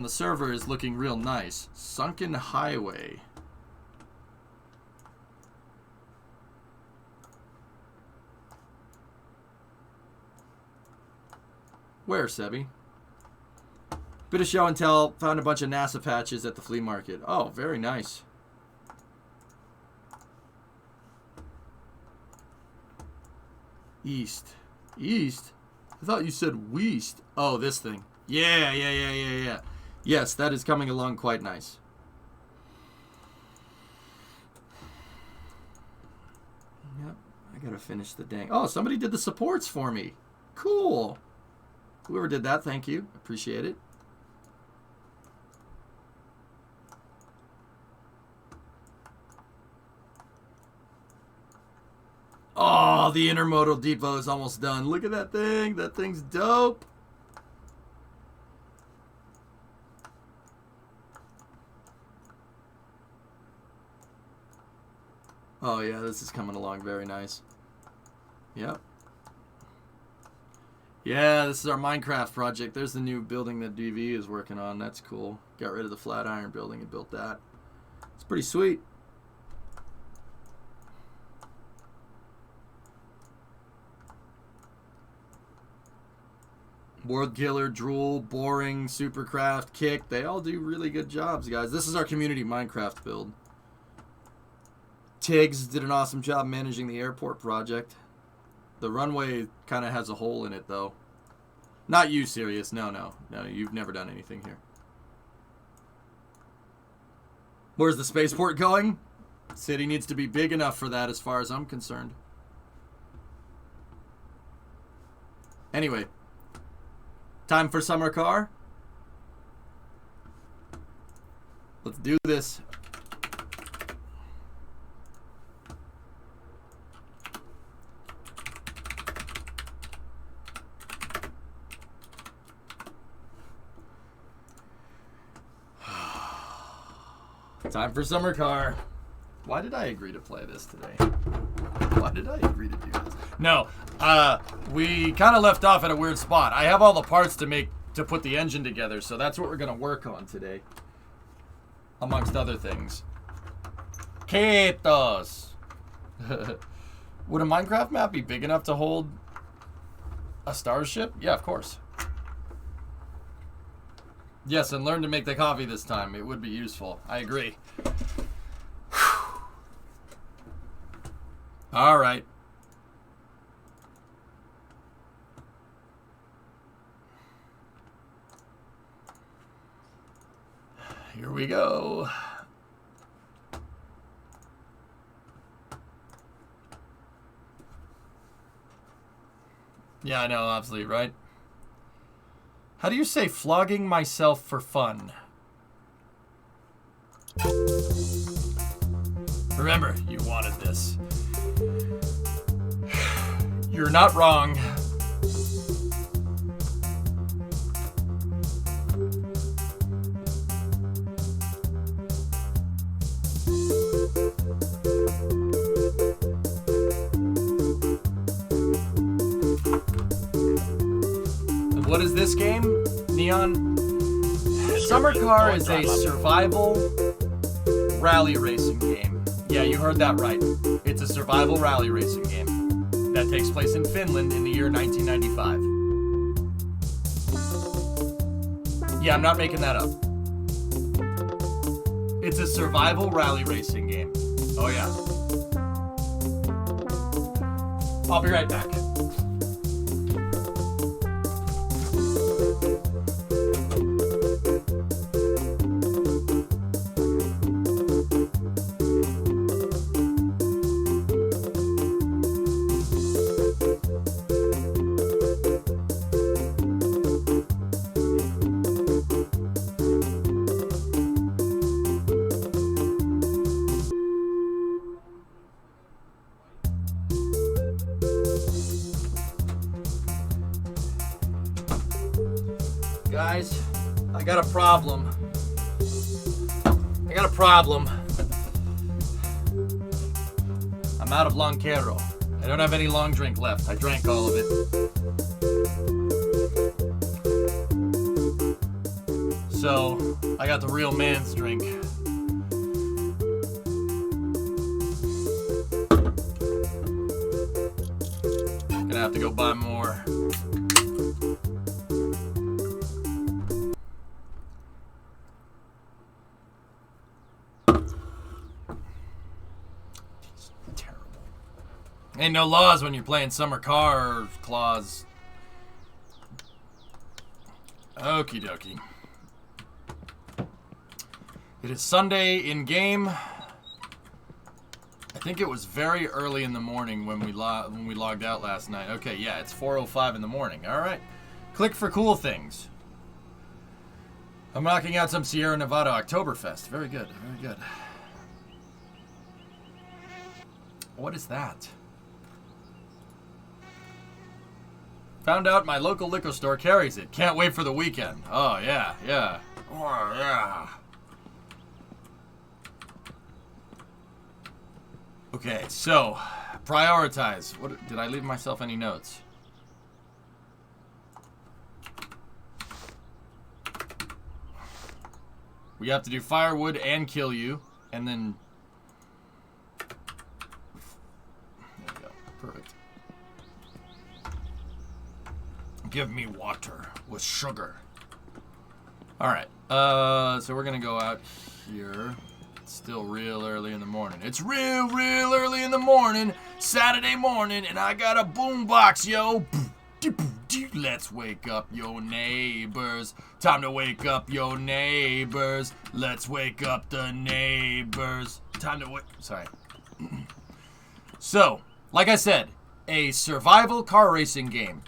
the server is looking real nice. Sunken Highway. Where, Sebi? Bit of show and tell. Found a bunch of NASA patches at the flea market. Oh, very nice. East. East? I thought you said west. Oh, this thing. Yeah. Yes, that is coming along quite nice. Yep, I gotta finish the dang. Oh, somebody did the supports for me. Cool. Whoever did that, thank you. Appreciate it. Oh, the intermodal depot is almost done. Look at that thing. That thing's dope. Oh, yeah, this is coming along very nice. Yep. Yeah, this is our Minecraft project. There's the new building that DV is working on. That's cool. Got rid of the flat iron building and built that. It's pretty sweet. World Killer, Drool, Boring, Supercraft, Kick. They all do really good jobs, guys. This is our community Minecraft build. Tiggs did an awesome job managing the airport project. The runway kind of has a hole in it, though. Not you, Sirius. No, you've never done anything here. Where's the spaceport going? City needs to be big enough for that as far as I'm concerned. Anyway. Time for summer car? Let's do this. Time for summer car. Why did I agree to play this today? Why did I agree to do this? No, we kind of left off at a weird spot. I have all the parts to put the engine together, so that's what we're gonna work on today, amongst other things. Ketos. Would a Minecraft map be big enough to hold a starship? Yeah, of course. Yes, and learn to make the coffee this time. It would be useful. I agree. All right. Here we go. Yeah, I know, obviously, right? How do you say flogging myself for fun? Remember, you wanted this. You're not wrong. What is this game, Neon? Summer Car is a survival rally racing game. Yeah, you heard that right. It's a survival rally racing game that takes place in Finland in the year 1995. Yeah, I'm not making that up. It's a survival rally racing game. Oh, yeah. I'll be right back. Guys, I got a problem. I'm out of Lonquero. I don't have any long drink left. I drank all of it. so I got the real man's drink. Gonna have to go buy more. Ain't no laws when you're playing summer car claws. Okie dokie. It is Sunday in game. I think it was very early in the morning when we logged out last night. Okay, yeah, it's 4:05 in the morning. All right. Click for cool things. I'm knocking out some Sierra Nevada Oktoberfest. Very good, very good. What is that? Found out my local liquor store carries it. Can't wait for the weekend. Oh, yeah, yeah. Oh, yeah. Okay, so, prioritize. What did I leave myself any notes? We have to do firewood and kill you, and then... There we go. Perfect. Give me water with sugar. Alright, so we're gonna go out here. It's still real early in the morning. It's real early in the morning, Saturday morning, and I got a boombox, yo. Let's wake up your neighbors. Time to wake up your neighbors. Let's wake up the neighbors. Time to wake... Sorry. So, like I said, a survival car racing game.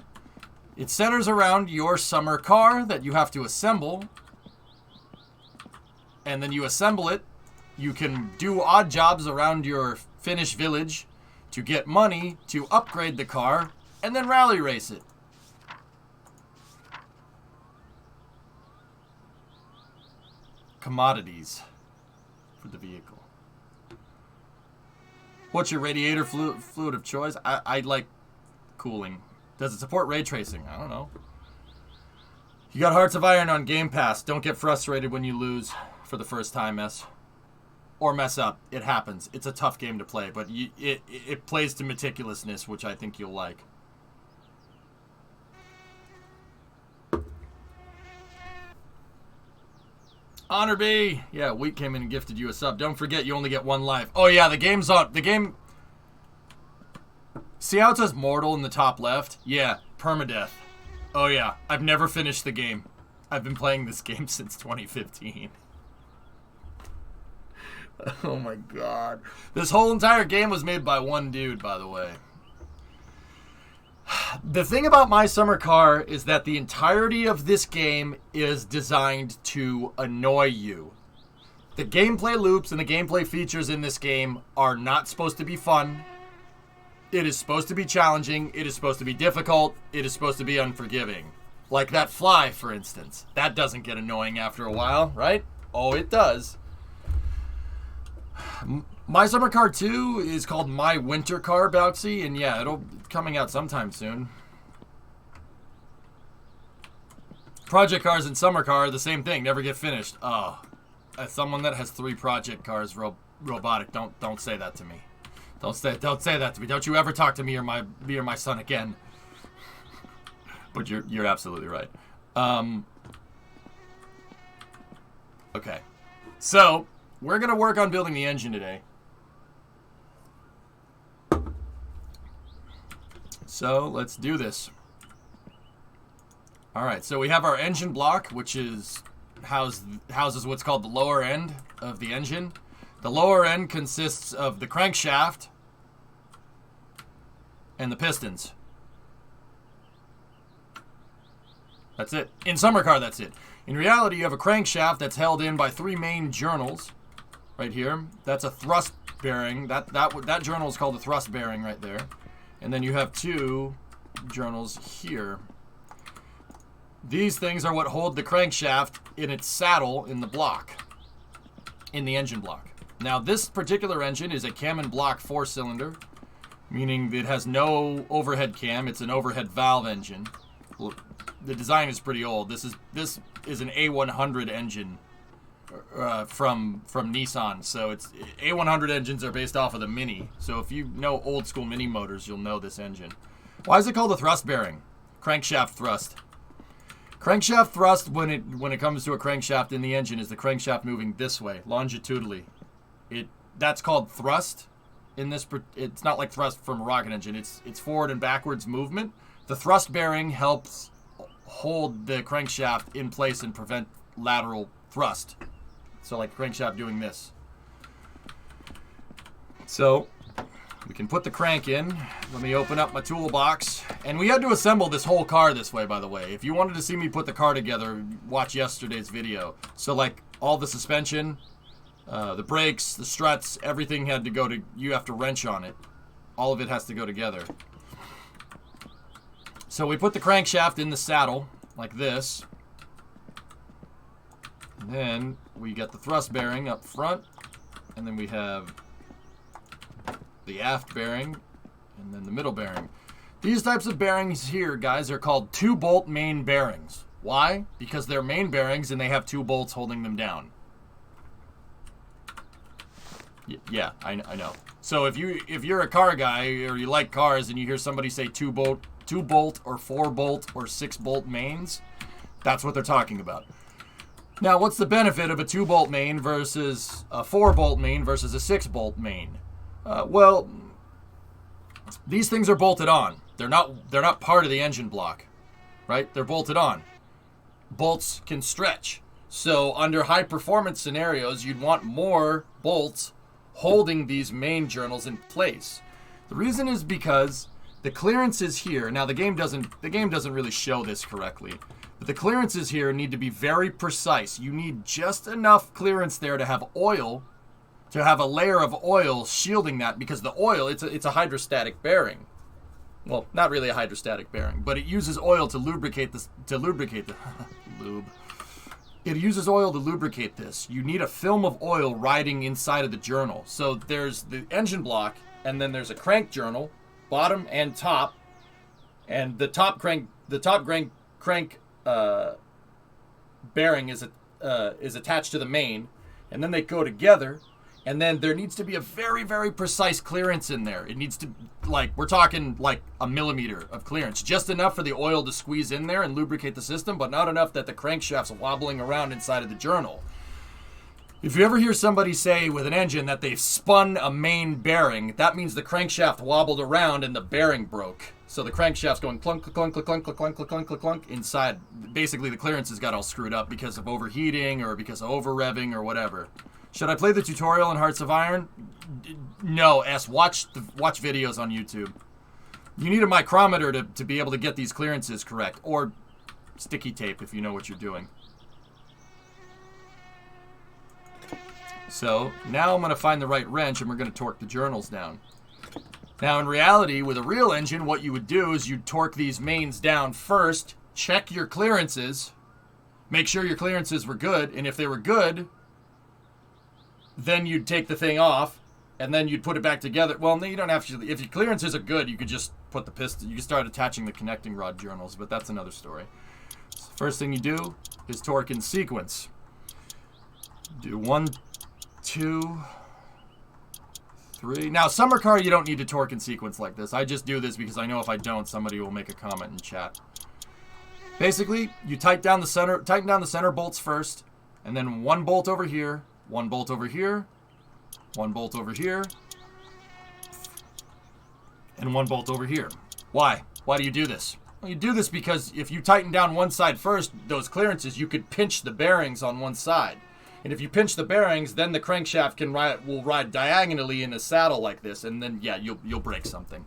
It centers around your summer car that you have to assemble. And then you assemble it. You can do odd jobs around your finished village to get money to upgrade the car and then rally race it. Commodities for the vehicle. What's your radiator fluid of choice? I like cooling. Does it support ray tracing? I don't know. You got Hearts of Iron on Game Pass. Don't get frustrated when you lose for the first time, or mess up. It happens. It's a tough game to play, but it plays to meticulousness, which I think you'll like. Honor B. Yeah, Wheat came in and gifted you a sub. Don't forget, you only get one life. Oh yeah, the game's on. The game... See how it says mortal in the top left? Yeah, permadeath. Oh yeah, I've never finished the game. I've been playing this game since 2015. Oh my god. This whole entire game was made by one dude, by the way. The thing about My Summer Car is that the entirety of this game is designed to annoy you. The gameplay loops and the gameplay features in this game are not supposed to be fun. It is supposed to be challenging. It is supposed to be difficult. It is supposed to be unforgiving. Like that fly, for instance. That doesn't get annoying after a while, right? Oh, it does. My Summer Car 2 is called My Winter Car, Bouncy, and yeah, it'll be coming out sometime soon. Project cars and Summer Car are the same thing, never get finished. Oh, as someone that has 3 project cars, robotic, don't say that to me. Don't say that to me. Don't you ever talk to me or my son again. But you're absolutely right. Okay. So, we're going to work on building the engine today. So, let's do this. Alright, so we have our engine block, which is houses what's called the lower end of the engine. The lower end consists of the crankshaft and the pistons. That's it. In Summer Car, that's it. In reality, you have a crankshaft that's held in by 3 main journals right here. That's a thrust bearing. That journal is called the thrust bearing right there. And then you have 2 journals here. These things are what hold the crankshaft in its saddle in the block, in the engine block. Now, this particular engine is a cam and block 4-cylinder, meaning it has no overhead cam. It's an overhead valve engine. the design is pretty old. This is an A100 engine from Nissan. So it's A100 engines are based off of the Mini. So if you know old school Mini motors, you'll know this engine. Why is it called a thrust bearing? Crankshaft thrust. Crankshaft thrust, when it comes to a crankshaft in the engine, is the crankshaft moving this way, longitudinally. That's called thrust. It's not like thrust from a rocket engine. It's forward and backwards movement. The thrust bearing helps hold the crankshaft in place and prevent lateral thrust. So like the crankshaft doing this. So we can put the crank in. Let me open up my toolbox. And we had to assemble this whole car this way, by the way. If you wanted to see me put the car together, watch yesterday's video. So like all the suspension, the brakes, the struts, everything had to go to, you have to wrench on it. All of it has to go together. So we put the crankshaft in the saddle like this. And then we get the thrust bearing up front. And then we have the aft bearing, and then the middle bearing. These types of bearings here, guys, are called 2-bolt main bearings. Why? Because they're main bearings and they have 2 bolts holding them down. Yeah, I know. So if you're a car guy or you like cars and you hear somebody say 2-bolt or 4-bolt or 6-bolt mains, that's what they're talking about. Now, what's the benefit of a 2-bolt main versus a 4-bolt main versus a 6-bolt main? Well, these things are bolted on. They're not part of the engine block, right? They're bolted on. Bolts can stretch. So under high performance scenarios, you'd want more bolts holding these main journals in place. The reason is because the clearances here, now the game doesn't really show this correctly, but the clearances here need to be very precise. You need just enough clearance there to have oil, to have a layer of oil shielding that, because the oil, it's a hydrostatic bearing. Well, not really a hydrostatic bearing, but it uses oil to lubricate this, lube. It uses oil to lubricate this. You need a film of oil riding inside of the journal. So there's the engine block, and then there's a crank journal, bottom and top, and the top crank bearing is attached to the main, and then they go together. And then there needs to be a very, very precise clearance in there. It needs to, we're talking like a millimeter of clearance. Just enough for the oil to squeeze in there and lubricate the system, but not enough that the crankshaft's wobbling around inside of the journal. If you ever hear somebody say with an engine that they've spun a main bearing, that means the crankshaft wobbled around and the bearing broke. So the crankshaft's going clunk, clunk, clunk, clunk, clunk, clunk, clunk, clunk inside. Basically, the clearances got all screwed up because of overheating or because of over-revving or whatever. Should I play the tutorial in Hearts of Iron? No, watch videos on YouTube. You need a micrometer to be able to get these clearances correct, or sticky tape if you know what you're doing. So now I'm going to find the right wrench and we're going to torque the journals down. Now in reality, with a real engine, what you would do is you'd torque these mains down first, check your clearances, make sure your clearances were good, and if they were good, then you'd take the thing off, and then you'd put it back together. Well, no, you don't have to. If your clearances are good, you could just put the piston. You can start attaching the connecting rod journals, but that's another story. So first thing you do is torque in sequence. Do 1, 2, 3. Now, summer car, you don't need to torque in sequence like this. I just do this because I know if I don't, somebody will make a comment in chat. Basically, you tighten down the center bolts first, and then 1 bolt over here. 1 bolt over here, 1 bolt over here, and 1 bolt over here. Why? Why do you do this? Well, you do this because if you tighten down one side first, those clearances, you could pinch the bearings on one side. And if you pinch the bearings, then the crankshaft will ride diagonally in a saddle like this, and then, yeah, you'll break something.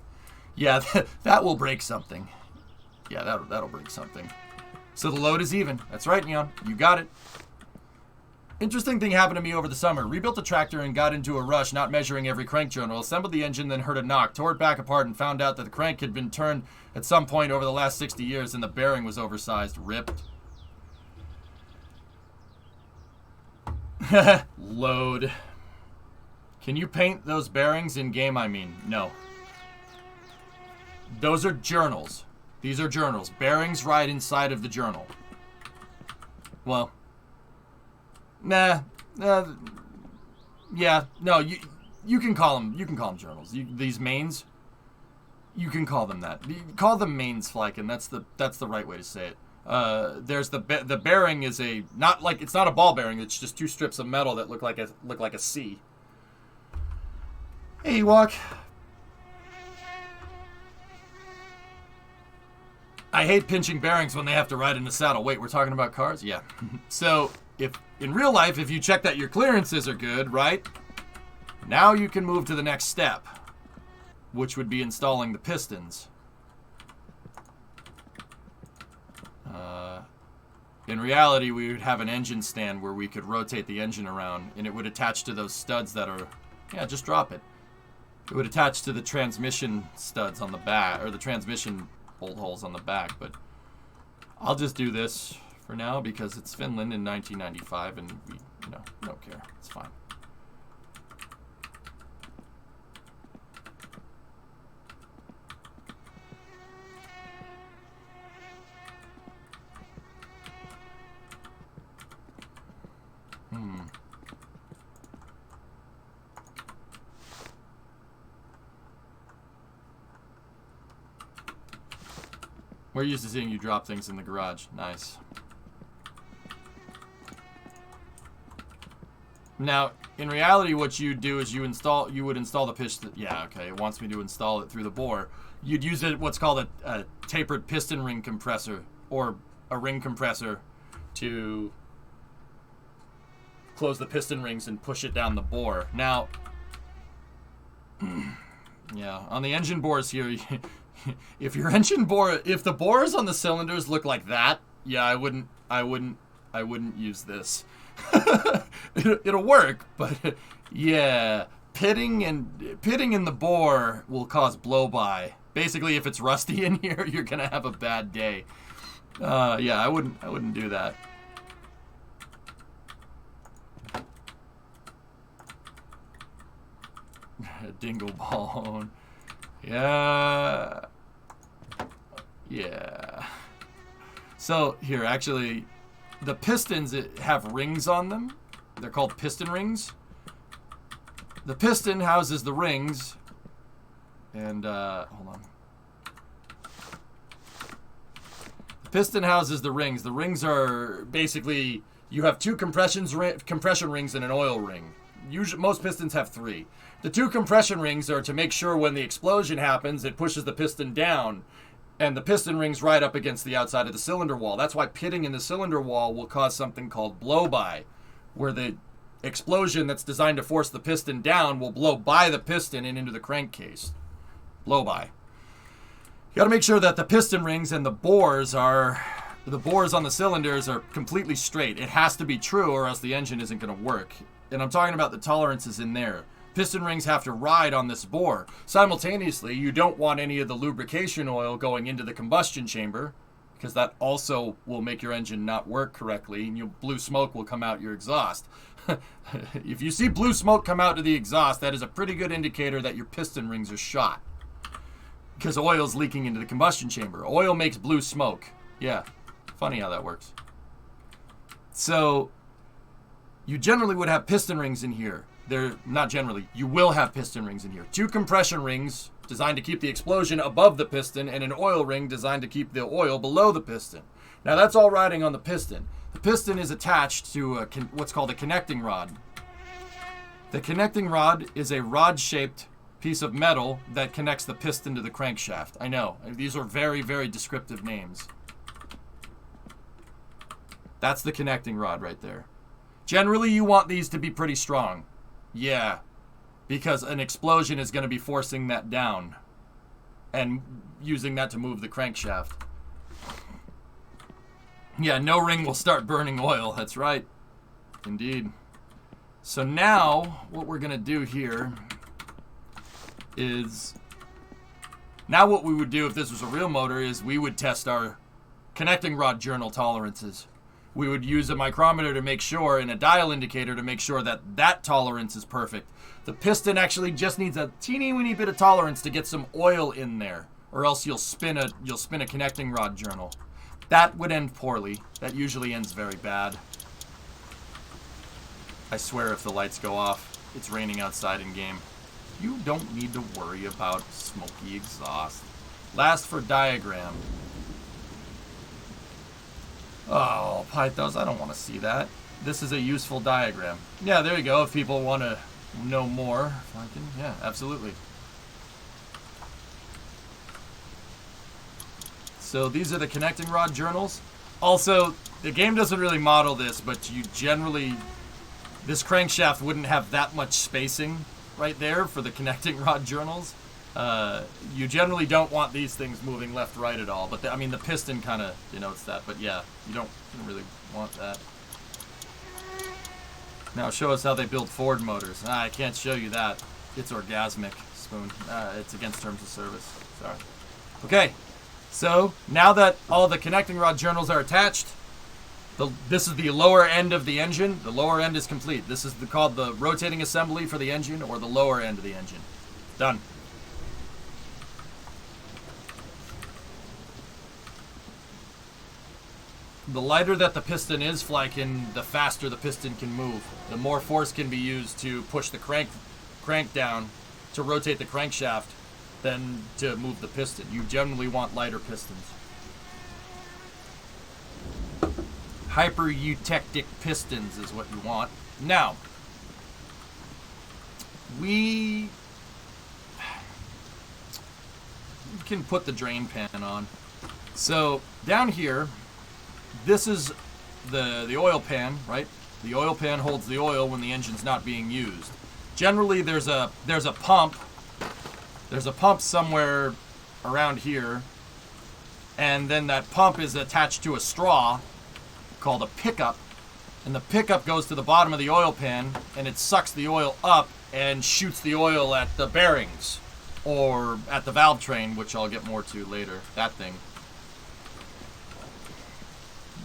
Yeah, that will break something. Yeah, that'll break something. So the load is even. That's right, Neon. You got it. Interesting thing happened to me over the summer. Rebuilt the tractor and got into a rush, not measuring every crank journal. Assembled the engine, then heard a knock. Tore it back apart and found out that the crank had been turned at some point over the last 60 years and the bearing was oversized. Ripped. Load. Can you paint those bearings in game, I mean? No. Those are journals. These are journals. Bearings ride inside of the journal. Well, yeah, no, you can call them journals. These mains, you can call them that. Call them mains, Falcon. That's the right way to say it. There's the bearing is it's not a ball bearing. It's just two strips of metal that look like a C. Hey, Ewok. I hate pinching bearings when they have to ride in the saddle. Wait, we're talking about cars? Yeah. So, if in real life, if you check that your clearances are good, right? Now you can move to the next step, which would be installing the pistons. In reality, we would have an engine stand where we could rotate the engine around, and it would attach to those studs that are... Yeah, just drop it. It would attach to the transmission studs on the back, or the transmission bolt holes on the back, but I'll just do this for now because it's Finland in 1995 and we don't care. It's fine. We're used to seeing you drop things in the garage. Nice. Now, in reality, what you do is you would install the piston. Yeah, okay. It wants me to install it through the bore. You'd use what's called a tapered piston ring compressor, or a ring compressor, to close the piston rings and push it down the bore. Now, yeah, on the engine bores here. If the bores on the cylinders look like that, yeah, I wouldn't use this. It'll work, but yeah, pitting in the bore will cause blow-by. Basically, if it's rusty in here, you're gonna have a bad day. Yeah, I wouldn't do that. Dingle bone. Yeah. Yeah. So here, actually, the pistons have rings on them. They're called piston rings. The piston houses the rings. And, hold on. The piston houses the rings. The rings are basically, you have two compression rings and an oil ring. Usually, most pistons have 3. The 2 compression rings are to make sure when the explosion happens, it pushes the piston down, and the piston rings right up against the outside of the cylinder wall. That's why pitting in the cylinder wall will cause something called blow-by, where the explosion that's designed to force the piston down will blow by the piston and into the crankcase. Blow-by. You got to make sure that the piston rings and the bores on the cylinders are completely straight. It has to be true, or else the engine isn't going to work. And I'm talking about the tolerances in there. Piston rings have to ride on this bore. Simultaneously, you don't want any of the lubrication oil going into the combustion chamber, because that also will make your engine not work correctly, and blue smoke will come out your exhaust. If you see blue smoke come out to the exhaust, that is a pretty good indicator that your piston rings are shot, because oil's leaking into the combustion chamber. Oil makes blue smoke. Yeah, funny how that works. So, you generally would have piston rings in here. They're not generally. You will have piston rings in here. 2 compression rings designed to keep the explosion above the piston, and an oil ring designed to keep the oil below the piston. Now that's all riding on the piston. The piston is attached to what's called a connecting rod. The connecting rod is a rod-shaped piece of metal that connects the piston to the crankshaft. I know. These are very, very descriptive names. That's the connecting rod right there. Generally, you want these to be pretty strong. Yeah, because an explosion is going to be forcing that down and using that to move the crankshaft. Yeah, no ring will start burning oil. That's right. Indeed. So now, what we're going to do here is... Now what we would do if this was a real motor is we would test our connecting rod journal tolerances. We would use a micrometer to make sure, and a dial indicator to make sure that that tolerance is perfect. The piston actually just needs a teeny weeny bit of tolerance to get some oil in there, or else you'll spin a connecting rod journal. That would end poorly. That usually ends very bad. I swear if the lights go off, it's raining outside in game. You don't need to worry about smoky exhaust. Last for diagram. Oh, Pythos, I don't want to see that. This is a useful diagram. Yeah, there you go. If people want to know more, yeah, absolutely. So these are the connecting rod journals. Also, the game doesn't really model this, but you generally, this crankshaft wouldn't have that much spacing right there for the connecting rod journals. You generally don't want these things moving left, right at all. But I mean, the piston kind of denotes that. But yeah, you don't really want that. Now show us how they build Ford motors. I can't show you that. It's orgasmic, Spoon. It's against terms of service. Sorry. Okay, so now that all the connecting rod journals are attached, this is the lower end of the engine. The lower end is complete. This is called the rotating assembly for the engine, or the lower end of the engine. Done. The lighter that the piston is, Flykin, the faster the piston can move. The more force can be used to push the crank down to rotate the crankshaft than to move the piston. You generally want lighter pistons. Hyper-eutectic pistons is what you want. Now, we can put the drain pan on. So down here, this is the oil pan, right? The oil pan holds the oil when the engine's not being used. Generally, there's a pump. There's a pump somewhere around here, and then that pump is attached to a straw called a pickup, and the pickup goes to the bottom of the oil pan, and it sucks the oil up and shoots the oil at the bearings, or at the valve train, which I'll get more to later. That thing.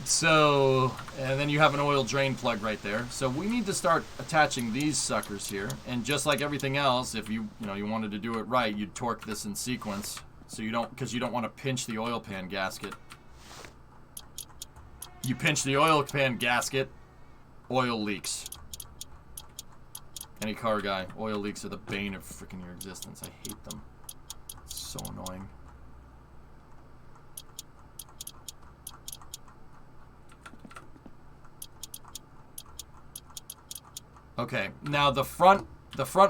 So, and then you have an oil drain plug right there. So we need to start attaching these suckers here. And just like everything else, if you wanted to do it right, you'd torque this in sequence. So you don't, because you don't want to pinch the oil pan gasket. You pinch the oil pan gasket, oil leaks. Any car guy, oil leaks are the bane of freaking your existence. I hate them. It's so annoying. Okay, now the front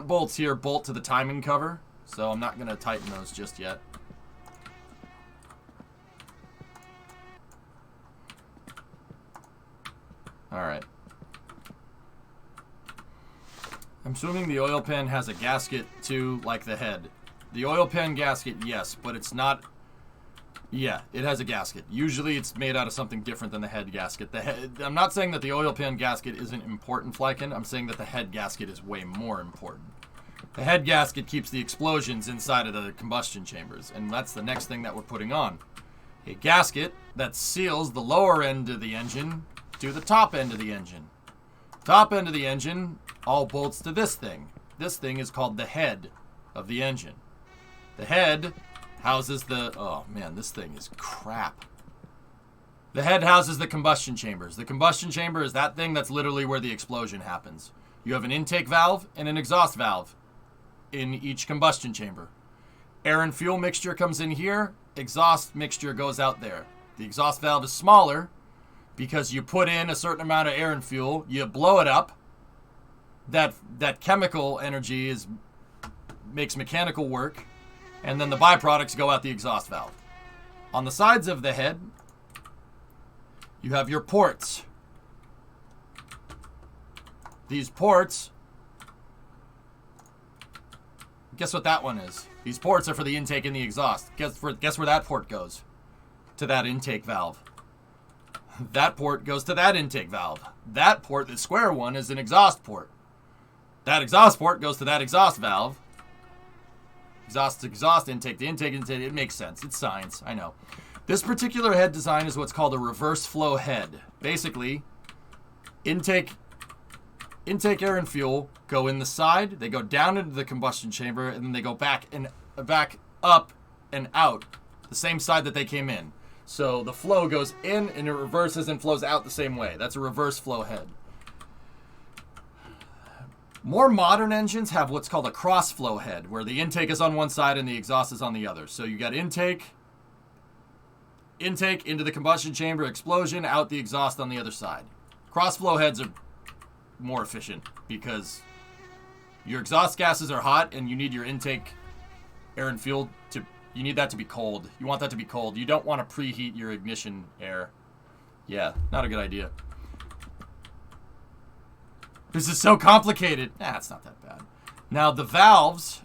bolts here bolt to the timing cover, so I'm not going to tighten those just yet. Alright. I'm assuming the oil pan has a gasket too, like the head. The oil pan gasket, yes, but it's not... Yeah, it has a gasket. Usually it's made out of something different than the head gasket. I'm not saying that the oil pan gasket isn't important, Flykin. I'm saying that the head gasket is way more important. The head gasket keeps the explosions inside of the combustion chambers, and that's the next thing that we're putting on. A gasket that seals the lower end of the engine to the top end of the engine. Top end of the engine all bolts to this thing. This thing is called the head of the engine. The head houses the... Oh, man, this thing is crap. The head houses the combustion chambers. The combustion chamber is that thing that's literally where the explosion happens. You have an intake valve and an exhaust valve in each combustion chamber. Air and fuel mixture comes in here. Exhaust mixture goes out there. The exhaust valve is smaller because you put in a certain amount of air and fuel. You blow it up. That chemical energy makes mechanical work. And then the byproducts go out the exhaust valve. On the sides of the head, you have your ports. These ports, guess what that one is? These ports are for the intake and the exhaust. Guess where that port goes? To that intake valve. That port goes to that intake valve. That port, the square one, is an exhaust port. That exhaust port goes to that exhaust valve. Exhaust, intake, the intake, it makes sense. It's science, I know. This particular head design is what's called a reverse flow head. Basically, intake air and fuel go in the side, they go down into the combustion chamber, and then they go back up and out the same side that they came in. So the flow goes in and it reverses and flows out the same way. That's a reverse flow head. More modern engines have what's called a cross flow head, where the intake is on one side and the exhaust is on the other. So you got intake into the combustion chamber, explosion, out the exhaust on the other side. Cross flow heads are more efficient because your exhaust gases are hot and you need your intake air and fuel to, you need that to be cold. You want that to be cold. You don't want to preheat your ignition air. Yeah, not a good idea. This is so complicated. Nah, it's not that bad. Now the valves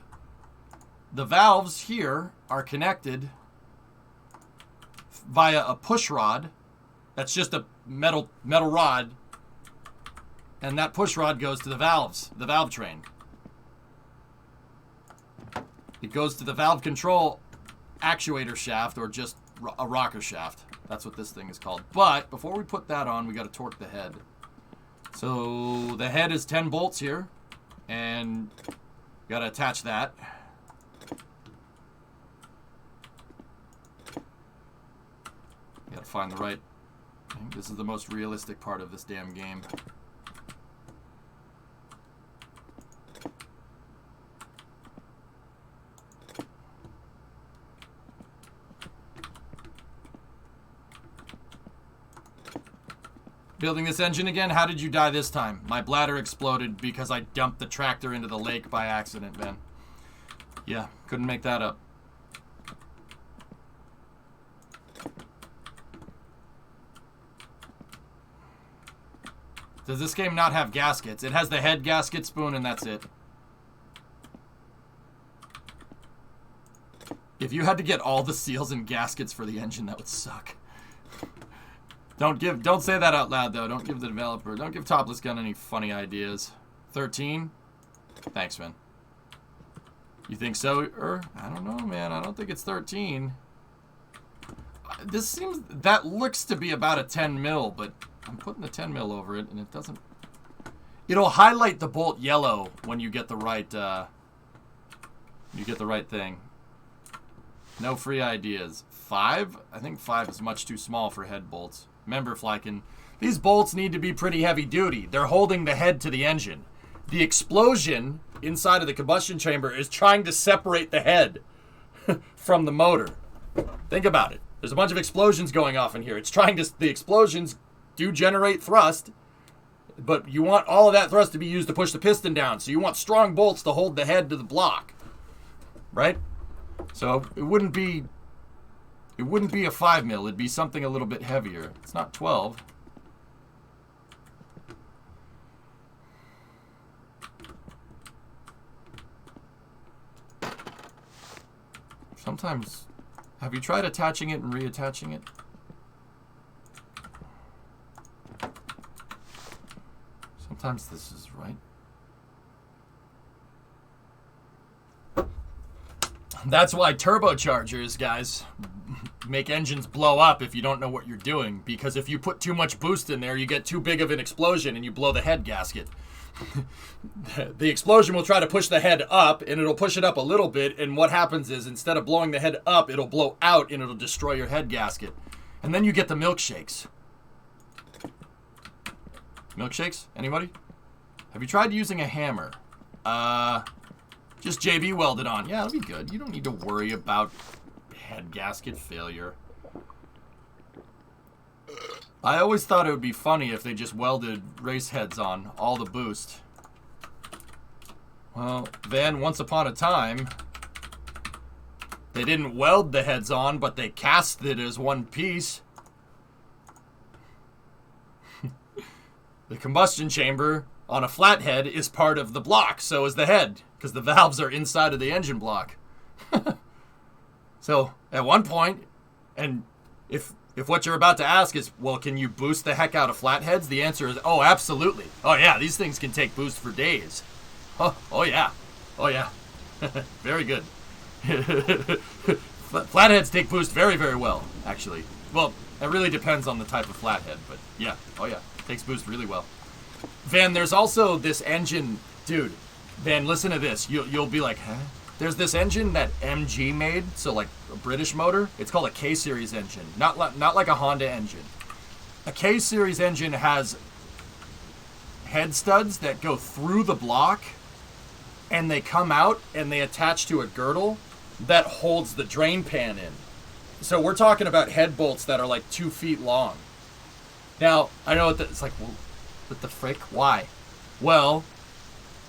here are connected via a push rod. That's just a metal rod. And that push rod goes to the valves, the valve train. It goes to the valve control actuator shaft, or just a rocker shaft. That's what this thing is called. But before we put that on, we got to torque the head. So the head is 10 bolts here, and got to attach that. Got to find the right. I think this is the most realistic part of this damn game. Building this engine again? How did you die this time? My bladder exploded because I dumped the tractor into the lake by accident, man. Yeah, couldn't make that up. Does this game not have gaskets? It has the head gasket, spoon, and that's it. If you had to get all the seals and gaskets for the engine, that would suck. Don't say that out loud, though. Don't give the developer, don't give Topless Gun any funny ideas. 13? Thanks, man. You think so? I don't know, man. I don't think it's 13. This seems, that looks to be about a 10 mil, but I'm putting the 10 mil over it, and it doesn't. It'll highlight the bolt yellow when you get the right, thing. No free ideas. 5? I think 5 is much too small for head bolts. Remember, Flykin, these bolts need to be pretty heavy duty. They're holding the head to the engine. The explosion inside of the combustion chamber is trying to separate the head from the motor. Think about it. There's a bunch of explosions going off in here. It's trying to, the explosions do generate thrust, but you want all of that thrust to be used to push the piston down. So you want strong bolts to hold the head to the block, right? So it wouldn't be a 5 mil. It'd be something a little bit heavier. It's not 12. Sometimes, have you tried attaching it and reattaching it? Sometimes this is right. That's why turbochargers, guys, make engines blow up if you don't know what you're doing. Because if you put too much boost in there, you get too big of an explosion and you blow the head gasket. The explosion will try to push the head up, and it'll push it up a little bit, and what happens is, instead of blowing the head up, it'll blow out, and it'll destroy your head gasket. And then you get the milkshakes. Milkshakes? Anybody? Have you tried using a hammer? Just JB welded on. Yeah, that'll be good. You don't need to worry about head gasket failure. I always thought it would be funny if they just welded race heads on, all the boost. Well, then, once upon a time, they didn't weld the heads on, but they cast it as one piece. The combustion chamber on a flathead is part of the block, so is the head, because the valves are inside of the engine block. So, at one point, and if what you're about to ask is, well, can you boost the heck out of flatheads? The answer is, oh, absolutely. Oh, yeah, these things can take boost for days. Oh yeah. Oh, yeah. Very good. Flatheads take boost very, very well, actually. Well, it really depends on the type of flathead, but yeah. Oh, yeah. Takes boost really well. Van, there's also this engine. Dude, Van, listen to this. You'll be like, huh? There's this engine that MG made, so like a British motor. It's called a K-Series engine, not like a Honda engine. A K-Series engine has head studs that go through the block, and they come out and they attach to a girdle that holds the drain pan in. So we're talking about head bolts that are like 2 feet long. Now, I know it's like, well, what the frick? Why? Well,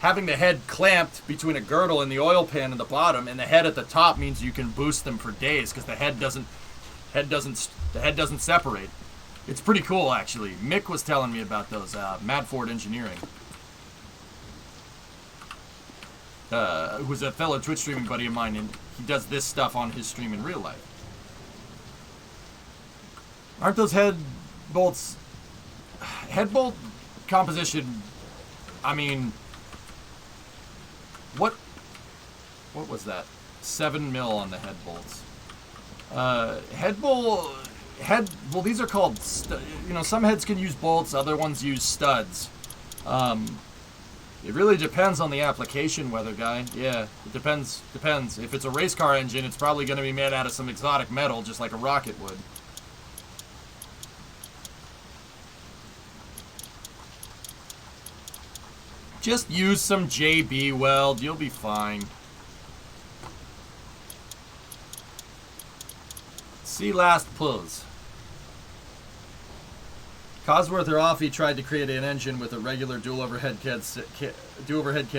having the head clamped between a girdle and the oil pan in the bottom and the head at the top means you can boost them for days because the head doesn't separate. It's pretty cool, actually. Mick was telling me about those. Madford Engineering, who's a fellow Twitch streaming buddy of mine, and he does this stuff on his stream in real life. Aren't those head bolt composition? I mean, what was that? 7 mil on the head bolts. Well, these are called, some heads can use bolts, other ones use studs. It really depends on the application, weather guy. Yeah, it depends. If it's a race car engine, it's probably going to be made out of some exotic metal, just like a rocket would. Just use some JB weld, you'll be fine. See last pulls. Cosworth or Offie tried to create an engine with a regular dual overhead cam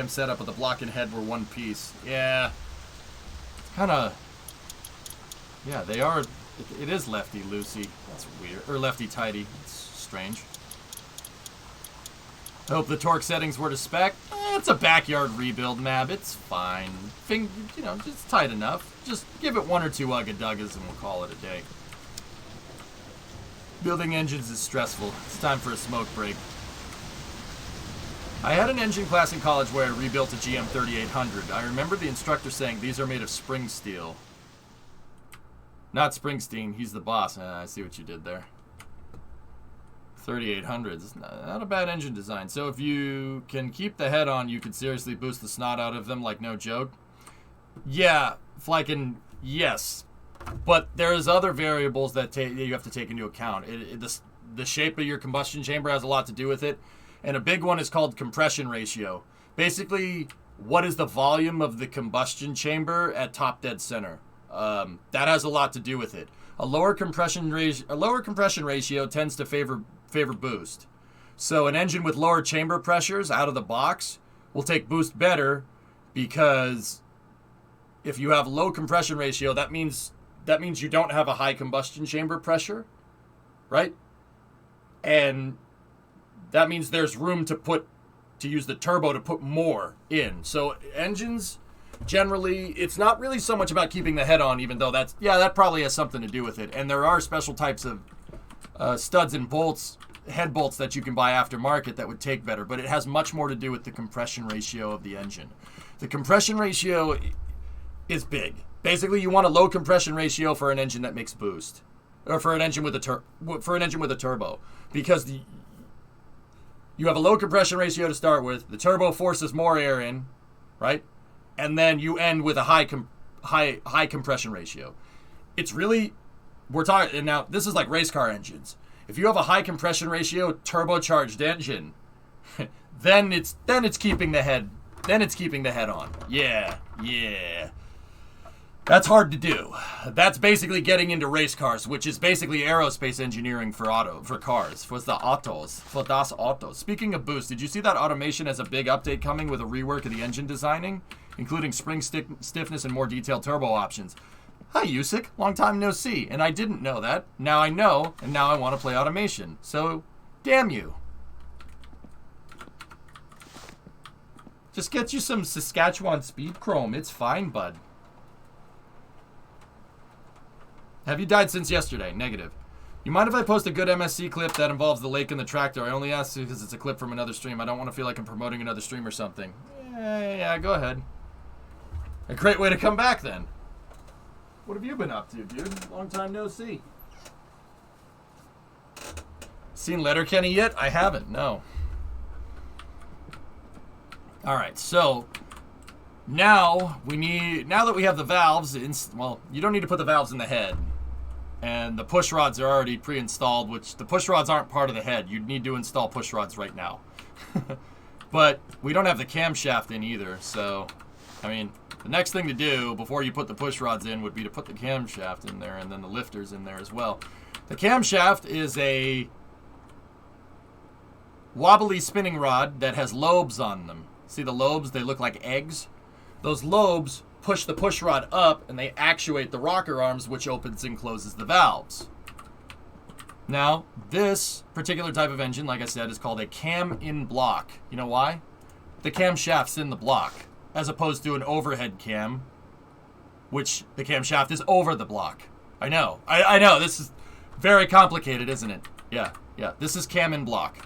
setup, but the block and head were one piece. Yeah, kind of. Yeah, they are. It is lefty loosey. That's weird. Or lefty tighty. It's strange. I hope the torque settings were to spec. It's a backyard rebuild, Mab. It's fine. It's tight enough. Just give it 1 or 2 ugga-duggas and we'll call it a day. Building engines is stressful. It's time for a smoke break. I had an engine class in college where I rebuilt a GM 3800. I remember the instructor saying these are made of spring steel. Not Springsteen. He's the boss. I see what you did there. 3800s. Not a bad engine design. So if you can keep the head on, you could seriously boost the snot out of them like no joke. Yeah, Flykin, yes. But there's other variables that you have to take into account. The shape of your combustion chamber has a lot to do with it. And a big one is called compression ratio. Basically, what is the volume of the combustion chamber at top dead center? That has a lot to do with it. A lower compression ratio tends to favor boost. So an engine with lower chamber pressures out of the box will take boost better, because if you have low compression ratio, that means you don't have a high combustion chamber pressure, right? And that means there's room to use the turbo to put more in. So engines, generally, it's not really so much about keeping the head on, even though that probably has something to do with it. And there are special types of studs and bolts, head bolts that you can buy aftermarket that would take better, but it has much more to do with the compression ratio of the engine. The compression ratio is big. Basically, you want a low compression ratio for an engine that makes boost, or for an engine with a turbo, because you have a low compression ratio to start with. The turbo forces more air in, right? And then you end with a high compression ratio. It's really, we're talking, and now this is like race car engines. If you have a high compression ratio turbocharged engine, then it's keeping the head on. Yeah. That's hard to do. That's basically getting into race cars, which is basically aerospace engineering for cars, for das Autos. Speaking of boost, did you see that automation has a big update coming with a rework of the engine designing, including spring stiffness and more detailed turbo options? Hi, Yusik. Long time no see. And I didn't know that. Now I know, and now I want to play automation. So, damn you. Just get you some Saskatchewan Speed Chrome. It's fine, bud. Have you died since yesterday? Negative. You mind if I post a good MSC clip that involves the lake and the tractor? I only ask because it's a clip from another stream. I don't want to feel like I'm promoting another stream or something. Yeah, go ahead. A great way to come back, then. What have you been up to, dude? Long time no see. Seen Letterkenny yet? I haven't, no. Alright, so Now that we have the valves, well, you don't need to put the valves in the head. And the push rods are already pre-installed, which the push rods aren't part of the head. You'd need to install push rods right now. But we don't have the camshaft in either, so, I mean, the next thing to do before you put the push rods in would be to put the camshaft in there and then the lifters in there as well. The camshaft is a wobbly spinning rod that has lobes on them. See the lobes? They look like eggs. Those lobes push the push rod up and they actuate the rocker arms, which opens and closes the valves. Now, this particular type of engine, like I said, is called a cam in block. You know why? The camshaft's in the block, as opposed to an overhead cam, which the camshaft is over the block. I know. I know. This is very complicated, isn't it? Yeah. This is cam in block.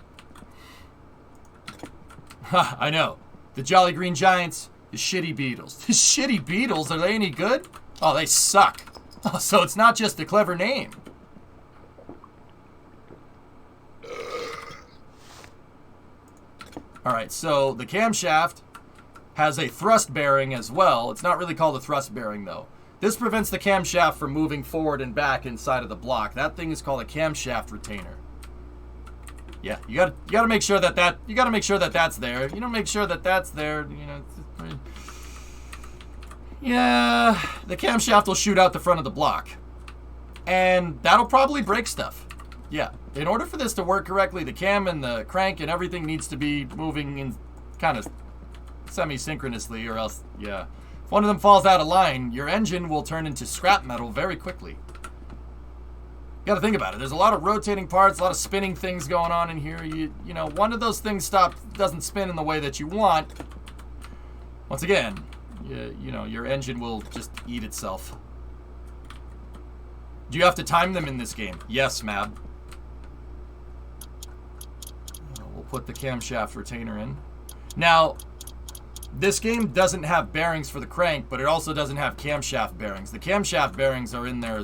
Ha, I know. The Jolly Green Giants, the shitty Beetles. The shitty Beetles, are they any good? Oh, they suck. Oh, so it's not just a clever name. Alright, so the camshaft has a thrust bearing as well. It's not really called a thrust bearing, though. This prevents the camshaft from moving forward and back inside of the block. That thing is called a camshaft retainer. Yeah, you gotta make sure that that's there. You don't make sure that that's there, you know. Yeah, the camshaft will shoot out the front of the block. And that'll probably break stuff. Yeah, in order for this to work correctly, the cam and the crank and everything needs to be moving in kind of semi-synchronously, or else, yeah. If one of them falls out of line, your engine will turn into scrap metal very quickly. You gotta think about it. There's a lot of rotating parts, a lot of spinning things going on in here. You know, one of those things doesn't spin in the way that you want. Once again, you know, your engine will just eat itself. Do you have to time them in this game? Yes, Mab. We'll put the camshaft retainer in. Now, this game doesn't have bearings for the crank, but it also doesn't have camshaft bearings. The camshaft bearings are in there,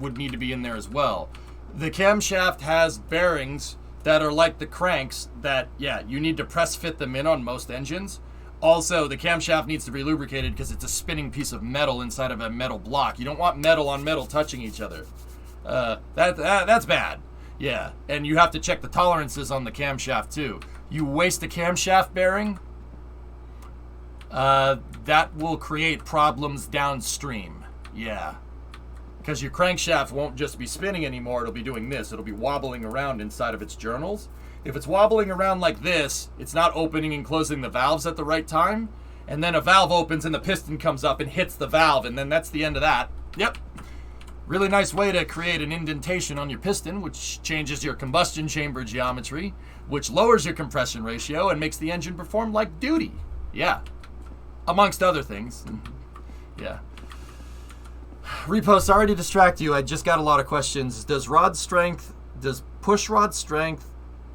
would need to be in there as well. The camshaft has bearings that are like the cranks that, yeah, you need to press fit them in on most engines. Also, the camshaft needs to be lubricated because it's a spinning piece of metal inside of a metal block. You don't want metal on metal touching each other. That's bad. Yeah, and you have to check the tolerances on the camshaft too. You waste a camshaft bearing, that will create problems downstream. Yeah. Because your crankshaft won't just be spinning anymore, it'll be doing this. It'll be wobbling around inside of its journals. If it's wobbling around like this, it's not opening and closing the valves at the right time. And then a valve opens and the piston comes up and hits the valve, and then that's the end of that. Yep. Really nice way to create an indentation on your piston, which changes your combustion chamber geometry, which lowers your compression ratio and makes the engine perform like duty. Yeah. Amongst other things. Yeah. Repo, sorry to distract you. I just got a lot of questions. Does push rod strength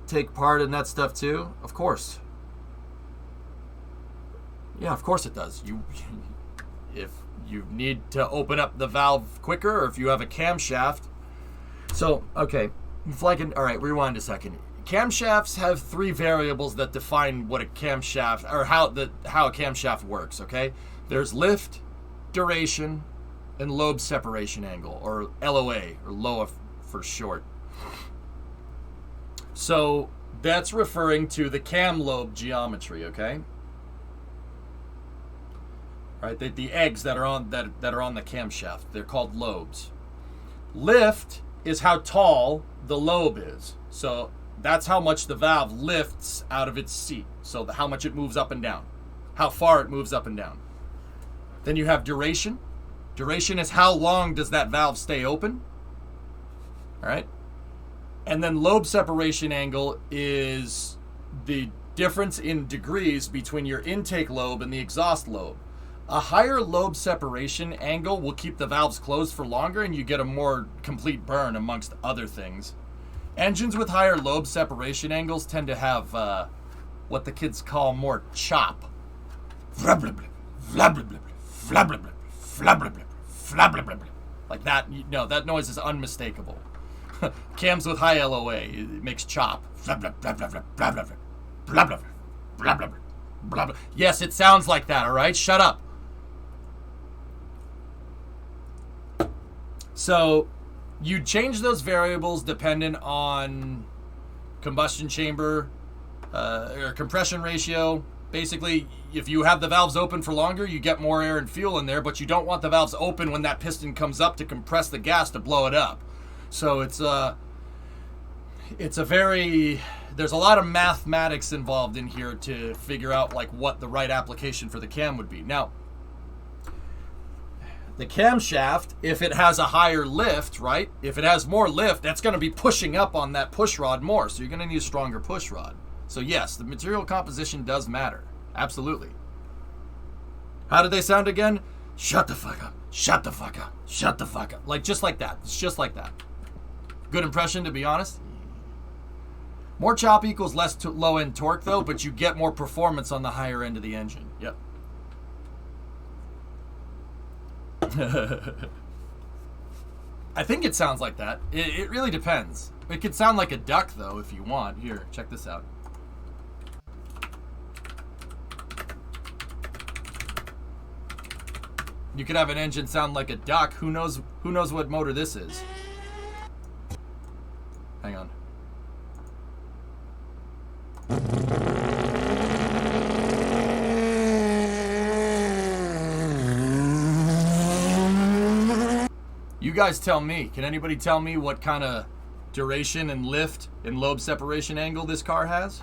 take part in that stuff too? Of course. Yeah, of course it does. If you need to open up the valve quicker, or if you have a camshaft. So, okay. All right, rewind a second. Camshafts have three variables that define what a camshaft, or how a camshaft works, okay? There's lift, duration, and lobe separation angle, or LOA, or LOA for short. So that's referring to the cam lobe geometry, okay? All right, the eggs that are on the camshaft, they're called lobes. Lift is how tall the lobe is. So that's how much the valve lifts out of its seat. So how much it moves up and down, how far it moves up and down. Then you have duration. Duration is how long does that valve stay open. All right. And then lobe separation angle is the difference in degrees between your intake lobe and the exhaust lobe. A higher lobe separation angle will keep the valves closed for longer and you get a more complete burn, amongst other things. Engines with higher lobe separation angles tend to have what the kids call more chop. Like that, that noise is unmistakable. Cams with high LOA, it makes chop. Blah, blah. Yes, it sounds like that, all right? Shut up. So you change those variables dependent on combustion chamber or compression ratio. Basically, if you have the valves open for longer, you get more air and fuel in there, but you don't want the valves open when that piston comes up to compress the gas to blow it up. So it's a very, there's a lot of mathematics involved in here to figure out like what the right application for the cam would be. Now, the camshaft, if it has a higher lift, right? If it has more lift, that's going to be pushing up on that push rod more. So you're going to need a stronger push rod. So yes, the material composition does matter. Absolutely. How did they sound again? Shut the fuck up. Shut the fuck up. Shut the fuck up. Like, just like that. It's just like that. Good impression, to be honest. More chop equals less low-end torque, though, but you get more performance on the higher end of the engine. Yep. I think it sounds like that. It really depends. It could sound like a duck, though, if you want. Here, check this out. You could have an engine sound like a duck. Who knows what motor this is? Hang on. You guys tell me. Can anybody tell me what kind of duration and lift and lobe separation angle this car has?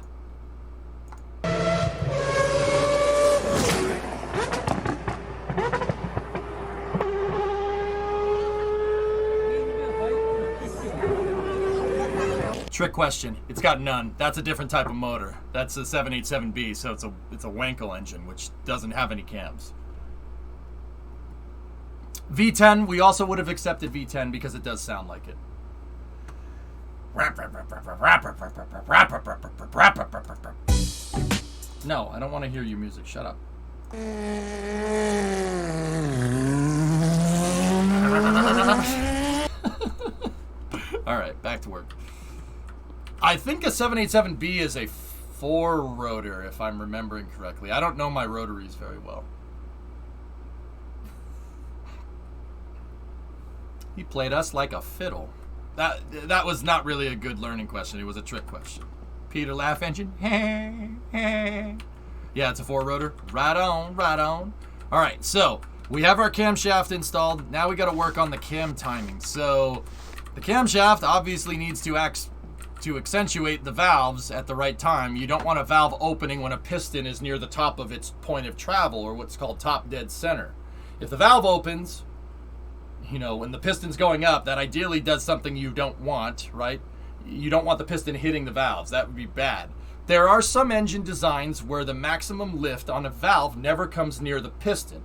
Trick question. It's got none. That's a different type of motor. That's a 787B, so it's a Wankel engine, which doesn't have any cams. V10, we also would have accepted V10 because it does sound like it. No, I don't want to hear your music. Shut up. All right, back to work. I think a 787B is a 4-rotor, if I'm remembering correctly. I don't know my rotaries very well. He played us like a fiddle. That was not really a good learning question. It was a trick question. Peter Laugh engine. Yeah, it's a 4-rotor. Right on, right on. All right, so we have our camshaft installed. Now we got to work on the cam timing. So the camshaft obviously needs to accentuate the valves at the right time. You don't want a valve opening when a piston is near the top of its point of travel, or what's called top dead center. If the valve opens, you know, when the piston's going up, that ideally does something you don't want, right? You don't want the piston hitting the valves. That would be bad. There are some engine designs where the maximum lift on a valve never comes near the piston.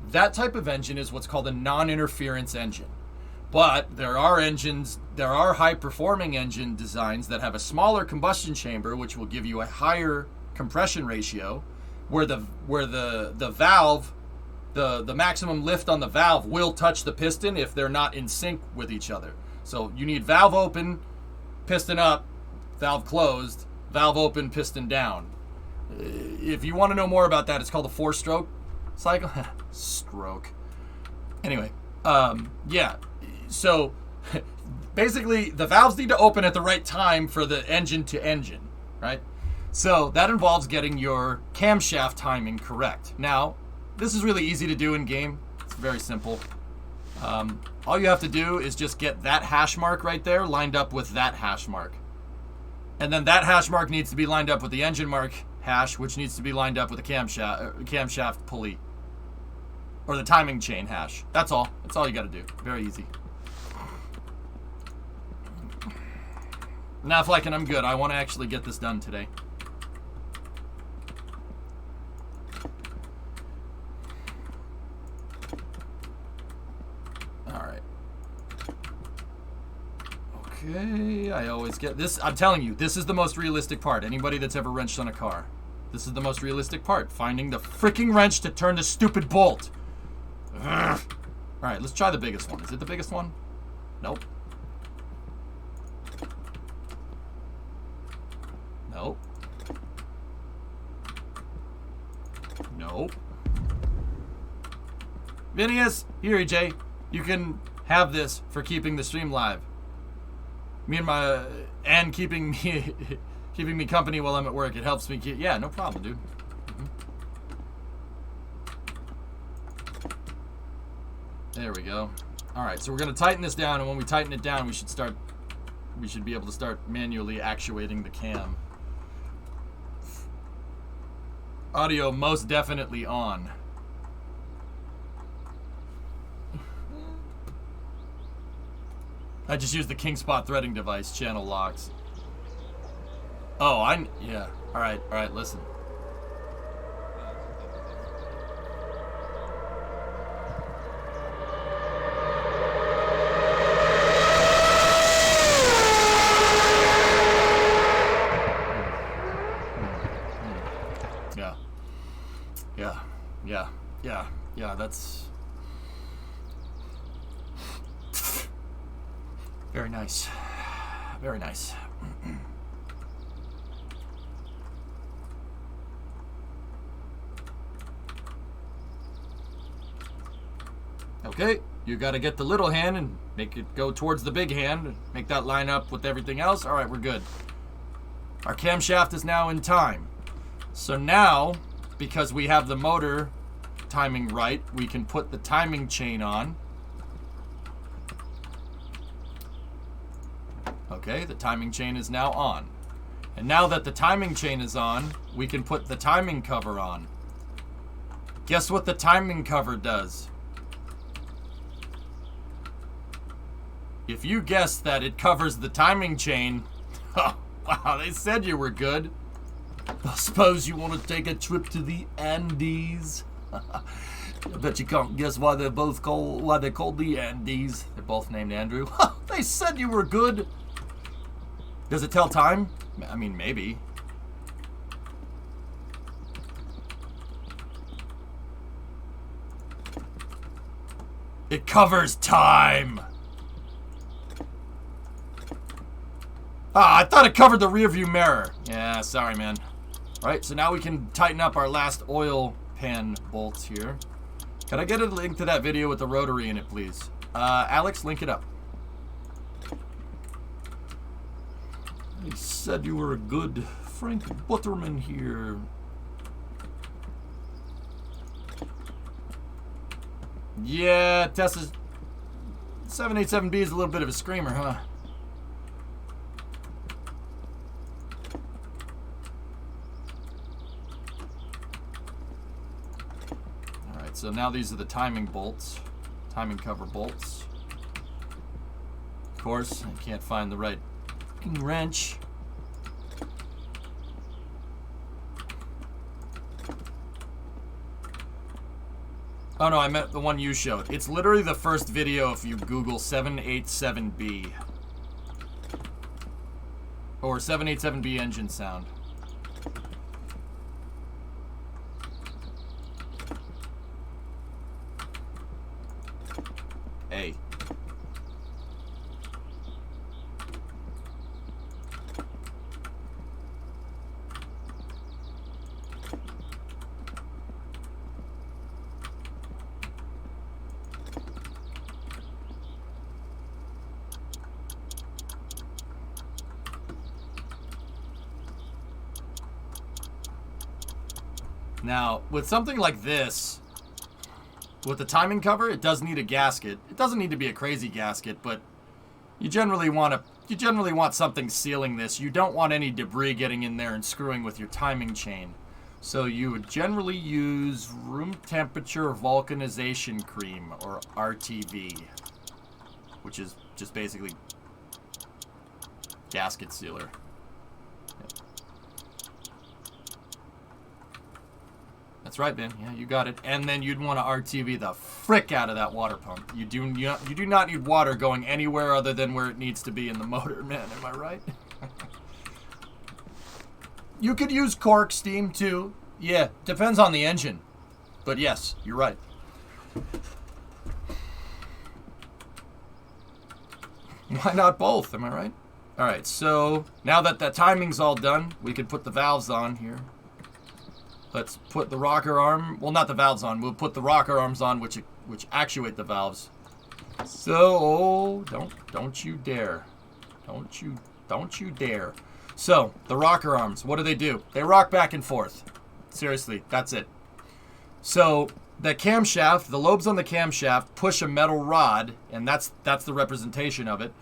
That type of engine is what's called a non-interference engine. But there are high-performing engine designs that have a smaller combustion chamber, which will give you a higher compression ratio, where the valve, the maximum lift on the valve will touch the piston if they're not in sync with each other. So you need valve open, piston up, valve closed, valve open, piston down. If you want to know more about that, it's called a 4-stroke cycle. Stroke. Anyway, yeah. So basically, the valves need to open at the right time for the engine to engine, right? So that involves getting your camshaft timing correct. Now, this is really easy to do in game. It's very simple. All you have to do is just get that hash mark right there lined up with that hash mark. And then that hash mark needs to be lined up with the engine mark hash, which needs to be lined up with the camshaft pulley. Or the timing chain hash. That's all. That's all you got to do. Very easy. Now, Flykin, I'm good. I want to actually get this done today. Alright. Okay, I always get this. I'm telling you, this is the most realistic part. Anybody that's ever wrenched on a car. This is the most realistic part. Finding the freaking wrench to turn the stupid bolt. Alright, let's try the biggest one. Is it the biggest one? Nope. Nope. Nope. Phineas, here, EJ. You can have this for keeping the stream live. And keeping me keeping me company while I'm at work. It helps me keep. Yeah, no problem, dude. There we go. All right, so we're gonna tighten this down, and when we tighten it down, we should be able to start manually actuating the cam. Audio most definitely on. I just used the king spot threading device, channel locks. Oh, yeah. All right, listen. Yeah, that's very nice. Very nice. Okay, you got to get the little hand and make it go towards the big hand. Make that line up with everything else. All right, we're good. Our camshaft is now in time. So now, because we have the motor timing right, we can put the timing chain on. Okay, the timing chain is now on. And now that the timing chain is on, we can put the timing cover on. Guess what the timing cover does? If you guess that it covers the timing chain, oh, wow, they said you were good. I suppose you want to take a trip to the Andes. I bet you can't guess why they're called the Andes. They're both named Andrew. They said you were good. Does it tell time? I mean, maybe. It covers time. Ah, I thought it covered the rear view mirror. Yeah, sorry, man. All right, so now we can tighten up our last oil pan bolts here. Can I get a link to that video with the rotary in it, please? Alex, link it up. He said you were a good Frank Butterman here. Yeah, Tessa's 787B is a little bit of a screamer, huh? Alright, so now these are the timing bolts. Timing cover bolts. Of course, I can't find the right wrench. Oh no, I meant the one you showed. It's literally the first video if you Google 787B. Or 787B engine sound. Hey. Now, with something like this, with the timing cover, it does need a gasket. It doesn't need to be a crazy gasket, but you generally want something sealing this. You don't want any debris getting in there and screwing with your timing chain. So you would generally use room temperature vulcanization cream, or RTV, which is just basically gasket sealer. That's right, Ben. Yeah, you got it. And then you'd want to RTV the frick out of that water pump. You do not need water going anywhere other than where it needs to be in the motor, man. Am I right? You could use cork steam too. Yeah, depends on the engine. But yes, you're right. Why not both? Am I right? All right, so now that the timing's all done, we can put the valves on here. let's put the rocker arm, well, not the valves on, we'll put the rocker arms on, which actuate the valves. So, don't you dare. Don't you dare. So, the rocker arms, what do? They rock back and forth. Seriously, that's it. So, the camshaft, the lobes on the camshaft push a metal rod, and that's the representation of it.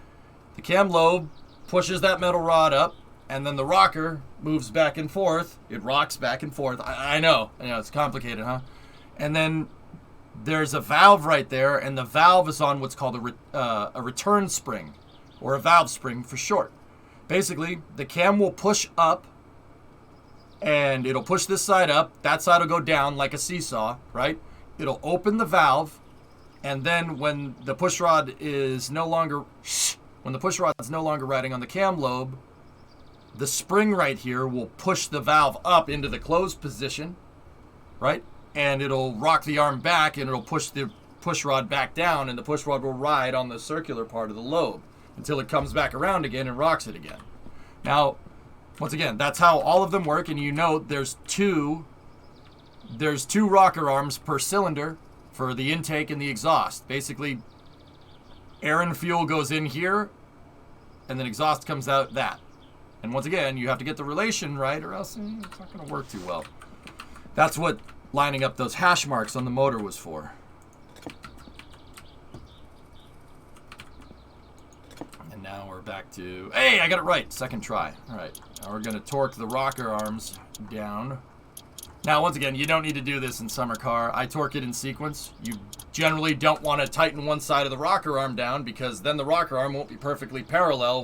The cam lobe pushes that metal rod up, and then the rocker moves back and forth. It rocks back and forth. I know, it's complicated, huh? And then there's a valve right there, and the valve is on what's called a return spring, or a valve spring for short. Basically, the cam will push up, and it'll push this side up. That side will go down like a seesaw, right? It'll open the valve, and then when the push rod is no longer riding on the cam lobe, the spring right here will push the valve up into the closed position, right? And it'll rock the arm back, and it'll push the push rod back down, and the push rod will ride on the circular part of the lobe until it comes back around again and rocks it again. Now, once again, that's how all of them work, and you note there's two rocker arms per cylinder for the intake and the exhaust. Basically, air and fuel goes in here, and then exhaust comes out that. And once again, you have to get the relation right, or else it's not going to work too well. That's what lining up those hash marks on the motor was for. And now we're back to, hey, I got it right, second try. All right, now we're going to torque the rocker arms down. Now, once again, you don't need to do this in summer car. I torque it in sequence. You generally don't want to tighten one side of the rocker arm down, because then the rocker arm won't be perfectly parallel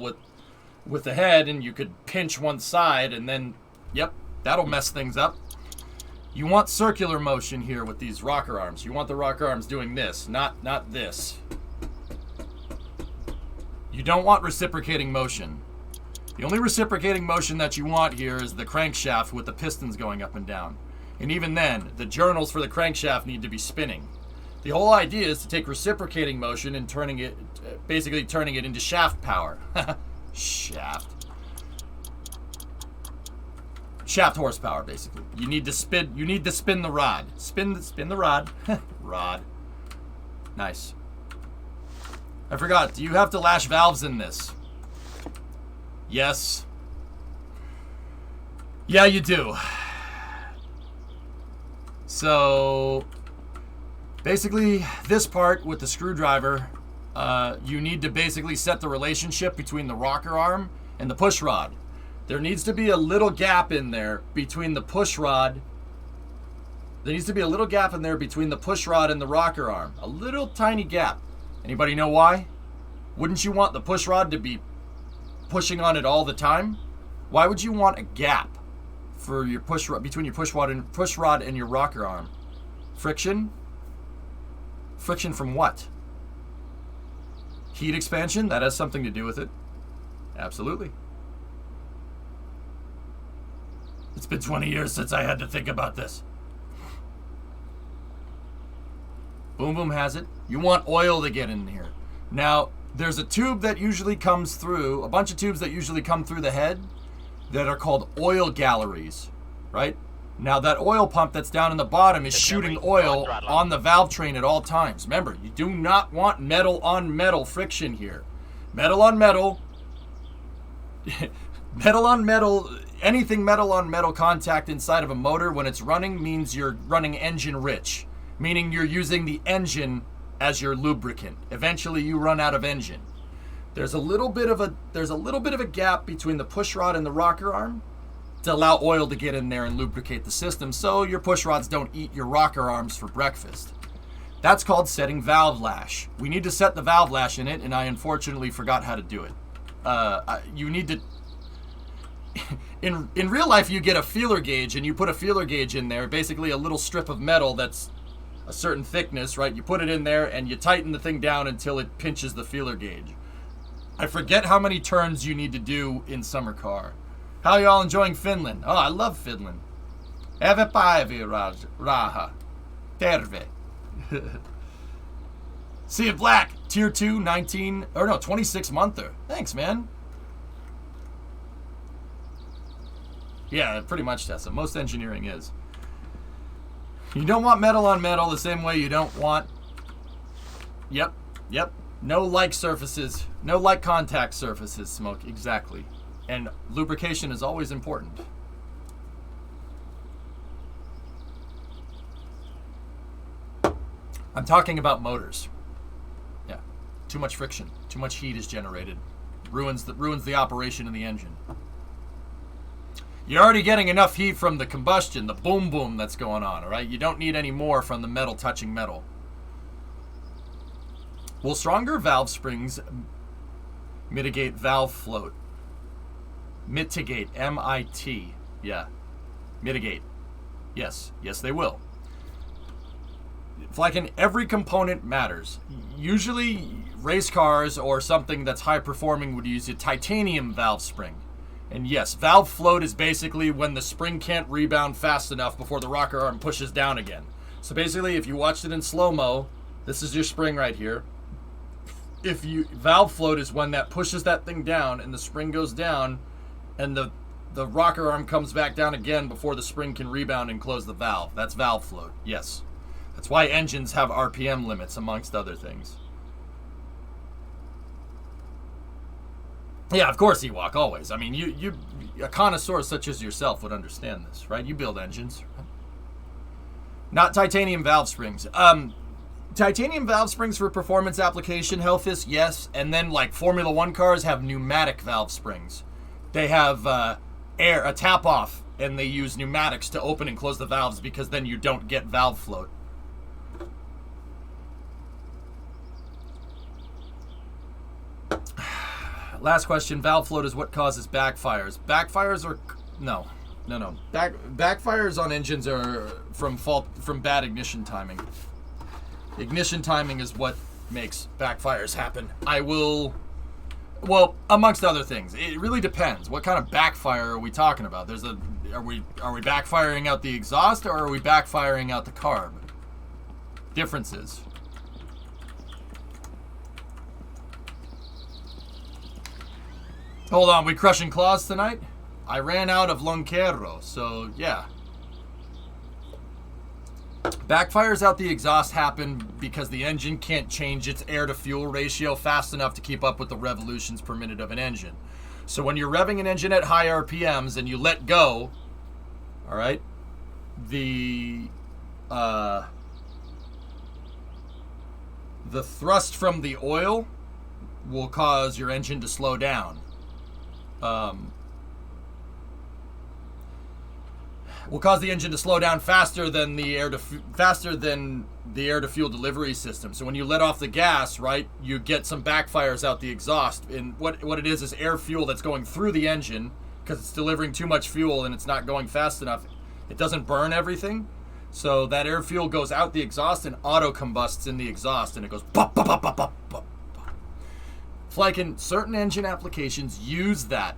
with the head, and you could pinch one side, and then, yep, that'll mess things up. You want circular motion here with these rocker arms. You want the rocker arms doing this, not this. You don't want reciprocating motion. The only reciprocating motion that you want here is the crankshaft with the pistons going up and down. And even then, the journals for the crankshaft need to be spinning. The whole idea is to take reciprocating motion and basically turning it into shaft power. Shaft horsepower, basically. You need to spin the rod. Spin the rod. Rod. Nice. I forgot, do you have to lash valves in this? Yes. Yeah, you do. So, basically, this part with the screwdriver, you need to basically set the relationship between the rocker arm and the push rod. There needs to be a little gap in there between the push rod. There needs to be a little gap in there between the push rod and the rocker arm. A little tiny gap. Anybody know why? Wouldn't you want the push rod to be pushing on it all the time? Why would you want a gap for your push rod, between your push rod and your rocker arm? Friction? Friction from what? Heat expansion? That has something to do with it. Absolutely. It's been 20 years since I had to think about this. Boom Boom has it. You want oil to get in here. Now, there's a tube that usually comes through, a bunch of tubes that usually come through the head that are called oil galleries, right? Now, that oil pump that's down in the bottom is shooting oil on the valve train at all times. Remember, you do not want metal on metal friction here. Metal on metal, metal on metal, anything metal on metal contact inside of a motor when it's running means you're running engine rich, meaning you're using the engine as your lubricant. Eventually you run out of engine. There's a little bit of a gap between the push rod and the rocker arm to allow oil to get in there and lubricate the system, so your push rods don't eat your rocker arms for breakfast. That's called setting valve lash. We need to set the valve lash in it, and I unfortunately forgot how to do it. You need to... In real life, you get a feeler gauge, and you put a feeler gauge in there, basically a little strip of metal that's a certain thickness, right? You put it in there, and you tighten the thing down until it pinches the feeler gauge. I forget how many turns you need to do in summer car. How y'all enjoying Finland? Oh, I love Finland. Eve päivi, Raha. Terve. Sea of Black, Tier 2, 26-monther. Thanks, man. Yeah, pretty much, Tessa. Most engineering is. You don't want metal on metal the same way you don't want... Yep. No like surfaces. No like contact surfaces, Smoke. Exactly. And lubrication is always important. I'm talking about motors. Yeah. Too much friction. Too much heat is generated. Ruins the operation of the engine. You're already getting enough heat from the combustion, the boom boom that's going on, all right? You don't need any more from the metal touching metal. Will stronger valve springs mitigate valve float? Mitigate, M-I-T. Yeah. Mitigate. Yes, they will. Like in every component matters. Usually race cars or something that's high performing would use a titanium valve spring. And yes, valve float is basically when the spring can't rebound fast enough before the rocker arm pushes down again. So basically, if you watched it in slow-mo, this is your spring right here. Valve float is when that pushes that thing down and the spring goes down and the rocker arm comes back down again before the spring can rebound and close the valve. That's valve float, yes. That's why engines have RPM limits, amongst other things. Yeah, of course, Ewok, always. I mean, you a connoisseur such as yourself would understand this, right? You build engines. Right? Not titanium valve springs. Titanium valve springs for performance application, Hellfist, yes. And then, like, Formula 1 cars have pneumatic valve springs. They have a tap-off, and they use pneumatics to open and close the valves because then you don't get valve float. Last question. Valve float is what causes backfires. Backfires are... No. Backfires on engines are from bad ignition timing. Ignition timing is what makes backfires happen. Well, amongst other things. It really depends. What kind of backfire are we talking about? Are we backfiring out the exhaust or are we backfiring out the carb? Differences. Hold on, we crushing claws tonight? I ran out of Lonquero, so yeah. Backfires out the exhaust happen because the engine can't change its air-to-fuel ratio fast enough to keep up with the revolutions per minute of an engine. So when you're revving an engine at high RPMs and you let go, all right, the thrust from the oil will cause your engine to slow down. Will cause the engine to slow down faster than the air to fuel delivery system. So when you let off the gas, right, you get some backfires out the exhaust. And what it is air fuel that's going through the engine because it's delivering too much fuel and it's not going fast enough. It doesn't burn everything. So that air fuel goes out the exhaust and auto combusts in the exhaust and it goes pop, pop, pop, pop, pop, pop. Like in certain engine applications use that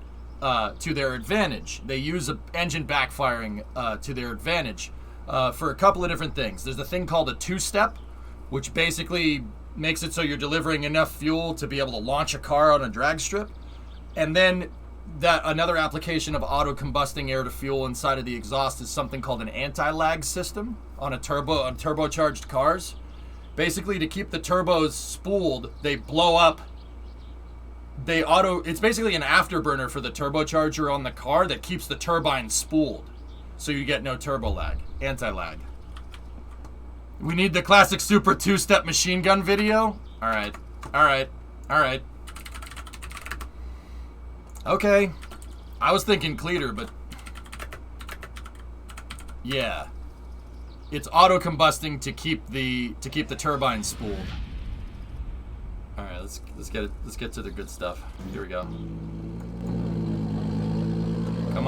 to their advantage. They use engine backfiring to their advantage for a couple of different things. There's a thing called a two-step, which basically makes it so you're delivering enough fuel to be able to launch a car on a drag strip. And then another application of auto-combusting air to fuel inside of the exhaust is something called an anti-lag system on turbocharged cars. Basically, to keep the turbos spooled, they blow up. It's basically an afterburner for the turbocharger on the car that keeps the turbine spooled. So you get no turbo lag, anti-lag. We need the classic super two-step machine gun video? Alright. Okay. I was thinking cleater, but... yeah. It's auto-combusting to keep the turbine spooled. All right, let's get to the good stuff. Here we go. Come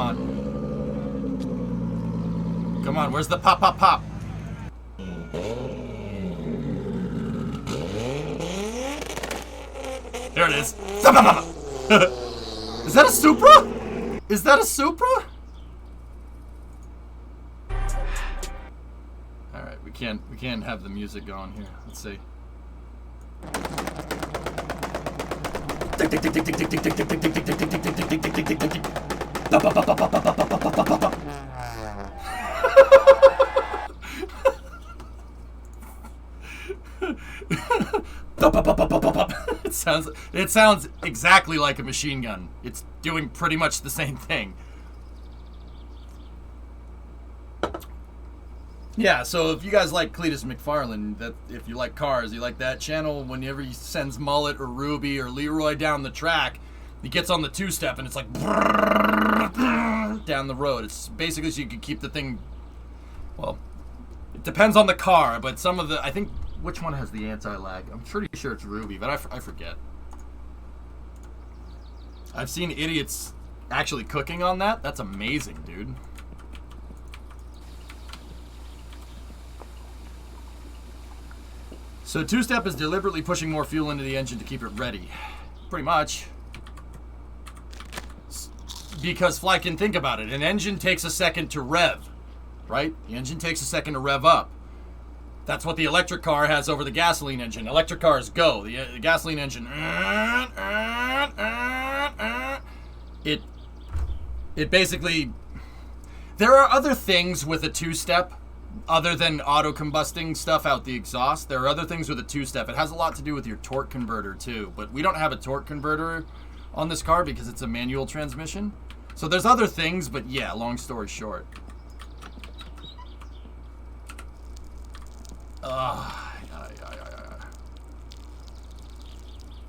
on, where's the pop pop pop? There it is. Is that a Supra? Is that a Supra? All right, we can't have the music going here. Let's see. It sounds exactly like a machine gun. It's doing pretty much the same thing. Yeah, so if you guys like Cletus McFarlane, that if you like cars, you like that channel, whenever he sends Mullet or Ruby or Leroy down the track, he gets on the two-step and it's like down the road. It's basically so you can keep the thing, well, it depends on the car, but some of the, I think, which one has the anti-lag? I'm pretty sure it's Ruby, but I forget. I've seen idiots actually cooking on that. That's amazing, dude. So two-step is deliberately pushing more fuel into the engine to keep it ready. Pretty much. Because, Falcon, think about it. An engine takes a second to rev, right? The engine takes a second to rev up. That's what the electric car has over the gasoline engine. Electric cars go. The gasoline engine. It basically... There are other things with a two-step other than auto-combusting stuff out the exhaust. There are other things with a two-step. It has a lot to do with your torque converter, too. But we don't have a torque converter on this car because it's a manual transmission. So there's other things, but yeah, long story short.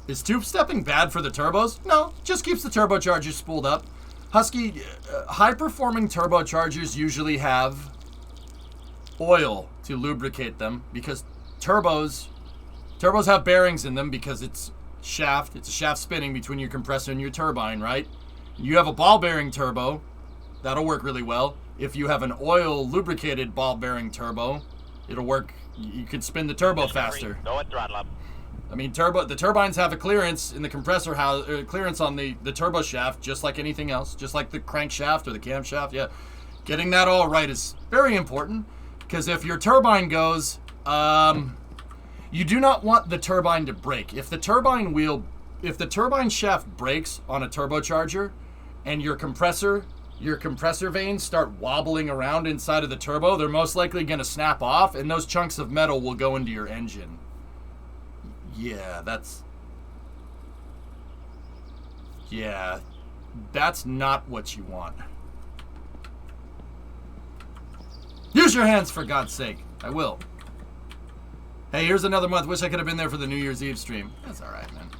Is two-stepping bad for the turbos? No, just keeps the turbochargers spooled up. Husky, high-performing turbochargers usually have oil to lubricate them because turbos have bearings in them because it's a shaft spinning between your compressor and your turbine, right? You have a ball bearing turbo, that'll work really well. If you have an oil lubricated ball bearing turbo, it'll work. You can spin the turbo faster. Go at throttle up. I mean, the turbines have a clearance in the compressor house, clearance on the turbo shaft, just like anything else, just like the crankshaft or the camshaft. Yeah, getting that all right is very important because if your turbine goes, you do not want the turbine to break. If the turbine shaft breaks on a turbocharger, and your compressor vanes start wobbling around inside of the turbo, they're most likely going to snap off, and those chunks of metal will go into your engine. Yeah, that's not what you want. Use your hands, for God's sake. I will. Hey, here's another month. Wish I could have been there for the New Year's Eve stream. That's all right, man.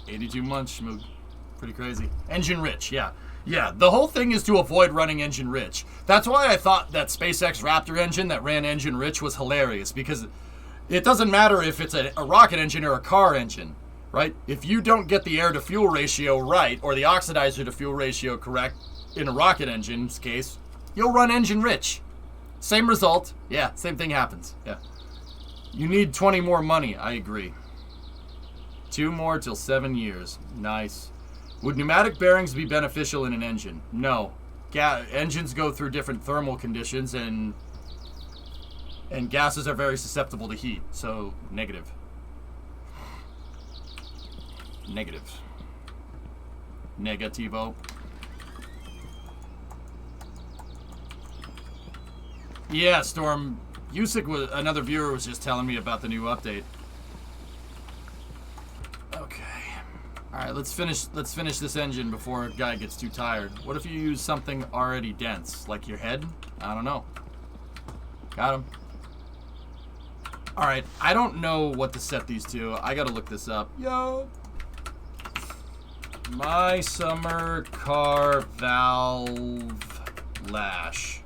$82 months, Schmoog. Pretty crazy. Engine rich, yeah. Yeah, the whole thing is to avoid running engine rich. That's why I thought that SpaceX Raptor engine that ran engine rich was hilarious, because it doesn't matter if it's a rocket engine or a car engine, right? If you don't get the air-to-fuel ratio right, or the oxidizer-to-fuel ratio correct in a rocket engine's case, you'll run engine rich. Same result. Yeah, same thing happens. Yeah. You need 20 more money. I agree. 2 more till 7 years. Nice. Would pneumatic bearings be beneficial in an engine? No. Engines go through different thermal conditions, and gases are very susceptible to heat. So, negative. Negative. Negativo. Yeah, Storm. Yusik, another viewer, was just telling me about the new update. Okay. Alright, let's finish this engine before a guy gets too tired. What if you use something already dense? Like your head? I don't know. Got him. Alright, I don't know what to set these to. I gotta look this up. Yo! My summer car valve lash.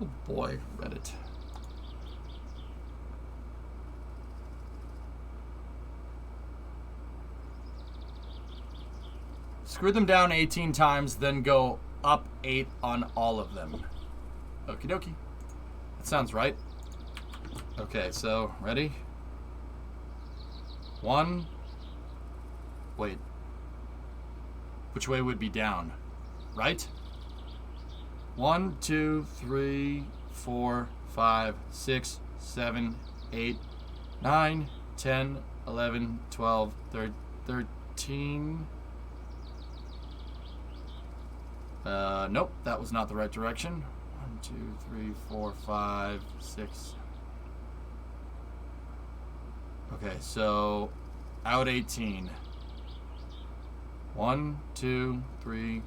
Oh boy, Reddit. Screw them down 18 times, then go up 8 on all of them. Okie dokie. That sounds right. Okay, so, ready? 1. Wait. Which way would be down? Right? 1, 2, 3, 4, 5, 6, 7, 8, 9, 10, 11, 12, 13. Nope, that was not the right direction. 1, 2, 3, 4, 5, 6. Okay, so out 18. 1, 2, 3.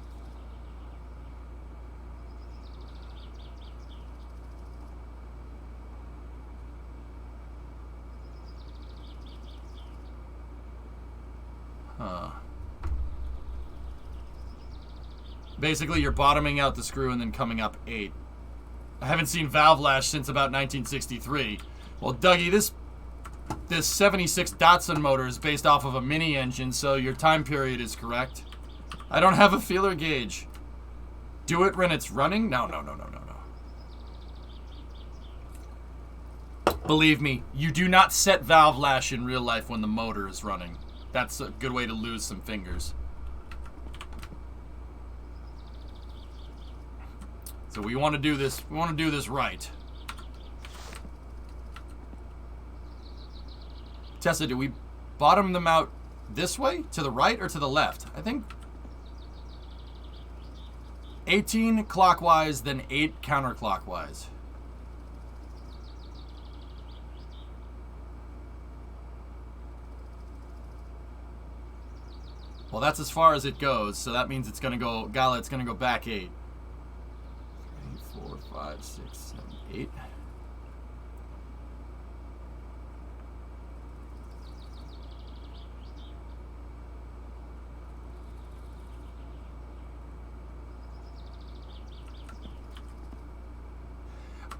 Huh. Basically, you're bottoming out the screw and then coming up 8. I haven't seen valve lash since about 1963. Well, Dougie, this 76 Datsun motor is based off of a mini engine, so your time period is correct. I don't have a feeler gauge. Do it when it's running? No. Believe me, you do not set valve lash in real life when the motor is running. That's a good way to lose some fingers. So we want to do this. We want to do this right. Tessa, do we bottom them out this way, to the right, or to the left? I think 18 clockwise, then 8 counterclockwise. Well, that's as far as it goes, so that means it's going to go, Gala, it's going to go back 8. 3, 4, 5, 6, 7, 8.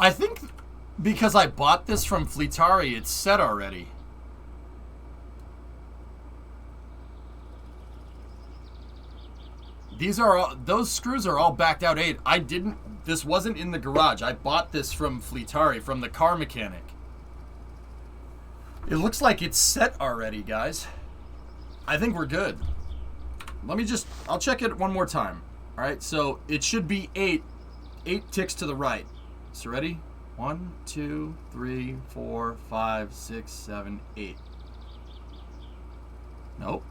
I think because I bought this from Fleetari, it's set already. Those screws are all backed out 8. This wasn't in the garage. I bought this from Fleetari, from the car mechanic. It looks like it's set already, guys. I think we're good. I'll check it one more time. All right, so it should be 8 ticks to the right. So ready? 1, 2, 3, 4, 5, 6, 7, 8. Nope.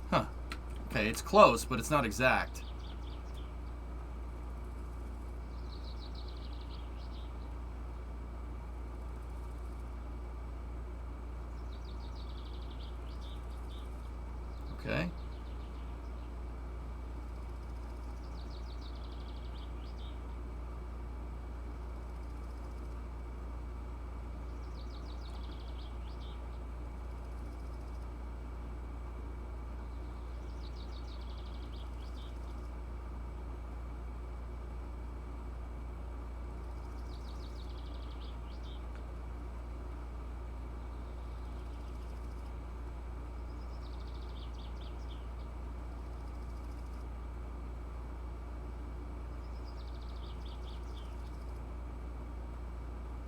Huh. Okay, it's close, but it's not exact. Okay.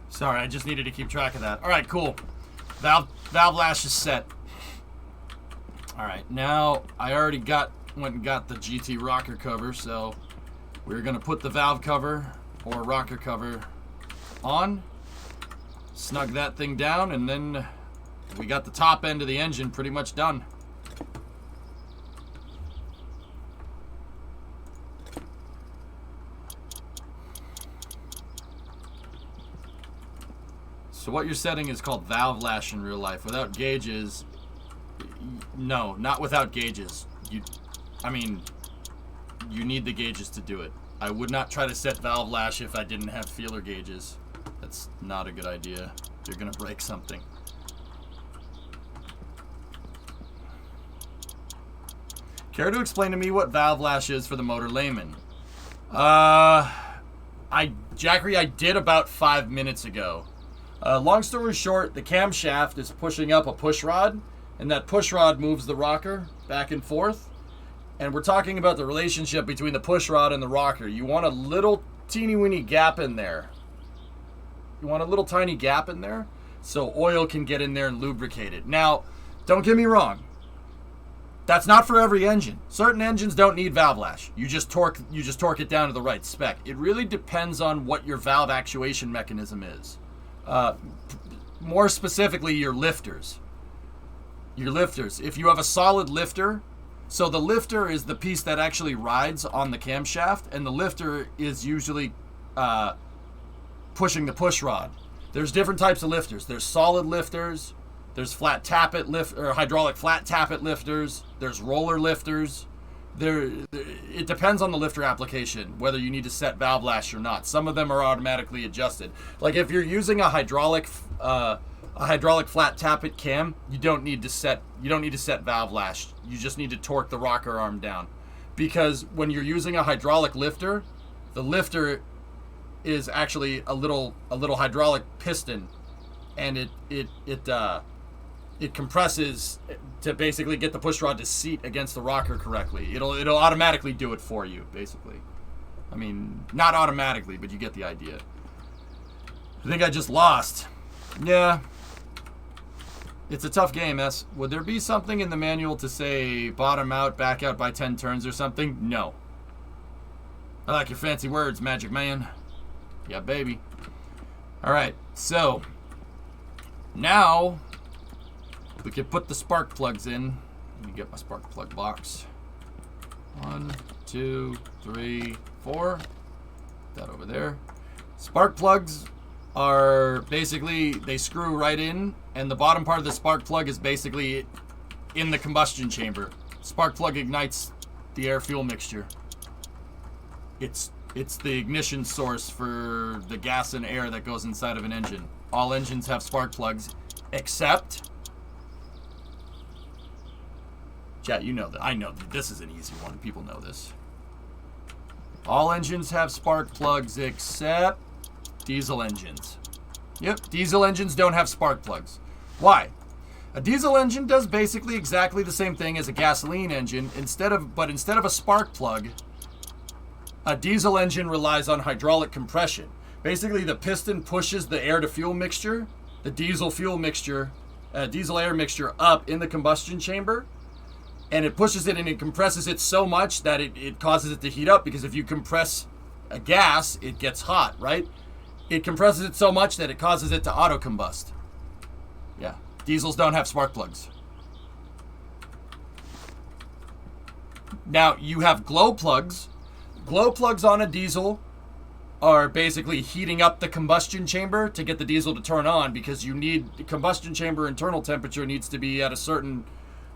Sorry, I just needed to keep track of that. All right, cool. Valve lash is set. All right, now I already went and got the GT rocker cover, so we're gonna put the valve cover or rocker cover on, snug that thing down, and then we got the top end of the engine pretty much done. So what you're setting is called valve lash in real life. Without gauges, no, not without gauges. You need the gauges to do it. I would not try to set valve lash if I didn't have feeler gauges. That's not a good idea. You're gonna break something. Care to explain to me what valve lash is for the motor layman? Jackery, I did about 5 minutes ago. Long story short, the camshaft is pushing up a push rod, and that push rod moves the rocker back and forth. And we're talking about the relationship between the push rod and the rocker. You want a little teeny weeny gap in there. You want a little tiny gap in there so oil can get in there and lubricate it. Now, don't get me wrong. That's not for every engine. Certain engines don't need valve lash. You just torque it down to the right spec. It really depends on what your valve actuation mechanism is. More specifically, your lifters. If you have a solid lifter So the lifter is the piece that actually rides on the camshaft, and the lifter is usually pushing the push rod. There's different types of lifters. There's solid lifters. There's flat tappet lift or hydraulic flat tappet lifters. There's roller lifters. It depends on the lifter application whether you need to set valve lash or not. Some of them are automatically adjusted. Like if you're using a hydraulic flat tappet cam, you don't need to set valve lash. You just need to torque the rocker arm down, because when you're using a hydraulic lifter, the lifter is actually a little hydraulic piston, and it compresses to basically get the push rod to seat against the rocker correctly. It'll automatically do it for you, basically. I mean, not automatically, but you get the idea. I think I just lost. Yeah. It's a tough game, S. Would there be something in the manual to say bottom out, back out by 10 turns or something? No. I like your fancy words, Magic Man. Yeah, baby. Alright, so now we can put the spark plugs in. Let me get my spark plug box. 1, 2, 3, 4. That over there. Spark plugs are basically, they screw right in, and the bottom part of the spark plug is basically in the combustion chamber. Spark plug ignites the air-fuel mixture. It's the ignition source for the gas and air that goes inside of an engine. All engines have spark plugs, except... Chat, you know that. I know that this is an easy one. People know this. All engines have spark plugs except diesel engines. Yep, diesel engines don't have spark plugs. Why? A diesel engine does basically exactly the same thing as a gasoline engine. Instead of a spark plug, a diesel engine relies on hydraulic compression. Basically, the piston pushes the air-to-fuel mixture, the diesel air mixture up in the combustion chamber, and it pushes it and it compresses it so much that it causes it to heat up, because if you compress a gas, it gets hot, right? It compresses it so much that it causes it to auto-combust. Yeah, diesels don't have spark plugs. Now, you have glow plugs. Glow plugs on a diesel are basically heating up the combustion chamber to get the diesel to turn on, because you need the combustion chamber internal temperature needs to be at a certain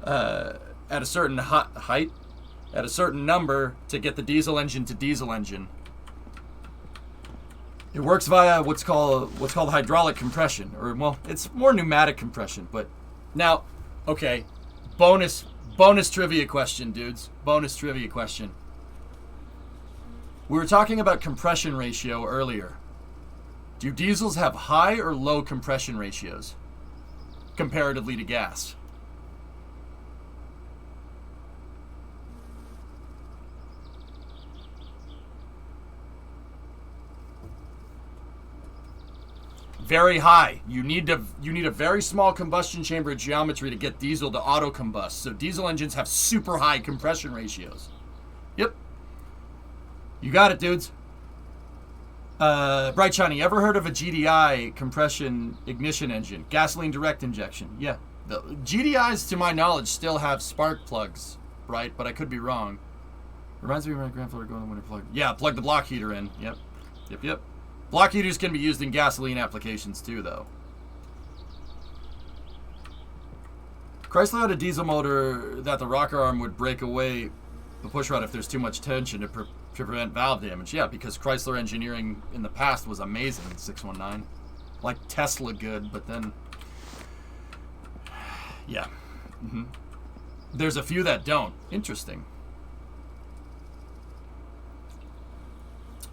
height, at a certain number to get the diesel engine to diesel engine. It works via what's called hydraulic compression, or well, it's more pneumatic compression. But now, okay, bonus trivia question, dudes. Bonus trivia question. We were talking about compression ratio earlier. Do diesels have high or low compression ratios comparatively to gas? Very high. You need a very small combustion chamber geometry to get diesel to auto combust. So diesel engines have super high compression ratios. Yep. You got it, dudes. Bright Shiny, ever heard of a GDI compression ignition engine? Gasoline direct injection. Yeah. The GDIs, to my knowledge, still have spark plugs, right? But I could be wrong. Reminds me of my grandfather going to winter plug. Yeah, plug the block heater in. Yep. Block heaters can be used in gasoline applications too, though. Chrysler had a diesel motor that the rocker arm would break away the push rod if there's too much tension to prevent valve damage. Yeah, because Chrysler engineering in the past was amazing, 619. Like Tesla good, but then... Yeah. Mm-hmm. There's a few that don't. Interesting.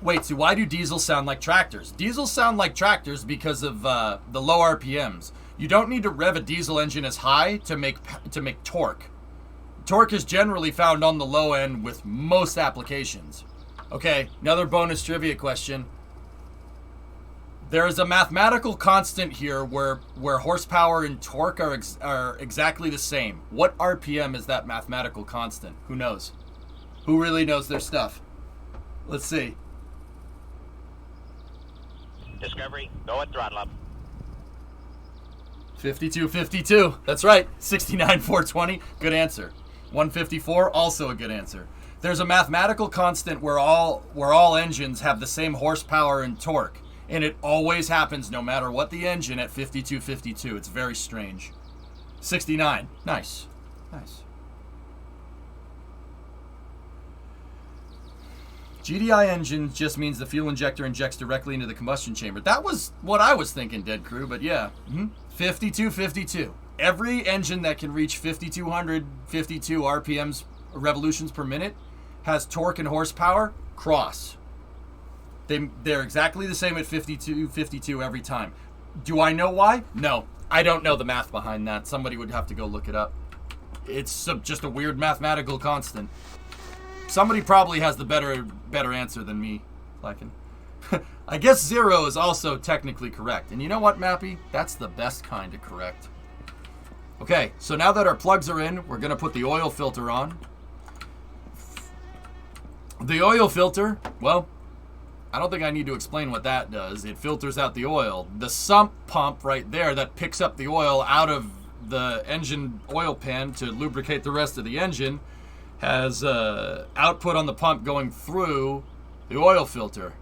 Wait, so why do diesels sound like tractors? Diesels sound like tractors because of the low RPMs. You don't need to rev a diesel engine as high to make torque. Torque is generally found on the low end with most applications. Okay, another bonus trivia question. There is a mathematical constant here where horsepower and torque are exactly the same. What RPM is that mathematical constant? Who knows? Who really knows their stuff? Let's see. Discovery, go at throttle up. 5252. That's right. 69 420. Good answer. 154, also a good answer. There's a mathematical constant where all engines have the same horsepower and torque, and it always happens no matter what the engine at 5252. It's very strange. 69. Nice. Nice. GDI engine just means the fuel injector injects directly into the combustion chamber. That was what I was thinking, Dead Crew, but yeah. 5252. Every engine that can reach 5,252 RPMs, revolutions per minute, has torque and horsepower, cross. They're exactly the same at 52 every time. Do I know why? No. I don't know the math behind that. Somebody would have to go look it up. It's just a weird mathematical constant. Somebody probably has the better answer than me. I guess 0 is also technically correct. And you know what, Mappy? That's the best kind of correct. Okay, so now that our plugs are in, we're going to put the oil filter on. The oil filter, well, I don't think I need to explain what that does. It filters out the oil. The sump pump right there that picks up the oil out of the engine oil pan to lubricate the rest of the engine has output on the pump going through the oil filter.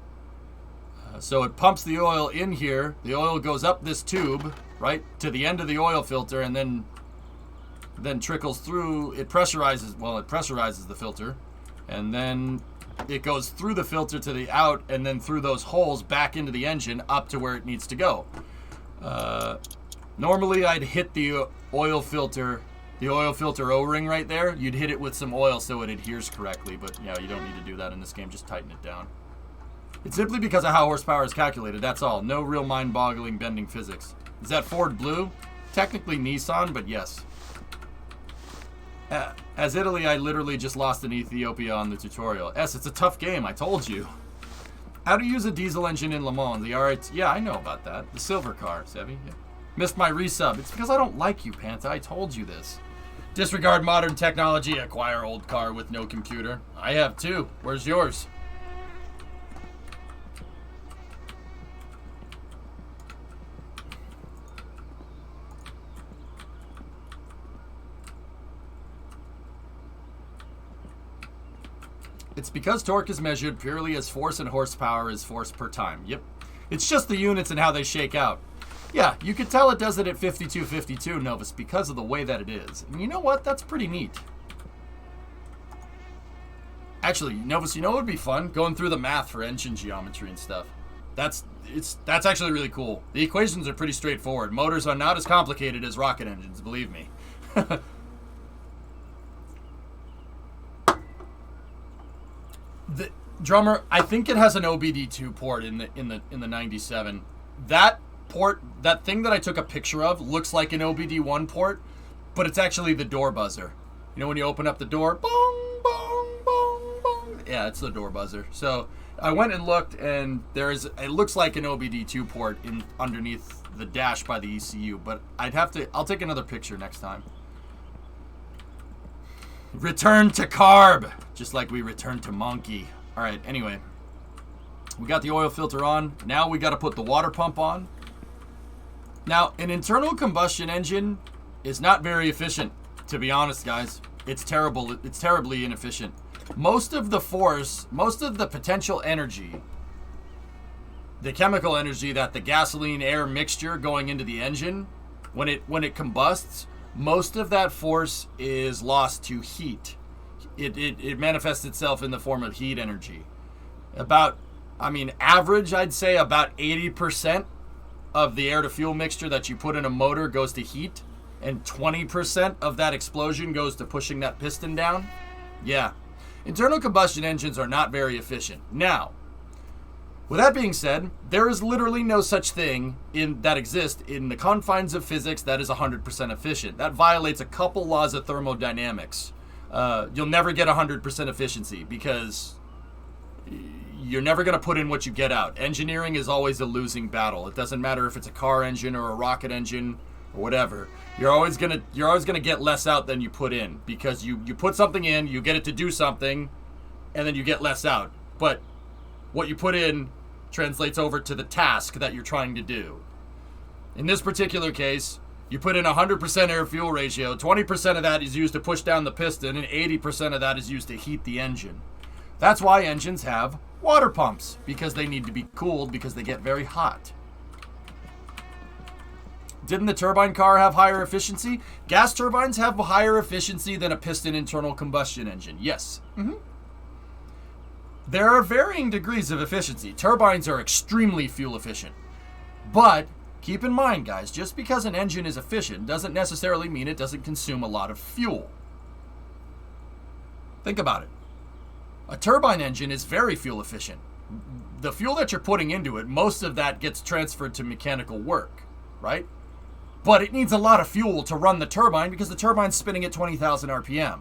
So it pumps the oil in here. The oil goes up this tube, right, to the end of the oil filter, and then trickles through. It pressurizes the filter, and then it goes through the filter to the out, and then through those holes back into the engine up to where it needs to go. Normally, I'd hit the oil filter O-ring right there. You'd hit it with some oil so it adheres correctly, but yeah, you don't need to do that in this game. Just tighten it down. It's simply because of how horsepower is calculated, that's all. No real mind-boggling bending physics. Is that Ford blue? Technically Nissan, but yes. As Italy, I literally just lost in Ethiopia on the tutorial. It's a tough game, I told you. How to use a diesel engine in Le Mans. The R8, yeah, I know about that. The silver car, Sevi. Yeah. Missed my resub. It's because I don't like you, Pantha. I told you this. Disregard modern technology, acquire old car with no computer. I have too. Where's yours? It's because torque is measured purely as force and horsepower is force per time. Yep. It's just the units and how they shake out. Yeah, you could tell it does it at 5252, Novus, because of the way that it is. And you know what? That's pretty neat. Actually, Novus, you know what would be fun? Going through the math for engine geometry and stuff. That's actually really cool. The equations are pretty straightforward. Motors are not as complicated as rocket engines, believe me. The drummer, I think it has an OBD2 port in the 97. That port, that thing that I took a picture of, looks like an OBD1 port, but it's actually the door buzzer. You know when you open up the door, bong, bong, bong, bong. Yeah, it's the door buzzer. So I went and looked, and it looks like an OBD2 port underneath the dash by the ECU, but I'll take another picture next time. Return to carb, just like we returned to monkey. All right, anyway, we got the oil filter on. Now we got to put the water pump on. Now, an internal combustion engine is not very efficient, to be honest, guys. It's terrible. It's terribly inefficient. Most of the force, most of the potential energy, the chemical energy that the gasoline-air mixture going into the engine, when it combusts, most of that force is lost to heat. It manifests itself in the form of heat energy. Average, I'd say about 80% of the air-to-fuel mixture that you put in a motor goes to heat, and 20% of that explosion goes to pushing that piston down. Yeah. Internal combustion engines are not very efficient. Now, with that being said, there is literally no such thing that exists in the confines of physics that is 100% efficient. That violates a couple laws of thermodynamics. You'll never get 100% efficiency because you're never going to put in what you get out. Engineering is always a losing battle. It doesn't matter if it's a car engine or a rocket engine or whatever. You're always gonna get less out than you put in because you put something in, you get it to do something, and then you get less out. But what you put in translates over to the task that you're trying to do. In this particular case, You put in 100% air-fuel ratio, 20% of that is used to push down the piston, and 80% of that is used to heat the engine. That's why engines have water pumps, because they need to be cooled because they get very hot. Didn't the turbine car have higher efficiency? Gas turbines have higher efficiency than a piston internal combustion engine. Yes. There are varying degrees of efficiency. Turbines are extremely fuel efficient. But keep in mind, guys, just because an engine is efficient doesn't necessarily mean it doesn't consume a lot of fuel. Think about it. A turbine engine is very fuel efficient. The fuel that you're putting into it, most of that gets transferred to mechanical work, right? But it needs a lot of fuel to run the turbine because the turbine's spinning at 20,000 RPM.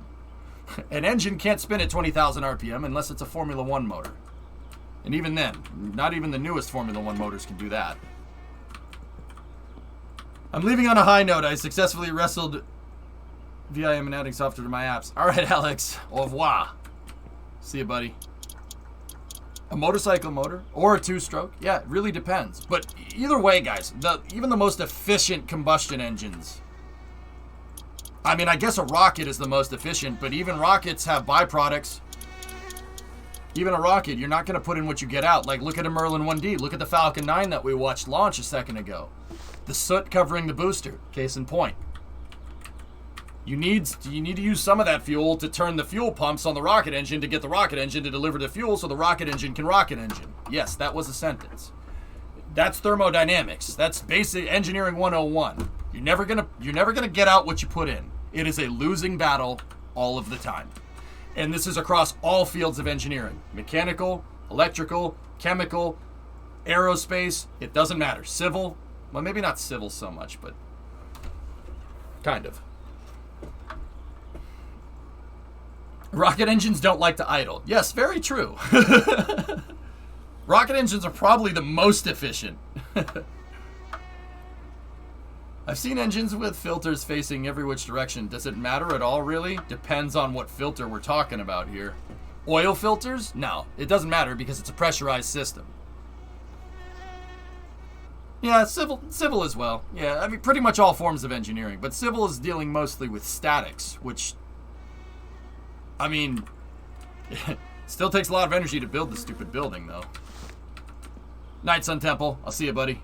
An engine can't spin at 20,000 RPM unless it's a Formula 1 motor. And even then, not even the newest Formula 1 motors can do that. I'm leaving on a high note. I successfully wrestled VIM and adding software to my apps. All right, Alex. Au revoir. See you, buddy. A motorcycle motor or a two-stroke? Yeah, it really depends. But either way, guys, even the most efficient combustion engines. I mean, I guess a rocket is the most efficient, but even rockets have byproducts. Even a rocket, you're not going to put in what you get out. Like, look at a Merlin 1D. Look at the Falcon 9 that we watched launch a second ago. The soot covering the booster. Case in point. You need to use some of that fuel to turn the fuel pumps on the rocket engine to get the rocket engine to deliver the fuel so the rocket engine can rocket engine. Yes, that was a sentence. That's thermodynamics. That's basic engineering 101. You're never gonna get out what you put in. It is a losing battle all of the time. And this is across all fields of engineering. Mechanical, electrical, chemical, aerospace, it doesn't matter. Civil, well, maybe not civil so much, but kind of. Rocket engines don't like to idle. Yes, very true. Rocket engines are probably the most efficient. I've seen engines with filters facing every which direction. Does it matter at all, really? Depends on what filter we're talking about here. Oil filters? No, it doesn't matter because it's a pressurized system. Yeah, civil as well. Yeah, I mean, pretty much all forms of engineering. But civil is dealing mostly with statics, which, I mean, still takes a lot of energy to build the stupid building, though. Night, Sun Temple. I'll see you, buddy.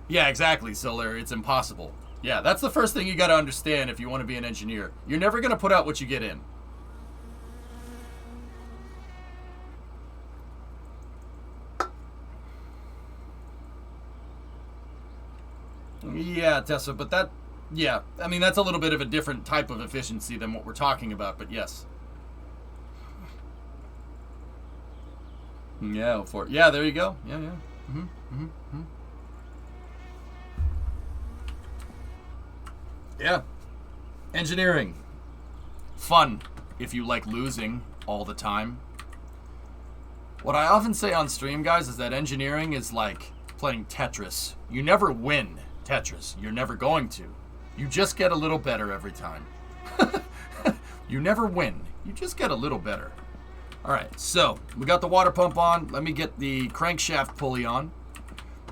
Yeah, exactly, Solar. It's impossible. Yeah, that's the first thing you got to understand if you want to be an engineer. You're never going to put out what you get in. Yeah, Tessa, but that, yeah, I mean, that's a little bit of a different type of efficiency than what we're talking about, but yes. Yeah, yeah, there you go. Yeah. Yeah. Engineering. Fun if you like losing all the time. What I often say on stream, guys, is that engineering is like playing Tetris. You never win Tetris. You're never going to. You just get a little better every time. You never win. You just get a little better. All right, so we got the water pump on. Let me get the crankshaft pulley on.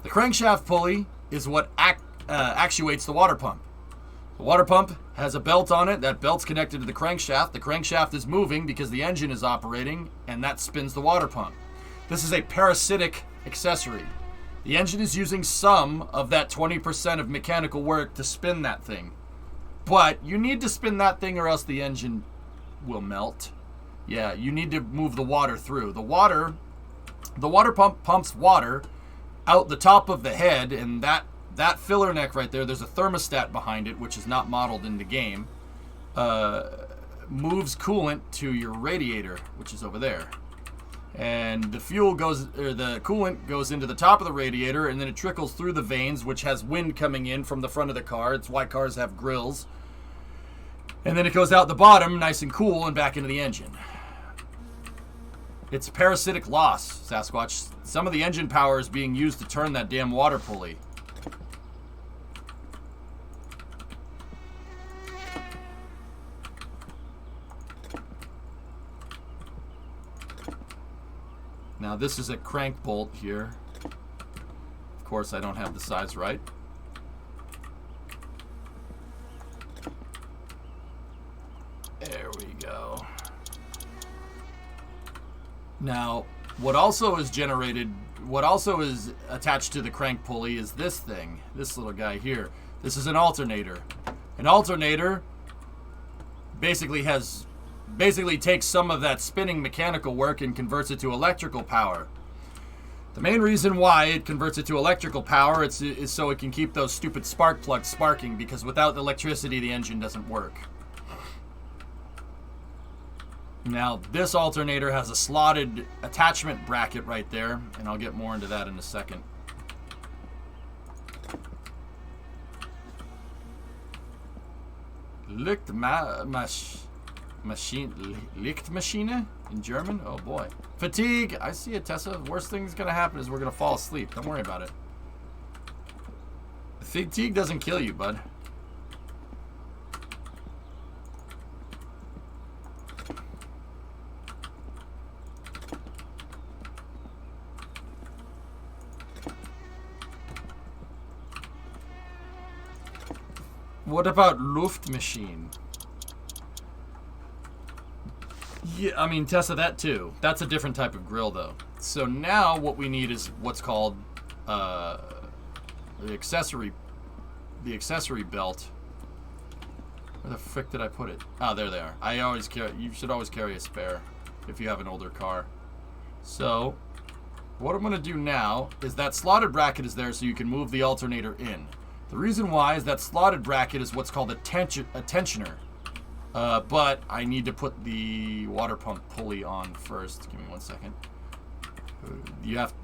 The crankshaft pulley is what actuates the water pump. The water pump has a belt on it. That belt's connected to the crankshaft. The crankshaft is moving because the engine is operating, and that spins the water pump. This is a parasitic accessory. The engine is using some of that 20% of mechanical work to spin that thing. But you need to spin that thing or else the engine will melt. Yeah, you need to move the water through. The water pump pumps water out the top of the head, and that filler neck right there, there's a thermostat behind it, which is not modeled in the game, moves coolant to your radiator, which is over there. And the coolant goes into the top of the radiator, and then it trickles through the vanes, which has wind coming in from the front of the car. It's why cars have grills. And then it goes out the bottom, nice and cool, and back into the engine. It's parasitic loss, Sasquatch. Some of the engine power is being used to turn that damn water pulley. Now this is a crank bolt here. Of course I don't have the size right. go. Now, what also is attached to the crank pulley is this thing, this little guy here. This is an alternator. An alternator basically takes some of that spinning mechanical work and converts it to electrical power. The main reason why it converts it to electrical power is so it can keep those stupid spark plugs sparking, because without electricity the engine doesn't work. Now, this alternator has a slotted attachment bracket right there, and I'll get more into that in a second. Lichtmaschine in German? Oh boy. Fatigue! I see it, Tessa. The worst thing that's going to happen is we're going to fall asleep. Don't worry about it. Fatigue doesn't kill you, bud. What about Luftmaschine? Yeah, I mean, Tessa, that too. That's a different type of grill, though. So now what we need is what's called the accessory belt. Where the frick did I put it? Oh, there they are. You should always carry a spare if you have an older car. So what I'm going to do now is that slotted bracket is there so you can move the alternator in. The reason why is that slotted bracket is what's called a tensioner. But I need to put the water pump pulley on first. Give me 1 second. You have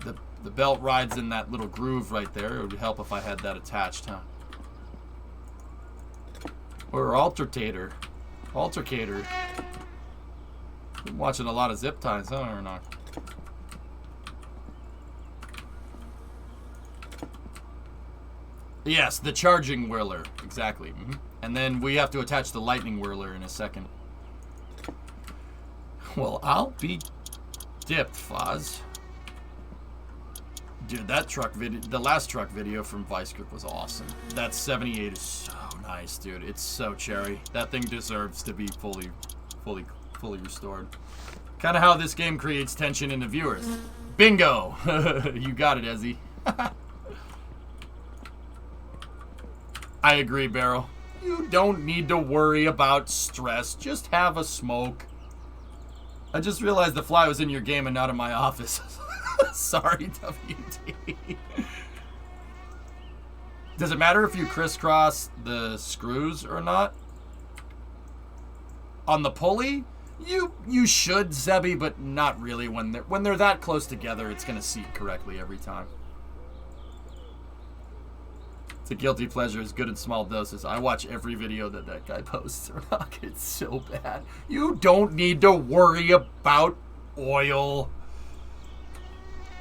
the belt rides in that little groove right there. It would help if I had that attached, huh? Or altercator. Been watching a lot of zip ties, huh, or not? Yes, the charging whirler. Exactly. And then we have to attach the lightning whirler in a second. Well, I'll be dipped, Foz. Dude, that truck video, the last truck video from Vice Grip was awesome. That 78 is so nice, dude. It's so cherry. That thing deserves to be fully restored. Kind of how this game creates tension in the viewers. Bingo! You got it, Ezzy. I agree, Barrel. You don't need to worry about stress. Just have a smoke. I just realized the fly was in your game and not in my office. Sorry, WD. Does it matter if you crisscross the screws or not? On the pulley? You should, Zebby, but not really. When they're that close together, it's gonna seat correctly every time. It's a guilty pleasure. It's good in small doses. I watch every video that guy posts. It's so bad. You don't need to worry about oil.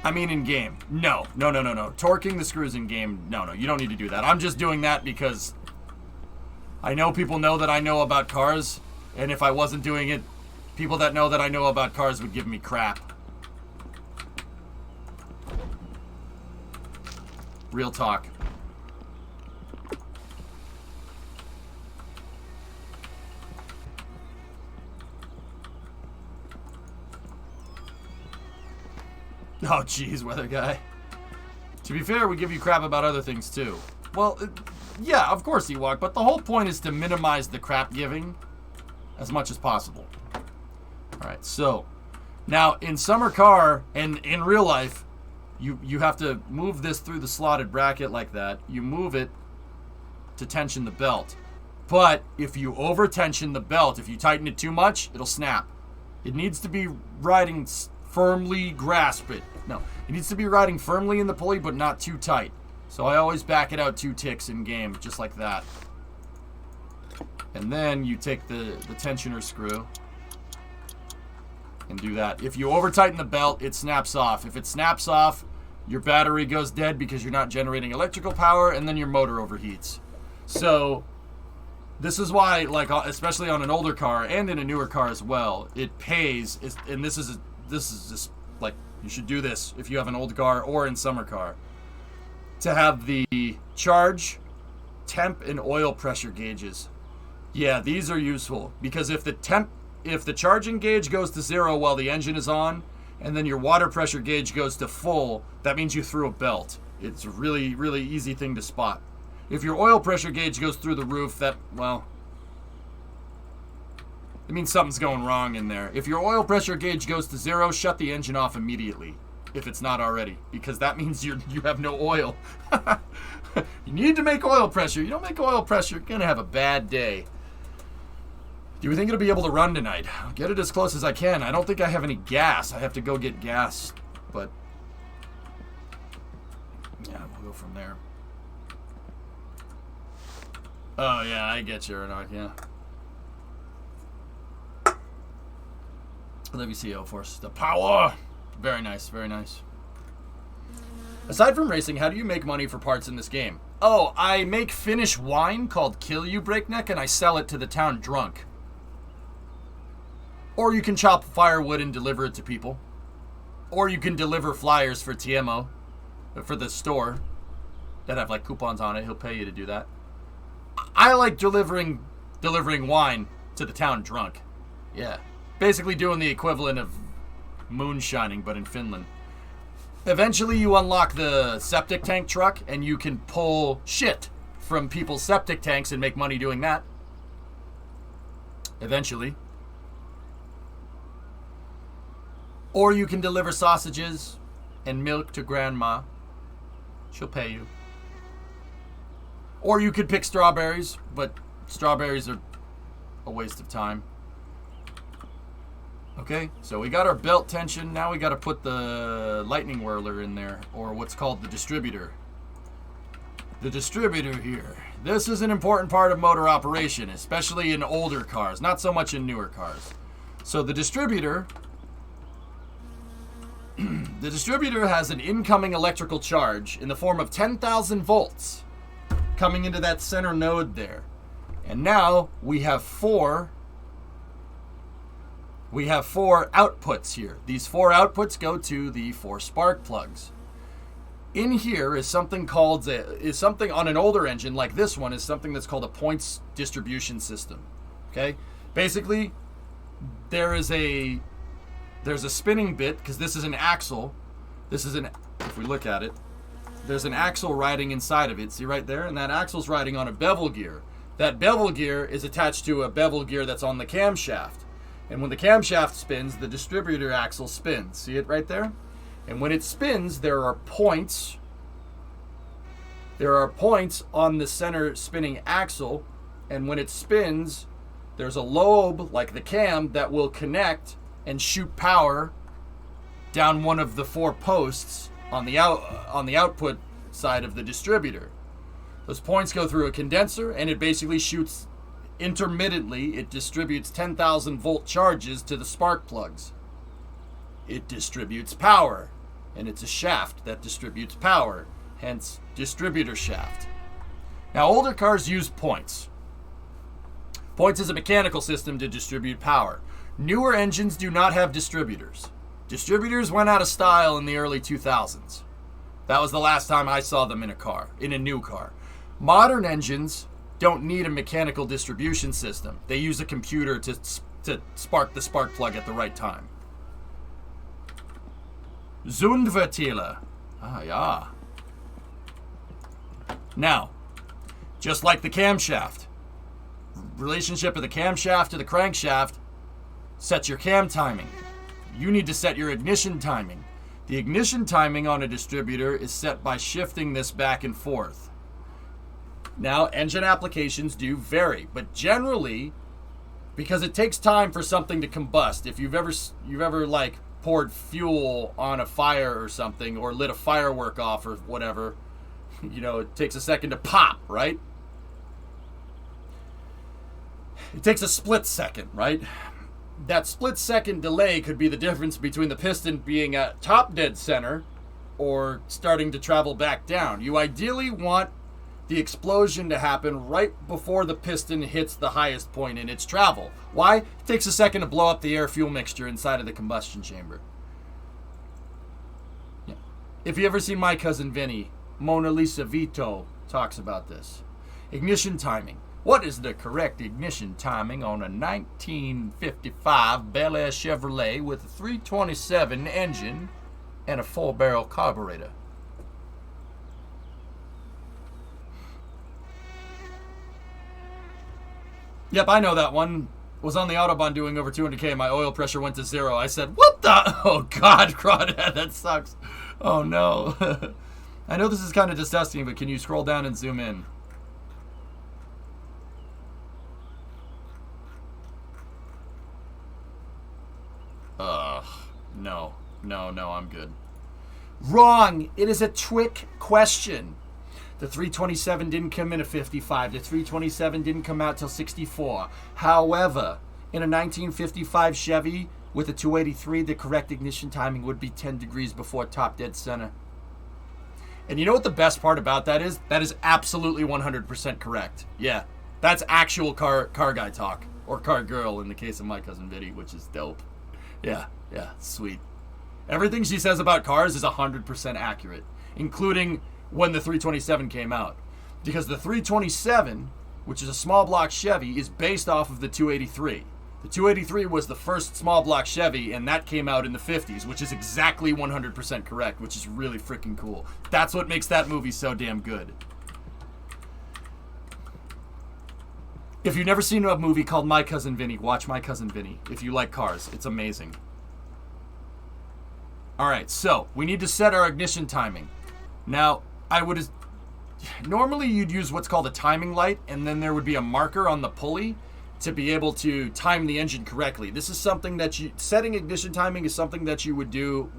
I mean, in game. No. Torquing the screws in game. No. You don't need to do that. I'm just doing that because I know people know that I know about cars. And if I wasn't doing it, people that know that I know about cars would give me crap. Real talk. Oh, geez, weather guy. To be fair, we give you crap about other things, too. Well, yeah, of course, Ewok, but the whole point is to minimize the crap giving as much as possible. Alright, so, now, in summer car, and in real life, you have to move this through the slotted bracket like that. You move it to tension the belt. But, if you over-tension the belt, if you tighten it too much, it'll snap. It needs to be riding firmly, grasp it. No, it needs to be riding firmly in the pulley, but not too tight. So I always back it out 2 ticks in game, just like that. And then you take the tensioner screw and do that. If you over tighten the belt, it snaps off. If it snaps off, your battery goes dead because you're not generating electrical power, and then your motor overheats. So this is why, like, especially on an older car and in a newer car as well, it pays. And this is just like, you should do this if you have an old car or in summer car, to have the charge, temp, and oil pressure gauges. Yeah, these are useful because if the temp if the charging gauge goes to 0 while the engine is on, and then your water pressure gauge goes to full, that means you threw a belt. It's a really, really easy thing to spot. If your oil pressure gauge goes through the roof, that, well, it means something's going wrong in there. If your oil pressure gauge goes to 0, shut the engine off immediately, if it's not already, because that means you have no oil. You need to make oil pressure. You don't make oil pressure, you're going to have a bad day. Do you think it'll be able to run tonight? I'll get it as close as I can. I don't think I have any gas. I have to go get gas, but yeah, we'll go from there. Oh, yeah, I get you, Enoch, yeah. Let me see, Force. The power! Very nice, very nice. Aside from racing, how do you make money for parts in this game? Oh, I make Finnish wine called Kill You Breakneck, and I sell it to the town drunk. Or you can chop firewood and deliver it to people. Or you can deliver flyers for TMO, for the store, that have like coupons on it. He'll pay you to do that. I like delivering wine to the town drunk. Yeah. Basically doing the equivalent of moonshining, but in Finland. Eventually you unlock the septic tank truck, and you can pull shit from people's septic tanks and make money doing that. Eventually. Or you can deliver sausages and milk to grandma. She'll pay you. Or you could pick strawberries, but strawberries are a waste of time. Okay, so we got our belt tension. Now we got to put the lightning whirler in there, or what's called the distributor. The distributor here. This is an important part of motor operation, especially in older cars, not so much in newer cars. So the distributor has an incoming electrical charge in the form of 10,000 volts coming into that center node there. And now we have four outputs here. These 4 outputs go to the 4 spark plugs. In here is something called something on an older engine like this one is something that's called a points distribution system. Okay? Basically, there's a spinning bit, because this is an axle. If we look at it, there's an axle riding inside of it. See right there? And that axle's riding on a bevel gear. That bevel gear is attached to a bevel gear that's on the camshaft. And when the camshaft spins, the distributor axle spins. See it right there? And when it spins, there are points. There are points on the center spinning axle. And when it spins, there's a lobe, like the cam, that will connect and shoot power down one of the 4 posts on the output side of the distributor. Those points go through a condenser, and it basically shoots intermittently. It distributes 10,000 volt charges to the spark plugs. It distributes power, and it's a shaft that distributes power, hence distributor shaft. Now, older cars use points. Points is a mechanical system to distribute power. Newer engines do not have distributors. Distributors went out of style in the early 2000s. That was the last time I saw them in a new car. Modern engines don't need a mechanical distribution system. They use a computer to spark the spark plug at the right time. Zundvertieler. Ah, yeah. Now, just like the camshaft, relationship of the camshaft to the crankshaft sets your cam timing. You need to set your ignition timing. The ignition timing on a distributor is set by shifting this back and forth. Now, engine applications do vary, but generally, because it takes time for something to combust. If you've ever like poured fuel on a fire or something, or lit a firework off or whatever, it takes a second to pop, right? It takes a split second, right? That split second delay could be the difference between the piston being at top dead center or starting to travel back down. You ideally want the explosion to happen right before the piston hits the highest point in its travel. Why? It takes a second to blow up the air-fuel mixture inside of the combustion chamber. Yeah. If you ever see My Cousin Vinny, Mona Lisa Vito talks about this. Ignition timing. What is the correct ignition timing on a 1955 Bel Air Chevrolet with a 327 engine and a 4-barrel carburetor? Yep, I know that one. Was on the Autobahn doing over 200K. My oil pressure went to 0. I said, what the? Oh, God, Crawdad, that sucks. Oh, no. I know this is kind of disgusting, but can you scroll down and zoom in? No. No, I'm good. Wrong. It is a trick question. The 327 didn't come in at 55. The 327 didn't come out till 64. However, in a 1955 Chevy with a 283, the correct ignition timing would be 10 degrees before top dead center. And you know what the best part about that is? That is absolutely 100% correct. Yeah, that's actual car guy talk. Or car girl in the case of my cousin Vinny, which is dope. Yeah, sweet. Everything she says about cars is 100% accurate, including when the 327 came out. Because the 327, which is a small block Chevy, is based off of the 283. The 283 was the first small block Chevy, and that came out in the 50s, which is exactly 100% correct, which is really freaking cool. That's what makes that movie so damn good. If you've never seen a movie called My Cousin Vinny, watch My Cousin Vinny. If you like cars, it's amazing. Alright, so we need to set our ignition timing. Now, normally you'd use what's called a timing light, and then there would be a marker on the pulley to be able to time the engine correctly. This is something that setting ignition timing is something that you would do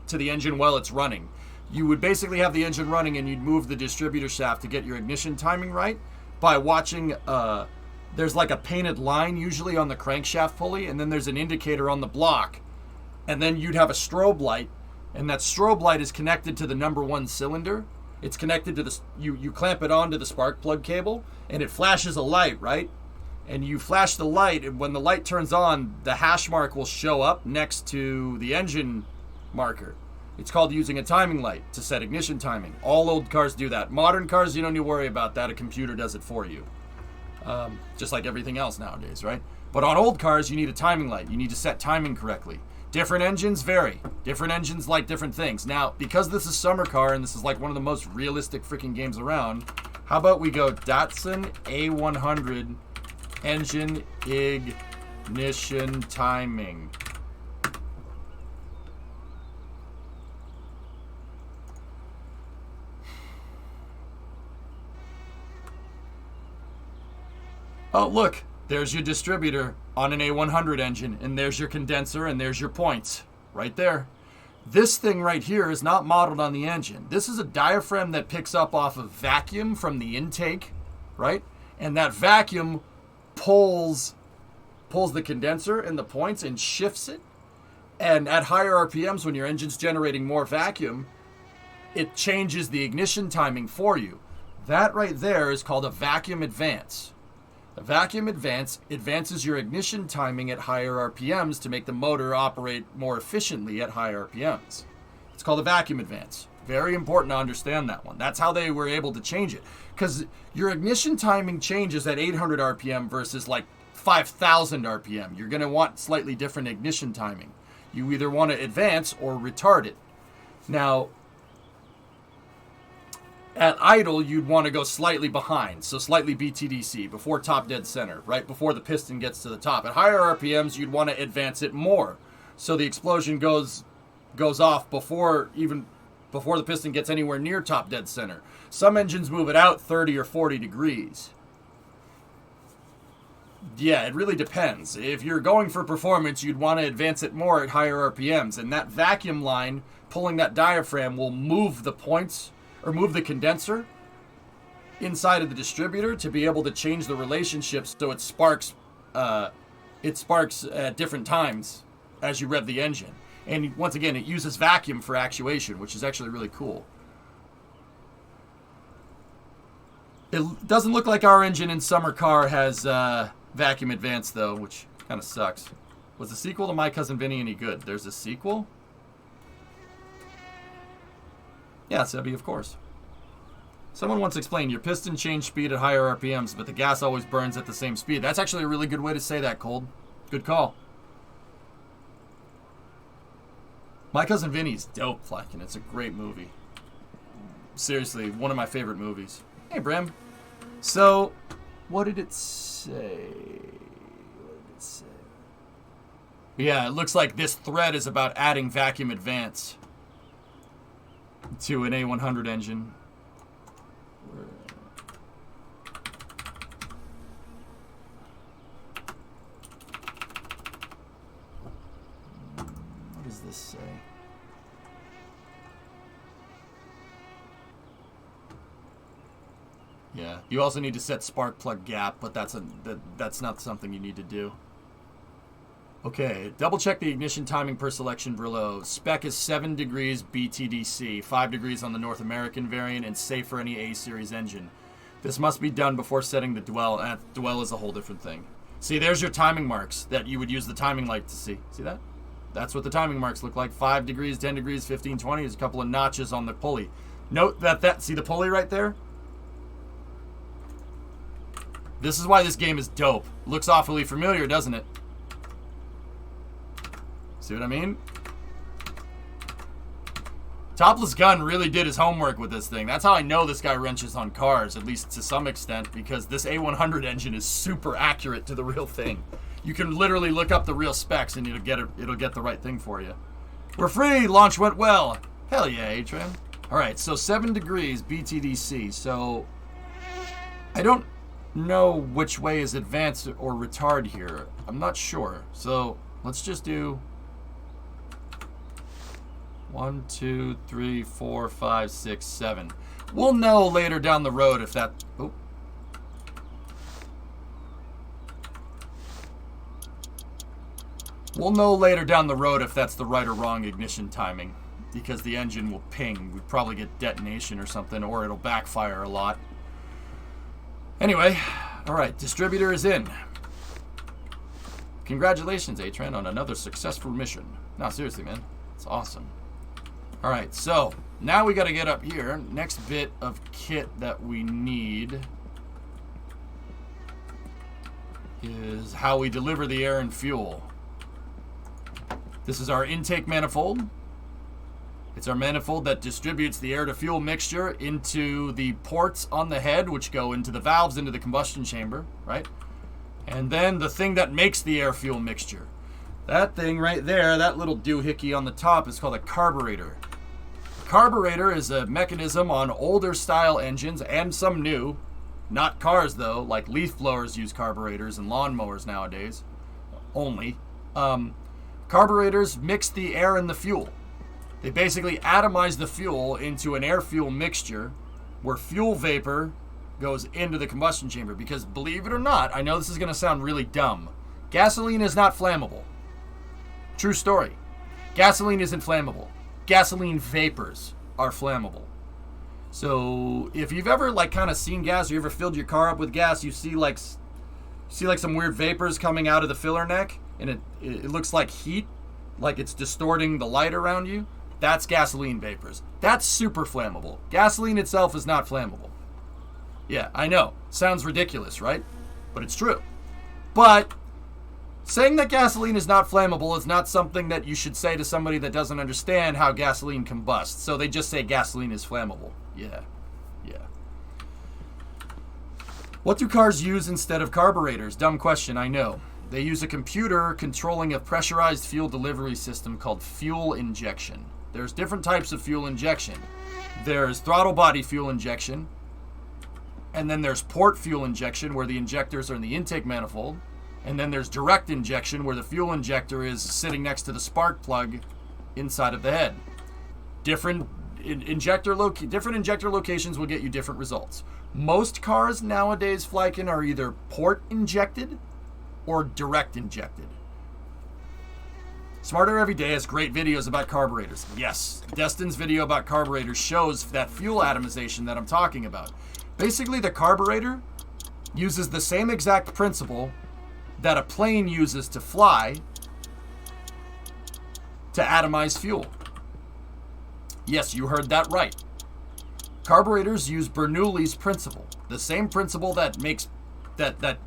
to the engine while it's running. You would basically have the engine running and you'd move the distributor shaft to get your ignition timing right by watching, there's like a painted line usually on the crankshaft pulley, and then there's an indicator on the block, and then you'd have a strobe light, and that strobe light is connected to the number 1 cylinder. It's connected to the, you clamp it onto the spark plug cable, and it flashes a light, right? And you flash the light, and when the light turns on, the hash mark will show up next to the engine marker. It's called using a timing light to set ignition timing. All old cars do that. Modern cars, you don't need to worry about that. A computer does it for you. Just like everything else nowadays, right? But on old cars, you need a timing light. You need to set timing correctly. Different engines vary. Different engines like different things. Now, because this is summer car and this is like one of the most realistic freaking games around, how about we go Datsun A100 engine ignition timing. Oh, look, there's your distributor on an A100 engine, and there's your condenser, and there's your points right there. This thing right here is not modeled on the engine. This is a diaphragm that picks up off of vacuum from the intake, right? And that vacuum pulls the condenser and the points and shifts it. And at higher RPMs, when your engine's generating more vacuum, it changes the ignition timing for you. That right there is called a vacuum advance. A vacuum advance advances your ignition timing at higher RPMs to make the motor operate more efficiently at higher RPMs. It's called a vacuum advance. Very important to understand that one. That's how they were able to change it. Because your ignition timing changes at 800 RPM versus like 5,000 RPM. You're going to want slightly different ignition timing. You either want to advance or retard it. Now, at idle, you'd want to go slightly behind, so slightly BTDC, before top dead center, right before the piston gets to the top. At higher RPMs, you'd want to advance it more, so the explosion goes off before the piston gets anywhere near top dead center. Some engines move it out 30 or 40 degrees. Yeah, it really depends. If you're going for performance, you'd want to advance it more at higher RPMs, and that vacuum line pulling that diaphragm will move the points or move the condenser inside of the distributor to be able to change the relationships so it sparks at different times as you rev the engine. And once again, it uses vacuum for actuation, which is actually really cool. It doesn't look like our engine in summer car has vacuum advance though, which kind of sucks. Was the sequel to My Cousin Vinny any good? There's a sequel? Yeah, Sebby, of course. Someone once explained, your piston change speed at higher RPMs, but the gas always burns at the same speed. That's actually a really good way to say that, Cold. Good call. My Cousin Vinny's dope, Flacken. It's a great movie. Seriously, one of my favorite movies. Hey, Bram. So, what did it say? Yeah, it looks like this thread is about adding vacuum advance to an A100 engine. What does this say? Yeah, you also need to set spark plug gap, but that's not something you need to do. Okay, double check the ignition timing per selection below. Spec is 7 degrees BTDC, 5 degrees on the North American variant, and safe for any A-series engine. This must be done before setting the dwell. Dwell is a whole different thing. See, there's your timing marks that you would use the timing light to see. See that? That's what the timing marks look like. 5 degrees, 10 degrees, 15, 20. There's a couple of notches on the pulley. Note that see the pulley right there? This is why this game is dope. Looks awfully familiar, doesn't it? See what I mean? Topless Gun really did his homework with this thing. That's how I know this guy wrenches on cars, at least to some extent, because this A100 engine is super accurate to the real thing. You can literally look up the real specs and it'll get the right thing for you. We're free! Launch went well! Hell yeah, A-Tram. Alright, so 7 degrees BTDC. So, I don't know which way is advanced or retard here. I'm not sure. So, let's just do 1, 2, 3, 4, 5, 6, 7. We'll know later down the road if that... Oh. We'll know later down the road if that's the right or wrong ignition timing, because the engine will ping. We'd probably get detonation or something, or it'll backfire a lot. Anyway, alright, distributor is in. Congratulations, A-Tran, on another successful mission. No, seriously, man. It's awesome. Alright, so, now we gotta get up here. Next bit of kit that we need is how we deliver the air and fuel. This is our intake manifold. It's our manifold that distributes the air to fuel mixture into the ports on the head, which go into the valves into the combustion chamber, right? And then the thing that makes the air fuel mixture. That thing right there, that little doohickey on the top, is called a carburetor. A carburetor is a mechanism on older style engines and some new, not cars though, like leaf blowers use carburetors and lawnmowers nowadays, only. Carburetors mix the air and the fuel. They basically atomize the fuel into an air-fuel mixture where fuel vapor goes into the combustion chamber. Because believe it or not, I know this is going to sound really dumb, gasoline is not flammable. True story. Gasoline isn't flammable. Gasoline vapors are flammable. So if you've ever kind of seen gas, or you ever filled your car up with gas, you see like some weird vapors coming out of the filler neck, and it looks like heat, like it's distorting the light around you. That's gasoline vapors. That's super flammable. Gasoline itself is not flammable. Yeah, I know. Sounds ridiculous, right? But it's true. But saying that gasoline is not flammable is not something that you should say to somebody that doesn't understand how gasoline combusts. So they just say gasoline is flammable. Yeah. What do cars use instead of carburetors? Dumb question, I know. They use a computer controlling a pressurized fuel delivery system called fuel injection. There's different types of fuel injection. There's throttle body fuel injection, and then there's port fuel injection where the injectors are in the intake manifold, and then there's direct injection where the fuel injector is sitting next to the spark plug inside of the head. Different injector locations will get you different results. Most cars nowadays, Flykin, are either port injected or direct injected. Smarter Every Day has great videos about carburetors. Yes, Destin's video about carburetors shows that fuel atomization that I'm talking about. Basically, the carburetor uses the same exact principle that a plane uses to fly to atomize fuel. Yes, you heard that right. Carburetors use Bernoulli's principle, the same principle that makes that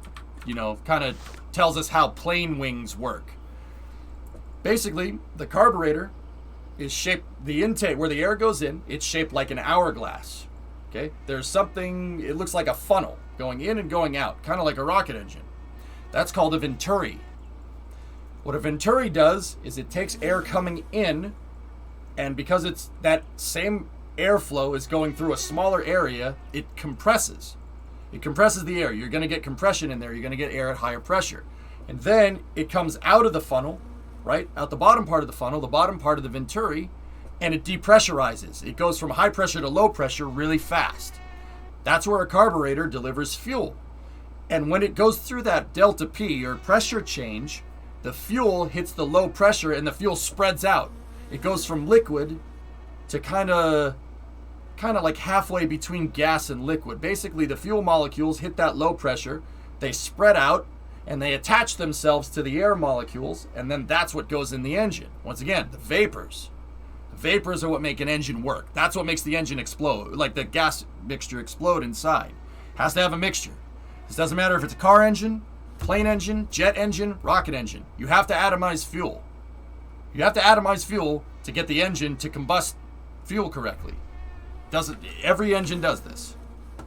kind of tells us how plane wings work. Basically, the carburetor is shaped, the intake where the air goes in, it's shaped like an hourglass. Okay, there's something, it looks like a funnel going in and going out, kind of like a rocket engine. That's called a venturi. What a venturi does is it takes air coming in, and because it's that same airflow is going through a smaller area, it compresses. It compresses the air. You're going to get compression in there. You're going to get air at higher pressure. And then it comes out of the funnel, right? Out the bottom part of the funnel, the bottom part of the venturi, and it depressurizes. It goes from high pressure to low pressure really fast. That's where a carburetor delivers fuel. And when it goes through that delta P or pressure change, the fuel hits the low pressure and the fuel spreads out. It goes from liquid to kind of like halfway between gas and liquid. Basically, the fuel molecules hit that low pressure, they spread out, and they attach themselves to the air molecules, and then that's what goes in the engine. Once again, the vapors. The vapors are what make an engine work. That's what makes the engine explode, like the gas mixture explode inside. Has to have a mixture. This doesn't matter if it's a car engine, plane engine, jet engine, rocket engine. You have to atomize fuel. You have to atomize fuel to get the engine to combust fuel correctly. Every engine does this.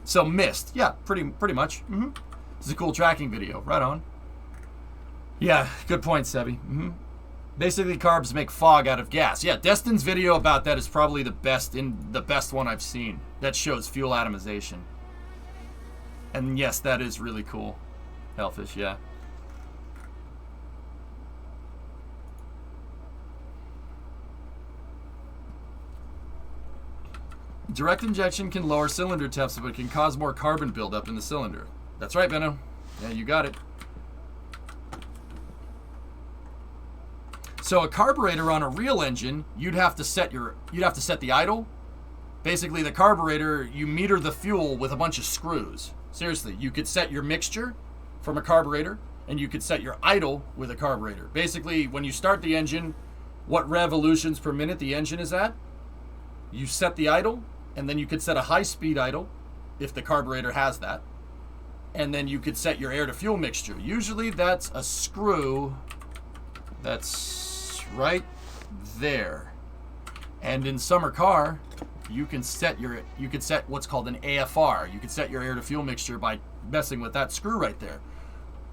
So mist, yeah, pretty much. This is a cool tracking video. Right on. Yeah, good point, Sebi. Basically, carbs make fog out of gas. Yeah, Destin's video about that is probably the best one I've seen. That shows fuel atomization. And yes, that is really cool. Hellfish, yeah. Direct injection can lower cylinder temps, but it can cause more carbon buildup in the cylinder. That's right, Benno. Yeah, you got it. So a carburetor on a real engine, you'd have to set the idle. Basically, the carburetor, you meter the fuel with a bunch of screws. Seriously, you could set your mixture from a carburetor, and you could set your idle with a carburetor. Basically, when you start the engine, what revolutions per minute the engine is at, you set the idle, and then you could set a high-speed idle, if the carburetor has that. And then you could set your air-to-fuel mixture. Usually that's a screw that's right there. And in summer car, you could set what's called an AFR. You could set your air-to-fuel mixture by messing with that screw right there.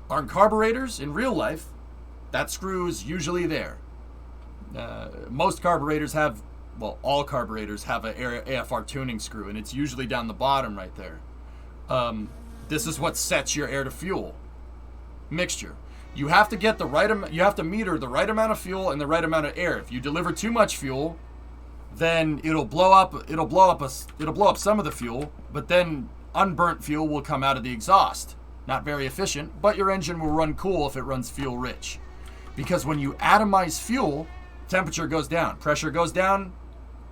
On carburetors, in real life, that screw is usually there. Most carburetors have, well, all carburetors have an AFR tuning screw, and it's usually down the bottom right there. This is what sets your air-to-fuel mixture. You have to get the right amount. You have to meter the right amount of fuel and the right amount of air. If you deliver too much fuel, then it'll blow up. It'll blow up some of the fuel, but then unburnt fuel will come out of the exhaust. Not very efficient, but your engine will run cool if it runs fuel rich. Because when you atomize fuel, temperature goes down, pressure goes down.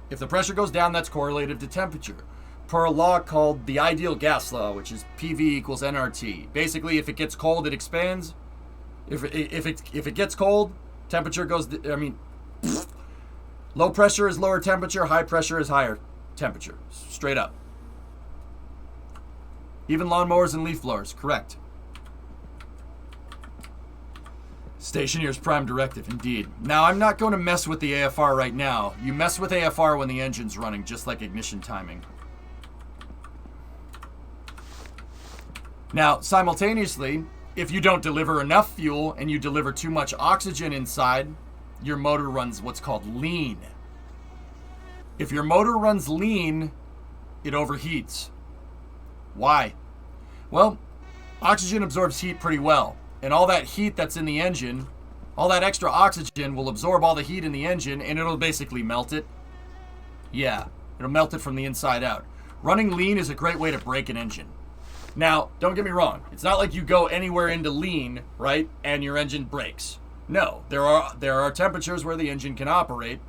If the pressure goes down, that's correlated to temperature. Per a law called the ideal gas law, which is PV equals nRT. Basically, if it gets cold, it expands. If it gets cold, temperature goes. Low pressure is lower temperature. High pressure is higher temperature. Straight up. Even lawnmowers and leaf blowers, correct. Stationeer's prime directive, indeed. Now, I'm not going to mess with the AFR right now. You mess with AFR when the engine's running, just like ignition timing. Now, simultaneously, if you don't deliver enough fuel and you deliver too much oxygen inside, your motor runs what's called lean. If your motor runs lean, it overheats. Why? Well, oxygen absorbs heat pretty well. And all that heat that's in the engine, all that extra oxygen will absorb all the heat in the engine and it'll basically melt it. Yeah, it'll melt it from the inside out. Running lean is a great way to break an engine. Now, don't get me wrong. It's not like you go anywhere into lean, right, and your engine breaks. No, there are temperatures where the engine can operate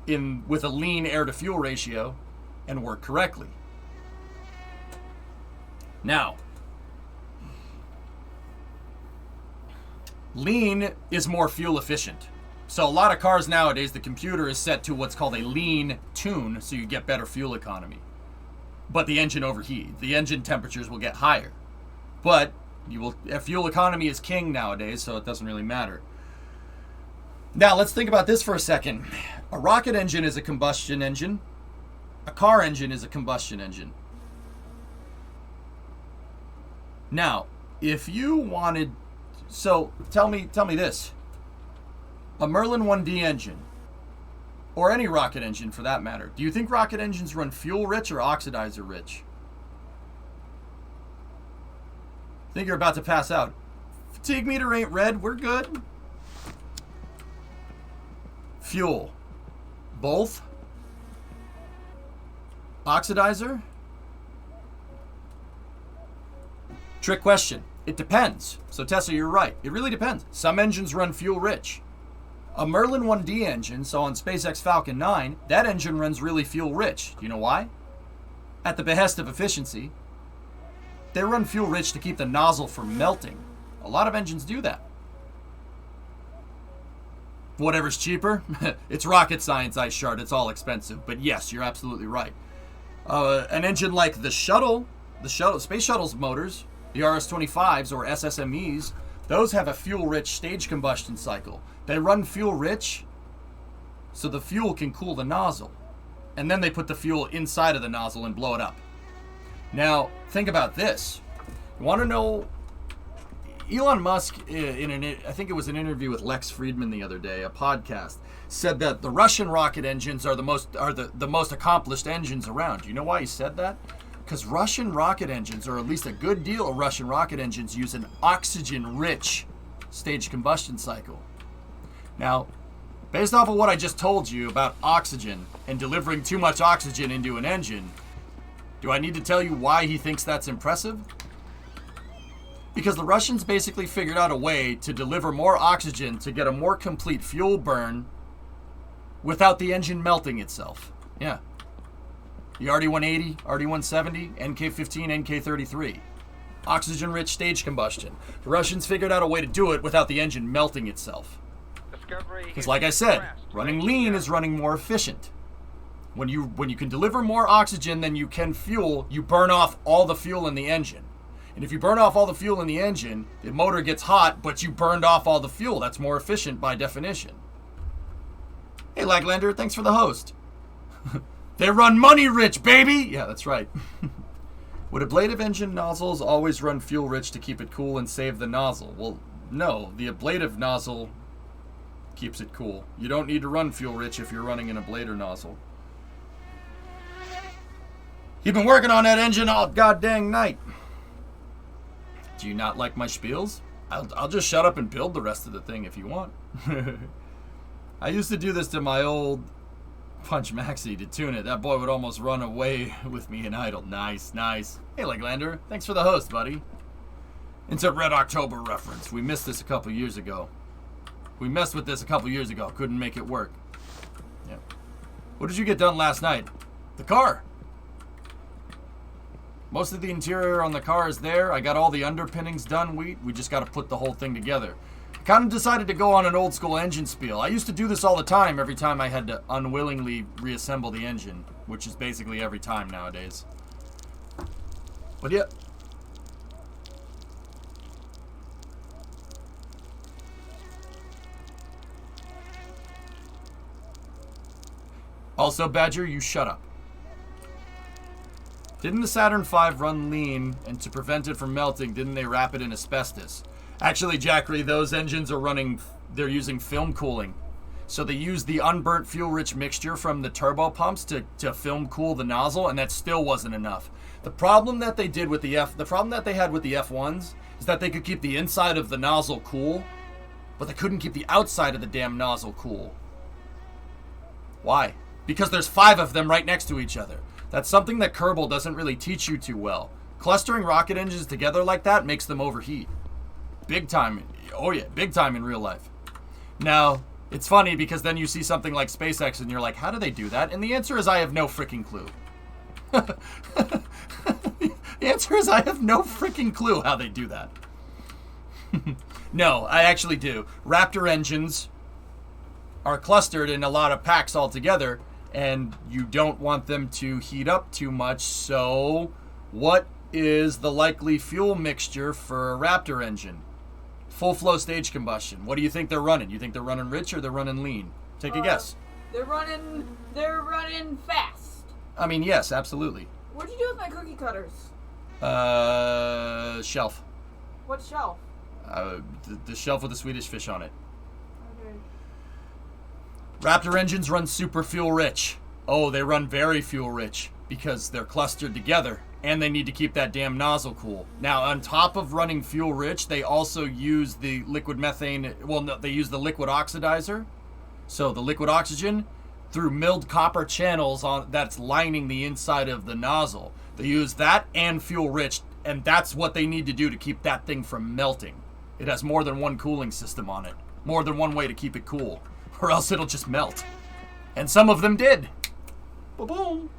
with a lean air-to-fuel ratio and work correctly. Now, lean is more fuel efficient. So a lot of cars nowadays, the computer is set to what's called a lean tune, so you get better fuel economy. but the engine overheats. The engine temperatures will get higher. But fuel economy is king nowadays, so it doesn't really matter. Now, let's think about this for a second. A rocket engine is a combustion engine. A car engine is a combustion engine. Now, if you wanted... So, tell me this. A Merlin 1D engine, or any rocket engine for that matter, do you think rocket engines run fuel-rich or oxidizer-rich? I think you're about to pass out. Fatigue meter ain't red. We're good. Fuel. Both? Oxidizer? Trick question. It depends. So Tessa, you're right. It really depends. Some engines run fuel-rich. A Merlin 1D engine, so on SpaceX Falcon 9, that engine runs really fuel-rich. Do you know why? At the behest of efficiency. They run fuel-rich to keep the nozzle from melting. A lot of engines do that. Whatever's cheaper. It's rocket science, Ice Shard. It's all expensive. But yes, you're absolutely right. An engine like the Space Shuttle's motors, the RS-25s or SSMEs, those have a fuel-rich stage combustion cycle. They run fuel-rich so the fuel can cool the nozzle. And then they put the fuel inside of the nozzle and blow it up. Now, think about this. You want to know... Elon Musk, I think it was an interview with Lex Friedman the other day, a podcast, said that the Russian rocket engines are the most accomplished engines around. Do you know why he said that? Because Russian rocket engines, or at least a good deal of Russian rocket engines, use an oxygen-rich stage combustion cycle. Now, based off of what I just told you about oxygen and delivering too much oxygen into an engine, do I need to tell you why he thinks that's impressive? Because the Russians basically figured out a way to deliver more oxygen to get a more complete fuel burn without the engine melting itself. Yeah. The RD-180, RD-170, NK-15, NK-33. Oxygen-rich stage combustion. The Russians figured out a way to do it without the engine melting itself. Because like I said, running lean is running more efficient. When you can deliver more oxygen than you can fuel, you burn off all the fuel in the engine. And if you burn off all the fuel in the engine, the motor gets hot, but you burned off all the fuel. That's more efficient by definition. Hey, Laglander, thanks for the host. They run money rich, baby! Yeah, that's right. Would ablative engine nozzles always run fuel rich to keep it cool and save the nozzle? Well, no. The ablative nozzle keeps it cool. You don't need to run fuel rich if you're running an ablator nozzle. You've been working on that engine all goddamn night. Do you not like my spiels? I'll just shut up and build the rest of the thing if you want. I used to do this to my old Punch Maxi to tune it. That boy would almost run away with me in idle. Nice, nice. Hey, Leglander. Thanks for the host, buddy. Insert Red October reference. We missed this a couple years ago. We messed with this a couple years ago. Couldn't make it work. Yeah. What did you get done last night? The car. Most of the interior on the car is there. I got all the underpinnings done. We just got to put the whole thing together. I kind of decided to go on an old school engine spiel. I used to do this all the time every time I had to unwillingly reassemble the engine, which is basically every time nowadays. But yeah. Also, Badger, you shut up. Didn't the Saturn V run lean, and to prevent it from melting, didn't they wrap it in asbestos? Actually, Jackery, those engines are they're using film cooling. So they use the unburnt fuel-rich mixture from the turbo pumps to film cool the nozzle, and that still wasn't enough. The problem that they had with the F1s is that they could keep the inside of the nozzle cool, but they couldn't keep the outside of the damn nozzle cool. Why? Because there's 5 of them right next to each other. That's something that Kerbal doesn't really teach you too well. Clustering rocket engines together like that makes them overheat. Big time. Oh yeah, big time in real life. Now, it's funny because then you see something like SpaceX and you're like, how do they do that? And the answer is I have no freaking clue. The answer is I have no freaking clue how they do that. No, I actually do. Raptor engines are clustered in a lot of packs all together, and you don't want them to heat up too much. So what is the likely fuel mixture for a Raptor engine? Full flow stage combustion. What do you think they're running? You think they're running rich or they're running lean? Take a guess. They're running fast. I mean, yes, absolutely. What'd you do with my cookie cutters? Shelf. What shelf? The shelf with the Swedish fish on it. Okay. Raptor engines run super fuel rich. Oh, they run very fuel rich because they're clustered together and they need to keep that damn nozzle cool. Now, on top of running fuel rich, they also use the liquid methane. Well, no, they use the liquid oxidizer. So the liquid oxygen through milled copper channels that's lining the inside of the nozzle. They use that and fuel rich, and that's what they need to do to keep that thing from melting. It has more than one cooling system on it. More than one way to keep it cool, or else it'll just melt. And some of them did. Ba-boom.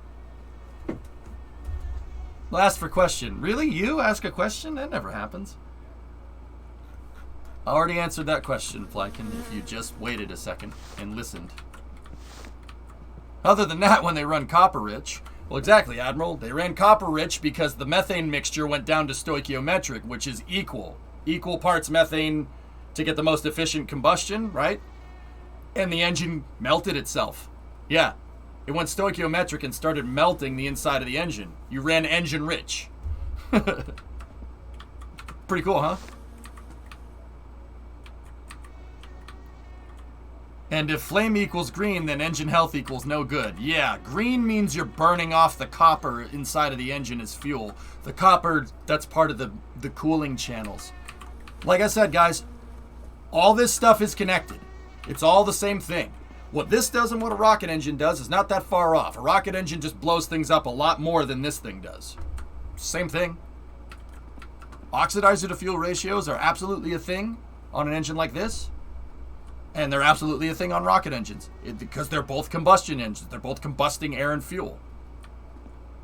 Last for question. Really? You ask a question? That never happens. I already answered that question, Falcon, if you just waited a second and listened. Other than that, when they run copper rich, well, exactly, Admiral. They ran copper rich because the methane mixture went down to stoichiometric, which is equal parts methane to get the most efficient combustion, right? And the engine melted itself. Yeah, it went stoichiometric and started melting the inside of the engine. You ran engine rich. Pretty cool, huh? And if flame equals green, then engine health equals no good. Yeah, green means you're burning off the copper inside of the engine as fuel. The copper, that's part of the cooling channels. Like I said, guys, all this stuff is connected. It's all the same thing. What this does and what a rocket engine does is not that far off. A rocket engine just blows things up a lot more than this thing does. Same thing. Oxidizer to fuel ratios are absolutely a thing on an engine like this. And they're absolutely a thing on rocket engines because they're both combustion engines. They're both combusting air and fuel.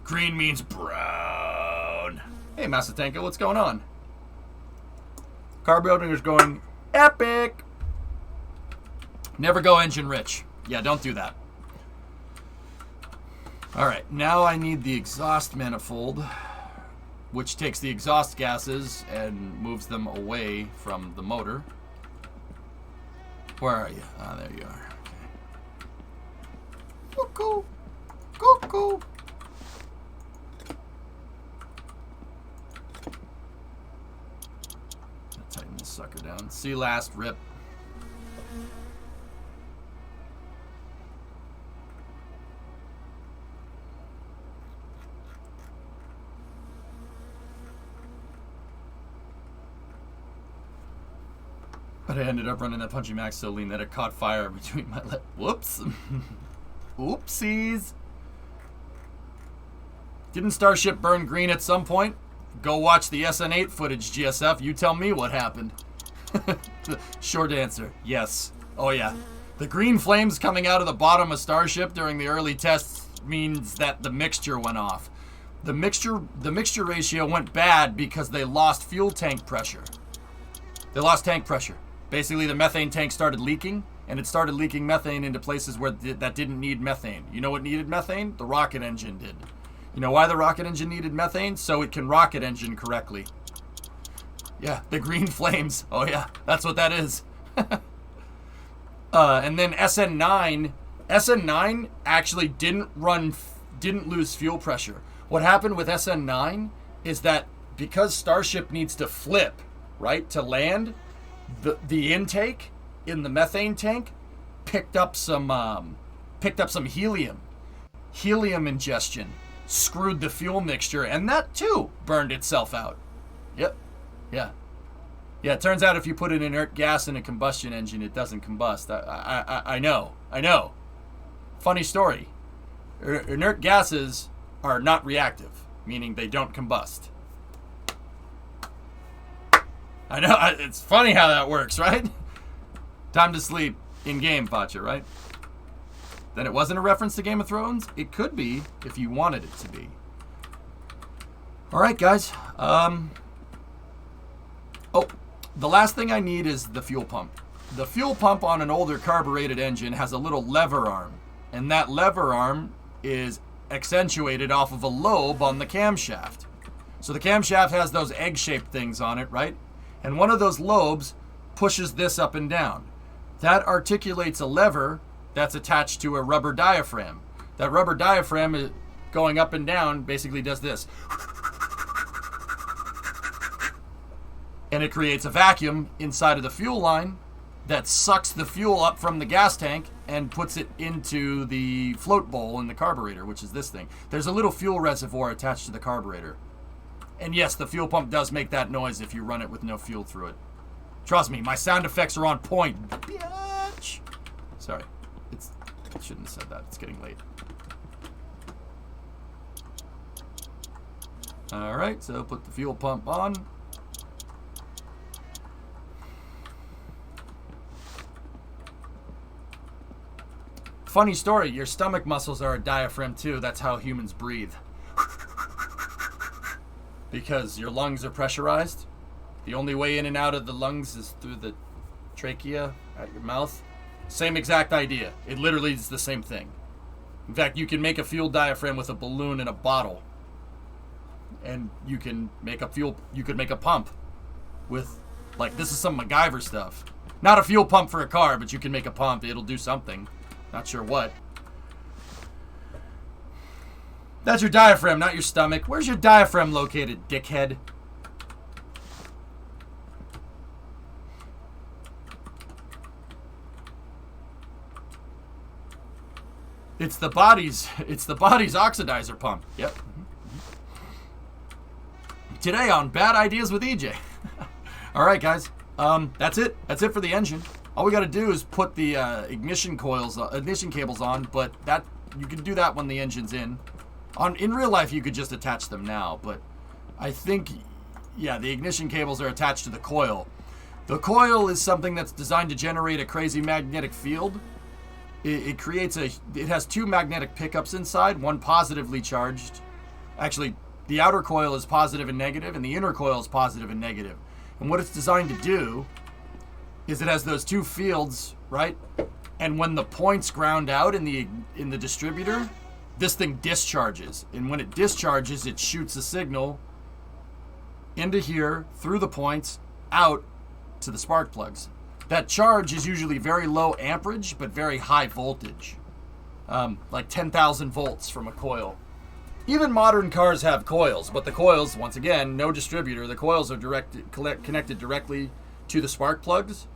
Green means brown. Hey, Masatenko, what's going on? Carburetor's going epic. Never go engine rich. Yeah, don't do that. All right, now I need the exhaust manifold, which takes the exhaust gases and moves them away from the motor. Where are you? Ah, there you are. Okay. Cuckoo. Cuckoo. Tighten this sucker down. See last, rip. But I ended up running that Punchy Max so lean that it caught fire between my legs. Whoops. Oopsies. Didn't Starship burn green at some point? Go watch the SN8 footage, GSF. You tell me what happened. Short answer, yes. Oh yeah. The green flames coming out of the bottom of Starship during the early tests means that the mixture went off. The mixture ratio went bad because they lost fuel tank pressure. They lost tank pressure. Basically, the methane tank started leaking, and it started leaking methane into places where that didn't need methane. You know what needed methane? The rocket engine did. You know why the rocket engine needed methane? So it can rocket engine correctly. Yeah, the green flames. Oh yeah, that's what that is. And then SN9 actually didn't lose fuel pressure. What happened with SN9 is that because Starship needs to flip, right, to land, the intake in the methane tank picked up some helium ingestion, screwed the fuel mixture, and that too burned itself out. Yep. Yeah. It turns out if you put an inert gas in a combustion engine, it doesn't combust. I know. Funny story. Inert gases are not reactive, meaning they don't combust. I know, it's funny how that works, right? Time to sleep in-game, Pacha, right? Then it wasn't a reference to Game of Thrones? It could be, if you wanted it to be. Alright, guys. Oh, the last thing I need is the fuel pump. The fuel pump on an older carbureted engine has a little lever arm. And that lever arm is accentuated off of a lobe on the camshaft. So the camshaft has those egg-shaped things on it, right? And one of those lobes pushes this up and down. That articulates a lever that's attached to a rubber diaphragm. That rubber diaphragm is going up and down basically does this. And it creates a vacuum inside of the fuel line that sucks the fuel up from the gas tank and puts it into the float bowl in the carburetor, which is this thing. There's a little fuel reservoir attached to the carburetor. And yes, the fuel pump does make that noise if you run it with no fuel through it. Trust me, my sound effects are on point, bitch. Sorry, I shouldn't have said that. It's getting late. All right, so put the fuel pump on. Funny story, your stomach muscles are a diaphragm too. That's how humans breathe. Because your lungs are pressurized. The only way in and out of the lungs is through the trachea at your mouth. Same exact idea. It literally is the same thing. In fact, you can make a fuel diaphragm with a balloon and a bottle. And you can make a pump with, like, this is some MacGyver stuff. Not a fuel pump for a car, but you can make a pump. It'll do something. Not sure what. That's your diaphragm, not your stomach. Where's your diaphragm located, dickhead? It's the body's oxidizer pump. Yep. Today on Bad Ideas with EJ. All right, guys. That's it. That's it for the engine. All we got to do is put the ignition cables on, but that you can do that when the engine's in. In real life, you could just attach them now, but I think, yeah, the ignition cables are attached to the coil. The coil is something that's designed to generate a crazy magnetic field. It has two magnetic pickups inside, one positively charged. Actually, the outer coil is positive and negative, and the inner coil is positive and negative. And what it's designed to do is it has those two fields, right? And when the points ground out in the distributor, this thing discharges. And when it discharges, it shoots a signal into here, through the points, out to the spark plugs. That charge is usually very low amperage, but very high voltage. Like 10,000 volts from a coil. Even modern cars have coils, but the coils, once again, no distributor. The coils are connected directly to the spark plugs,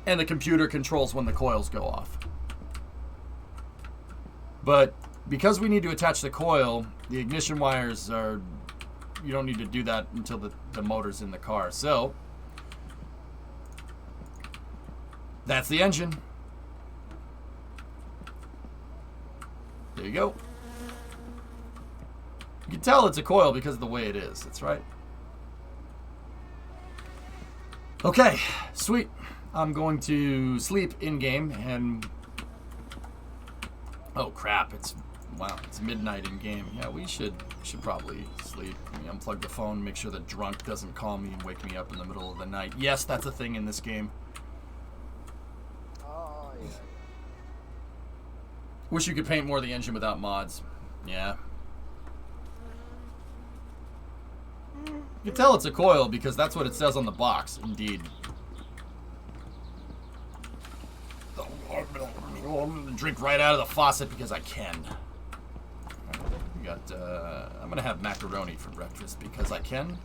and the computer controls when the coils go off. But because we need to attach the coil, the ignition wires are, you don't need to do that until the motor's in the car. So, that's the engine. There you go. You can tell it's a coil because of the way it is. That's right. Okay, sweet. I'm going to sleep in-game and... Oh, crap. It's midnight in-game. Yeah, we should probably sleep. Let me unplug the phone, make sure the drunk doesn't call me and wake me up in the middle of the night. Yes, that's a thing in this game. Oh, yeah. Wish you could paint more of the engine without mods. Yeah. You can tell it's a coil because that's what it says on the box. Indeed. I'm gonna drink right out of the faucet because I can. We got. I'm gonna have macaroni for breakfast because I can.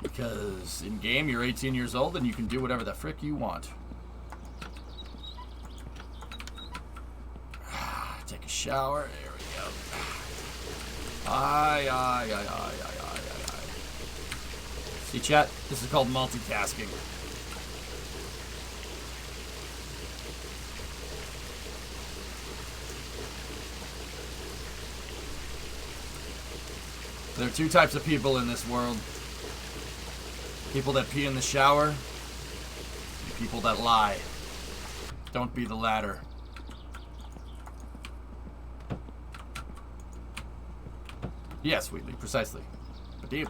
Because in game you're 18 years old and you can do whatever the frick you want. Take a shower. There we go. Aye. See, chat? This is called multitasking. There are two types of people in this world. People that pee in the shower, and people that lie. Don't be the latter. Yes, Wheatley, precisely. Ba-deep.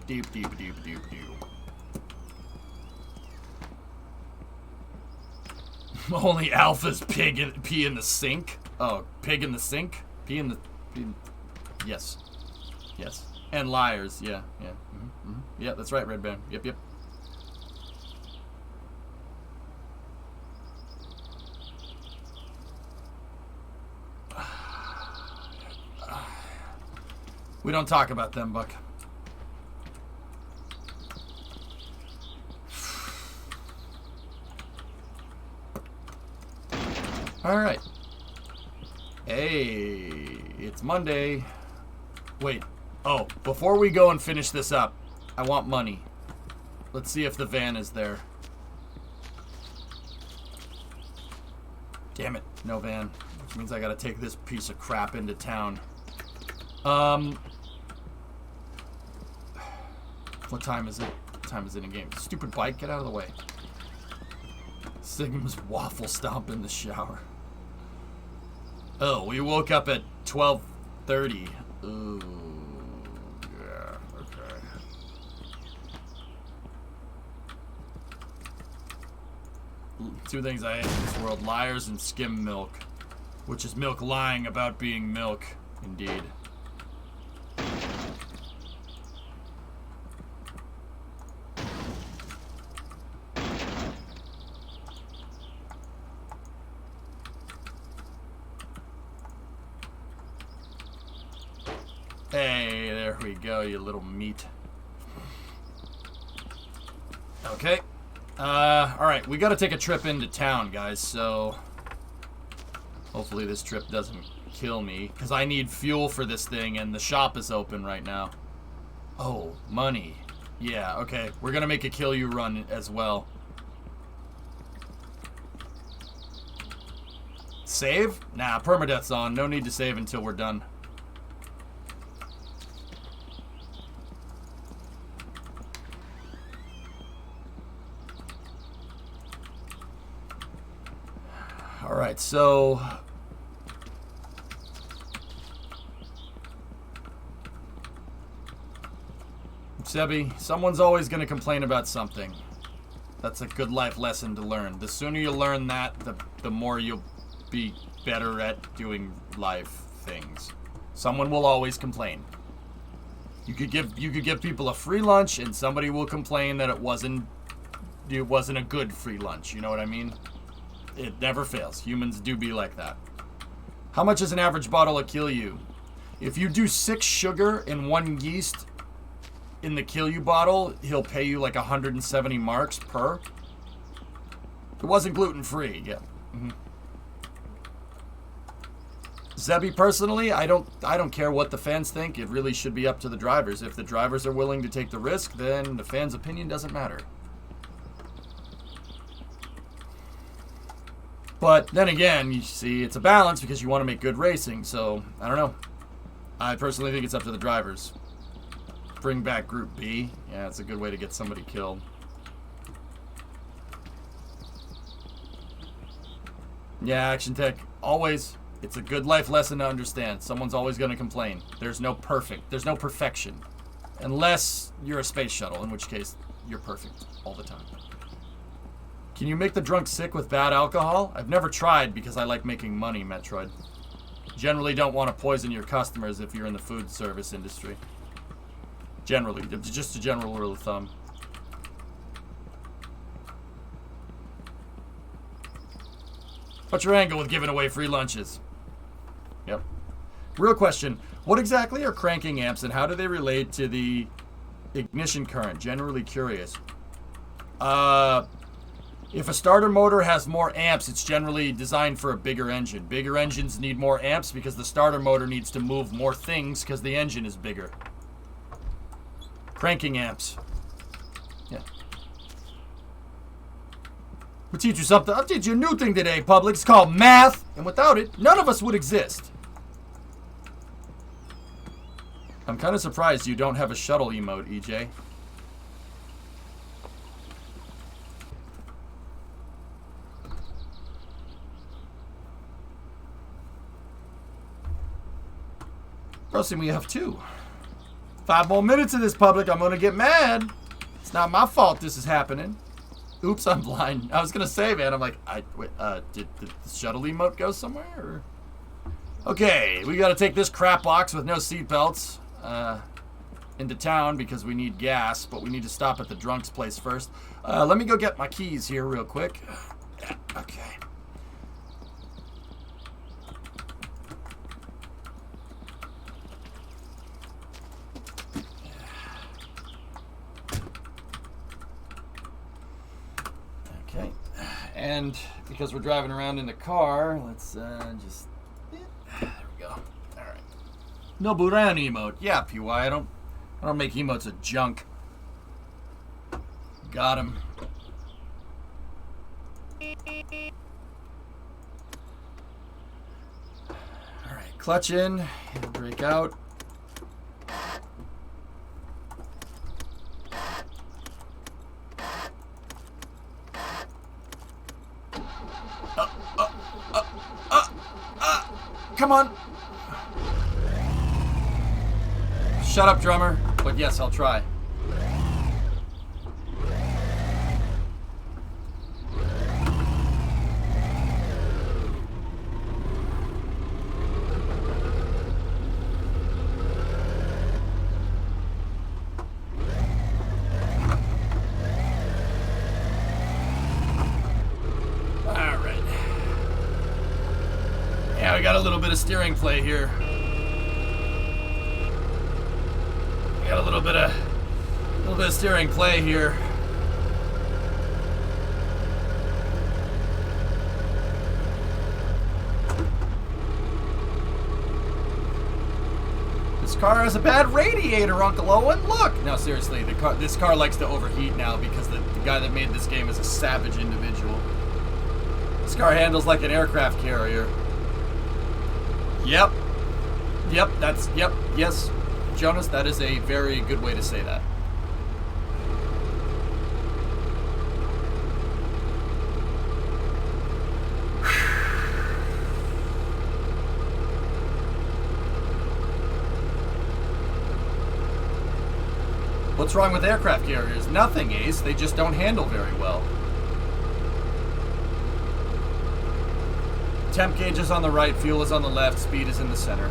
Only alphas pee in the sink. Oh, pig in the sink? Pee in the... Yes. Yes. And liars. Yeah. Yeah. Yeah, that's right, Red Band. Yep. We don't talk about them, Buck. Alright. Hey, it's Monday. Wait. Oh, before we go and finish this up, I want money. Let's see if the van is there. Damn it, no van. Which means I gotta take this piece of crap into town. What time is it? What time is it in game? Stupid bike, get out of the way. Sigma's waffle stomp in the shower. Oh, we woke up at 12:30. Ooh, yeah, okay. Two things I hate in this world: liars and skim milk, which is milk lying about being milk, indeed. Hey, there we go, you little meat. Okay. Alright, we gotta take a trip into town, guys, so... Hopefully this trip doesn't kill me, because I need fuel for this thing, and the shop is open right now. Oh, money. Yeah, okay. We're gonna make a kill you run as well. Save? Nah, permadeath's on. No need to save until we're done. Alright, so... Sebi, someone's always going to complain about something. That's a good life lesson to learn. The sooner you learn that, the more you'll be better at doing life things. Someone will always complain. You could give people a free lunch and somebody will complain that it wasn't a good free lunch. You know what I mean? It never fails. Humans do be like that. How much is an average bottle of kill you? If you do 6 sugar and 1 yeast in the kill you bottle, he'll pay you like 170 marks per. It wasn't gluten free. Yeah. Zebi, personally, I don't care what the fans think. It really should be up to the drivers. If the drivers are willing to take the risk, then the fans' opinion doesn't matter. But then again, you see, it's a balance because you want to make good racing. So, I don't know. I personally think it's up to the drivers. Bring back Group B. Yeah, it's a good way to get somebody killed. Yeah, Action Tech. Always. It's a good life lesson to understand. Someone's always going to complain. There's no perfection. Unless you're a space shuttle, in which case you're perfect all the time. Can you make the drunk sick with bad alcohol? I've never tried because I like making money, Metroid. Generally don't want to poison your customers if you're in the food service industry. Generally. Just a general rule of thumb. What's your angle with giving away free lunches? Yep. Real question. What exactly are cranking amps and how do they relate to the ignition current? Generally curious. If a starter motor has more amps, it's generally designed for a bigger engine. Bigger engines need more amps because the starter motor needs to move more things because the engine is bigger. Cranking amps. Yeah. We'll teach you something. I'll teach you a new thing today, public. It's called math. And without it, none of us would exist. I'm kind of surprised you don't have a shuttle emote, EJ. Roasting, we have 2. 5 more minutes of this, public. I'm going to get mad. It's not my fault this is happening. Oops, I'm blind. I was gonna say, man. I'm like, wait. Did the shuttle emote go somewhere? Or? Okay, we gotta take this crap box with no seatbelts into town because we need gas, but we need to stop at the drunk's place first. Let me go get my keys here real quick. Yeah, okay. Okay, and because we're driving around in the car, let's just... There we go. All right. No Buran emote. Yeah, PY. I don't make emotes of junk. Got him. All right. Clutch in. Brake out. Come on. Shut up, drummer. But yes, I'll try. Got a little bit of steering play here. Got a little bit of steering play here. This car has a bad radiator, Uncle Owen. Look. No, seriously, this car likes to overheat now because the guy that made this game is a savage individual. This car handles like an aircraft carrier. Yep. Yes. Jonas, that is a very good way to say that. What's wrong with aircraft carriers? Nothing, Ace. They just don't handle very well. Temp gauge is on the right, fuel is on the left, speed is in the center.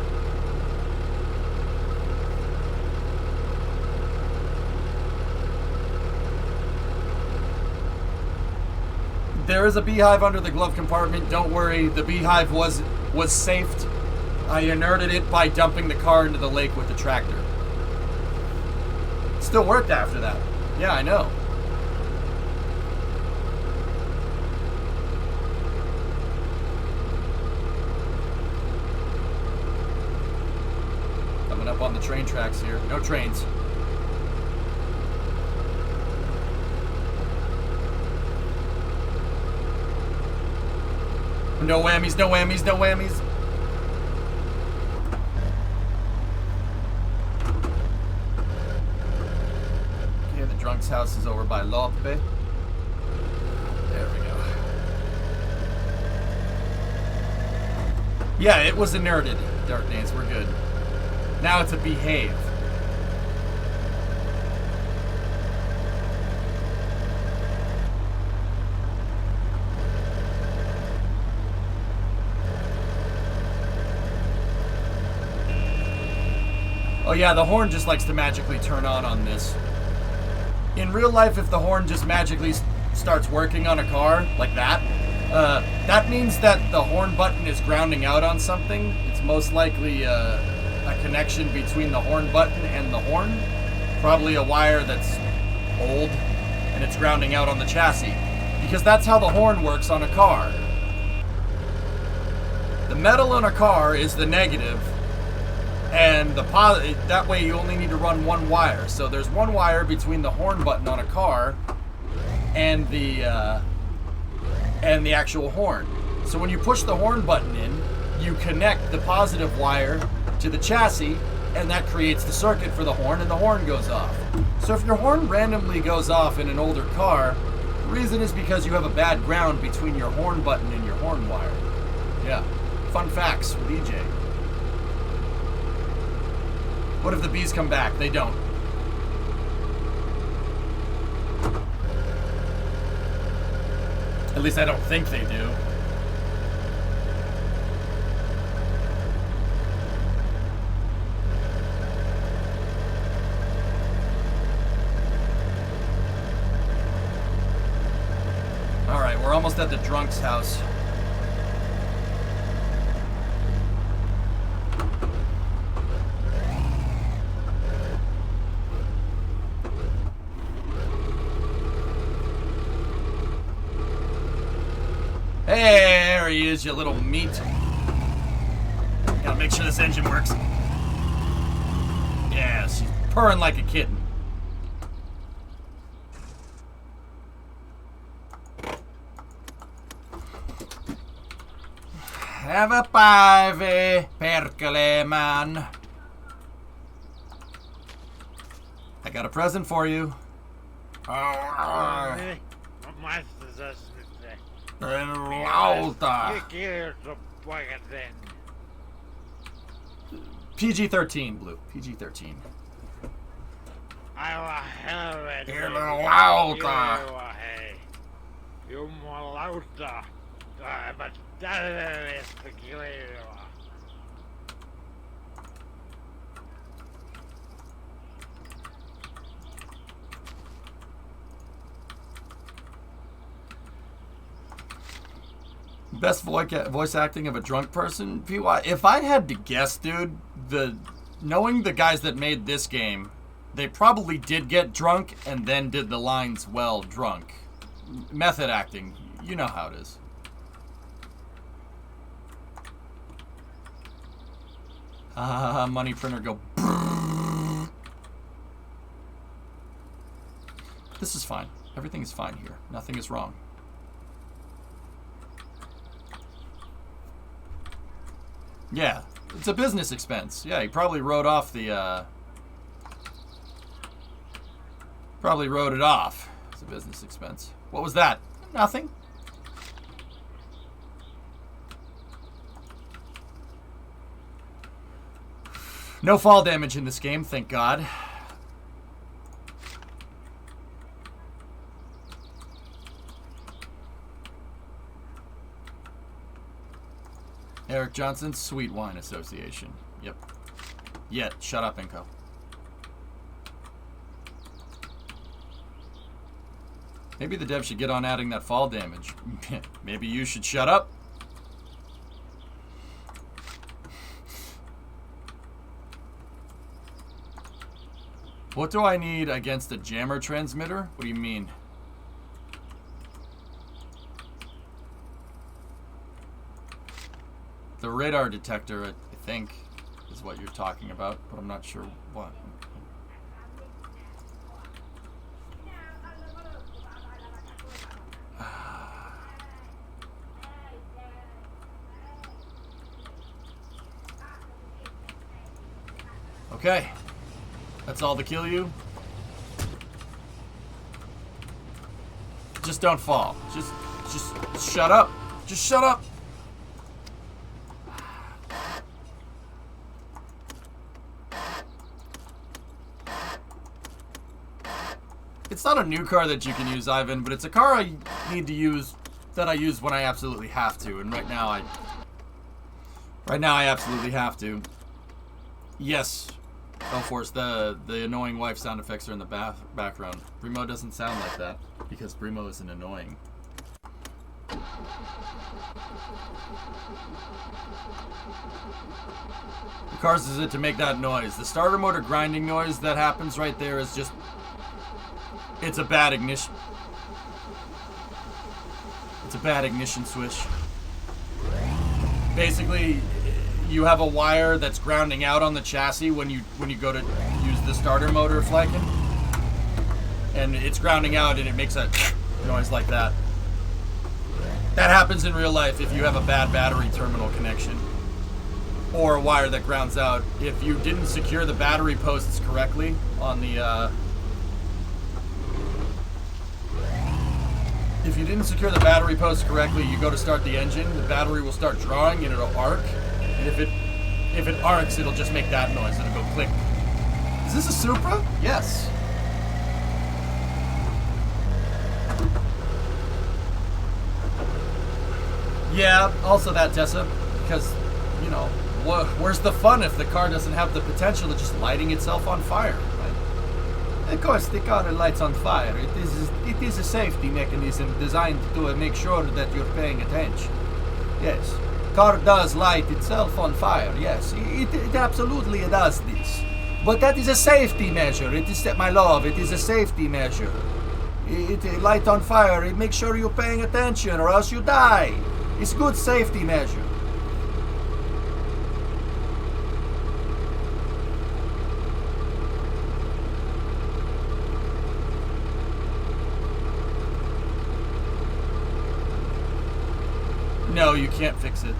There is a beehive under the glove compartment. Don't worry, the beehive was safed. I inerted it by dumping the car into the lake with the tractor. Still worked after that. Yeah, I know. Coming up on the train tracks here. No trains. No whammies, no whammies, no whammies. Okay, the drunk's house is over by Lobe. There we go. Yeah, it was inerted, Dark Nance. We're good. Now it's a behave. Oh yeah, the horn just likes to magically turn on this. In real life, if the horn just magically starts working on a car, like that, that means that the horn button is grounding out on something. It's most likely a connection between the horn button and the horn. Probably a wire that's old, and it's grounding out on the chassis. Because that's how the horn works on a car. The metal on a car is the negative, and the that way you only need to run one wire. So there's one wire between the horn button on a car and the actual horn. So when you push the horn button in, you connect the positive wire to the chassis, and that creates the circuit for the horn, and the horn goes off. So if your horn randomly goes off in an older car, the reason is because you have a bad ground between your horn button and your horn wire. Yeah. Fun facts with EJ. What if the bees come back? They don't. At least I don't think they do. Alright, we're almost at the drunk's house. Hey, there he is, you little meat. Gotta make sure this engine works. Yeah, she's purring like a kitten. Have a päivä, perkele man. I got a present for you. PG-13, Blue. PG-13. Best voice acting of a drunk person? PY. If I had to guess, dude, knowing the guys that made this game, they probably did get drunk and then did the lines well drunk. Method acting, you know how it is. Money printer go. Brrr. This is fine. Everything is fine here. Nothing is wrong. Yeah, it's a business expense. Yeah, he probably wrote off the, probably wrote it off. It's a business expense. What was that? Nothing. No fall damage in this game, thank God. Eric Johnson, Sweet Wine Association. Yep. Yet. Shut up, Inco. Maybe the dev should get on adding that fall damage. Maybe you should shut up. What do I need against a jammer transmitter? What do you mean? The radar detector, I think, is what you're talking about, but I'm not sure what. Okay. That's all to kill you. Just don't fall. Just shut up. Just shut up. It's not a new car that you can use, Ivan, but it's a car I need to use, that I use when I absolutely have to, and right now I absolutely have to. Yes, Force, the annoying wife sound effects are in the background. Brimo doesn't sound like that, because Brimo isn't annoying. The cars is it to make that noise. The starter motor grinding noise that happens right there is just... It's a bad ignition. It's a bad ignition switch. Basically, you have a wire that's grounding out on the chassis when you go to use the starter motor, Flykin. And it's grounding out and it makes a noise like that. That happens in real life if you have a bad battery terminal connection. Or a wire that grounds out. If you didn't secure the battery posts correctly on the... If you didn't secure the battery post correctly, you go to start the engine, the battery will start drawing and it'll arc. And if it arcs, it'll just make that noise. It'll go click. Is this a Supra? Yes. Yeah, also that, Tessa, because, you know, where's the fun if the car doesn't have the potential of just lighting itself on fire, right? Of course, the car lights on fire. It is a safety mechanism designed to make sure that you're paying attention. Yes, car does light itself on fire, yes. It absolutely does this. But that is a safety measure. It is, my love, it is a safety measure. It light on fire, it makes sure you're paying attention or else you die. It's good safety measure. No, you can't fix it.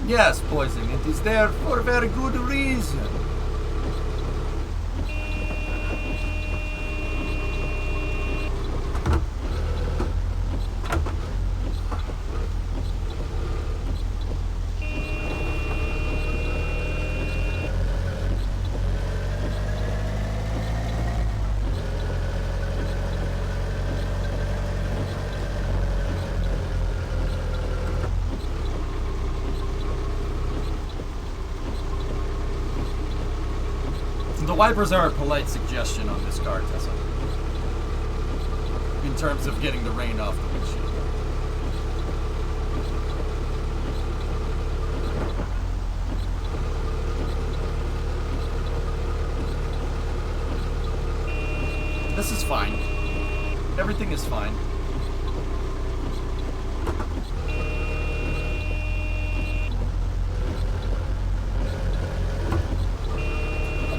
Yes, poison. It is there for a very good reason. The wipers are a polite suggestion on this car, Tessa. In terms of getting the rain off the windshield. This is fine. Everything is fine.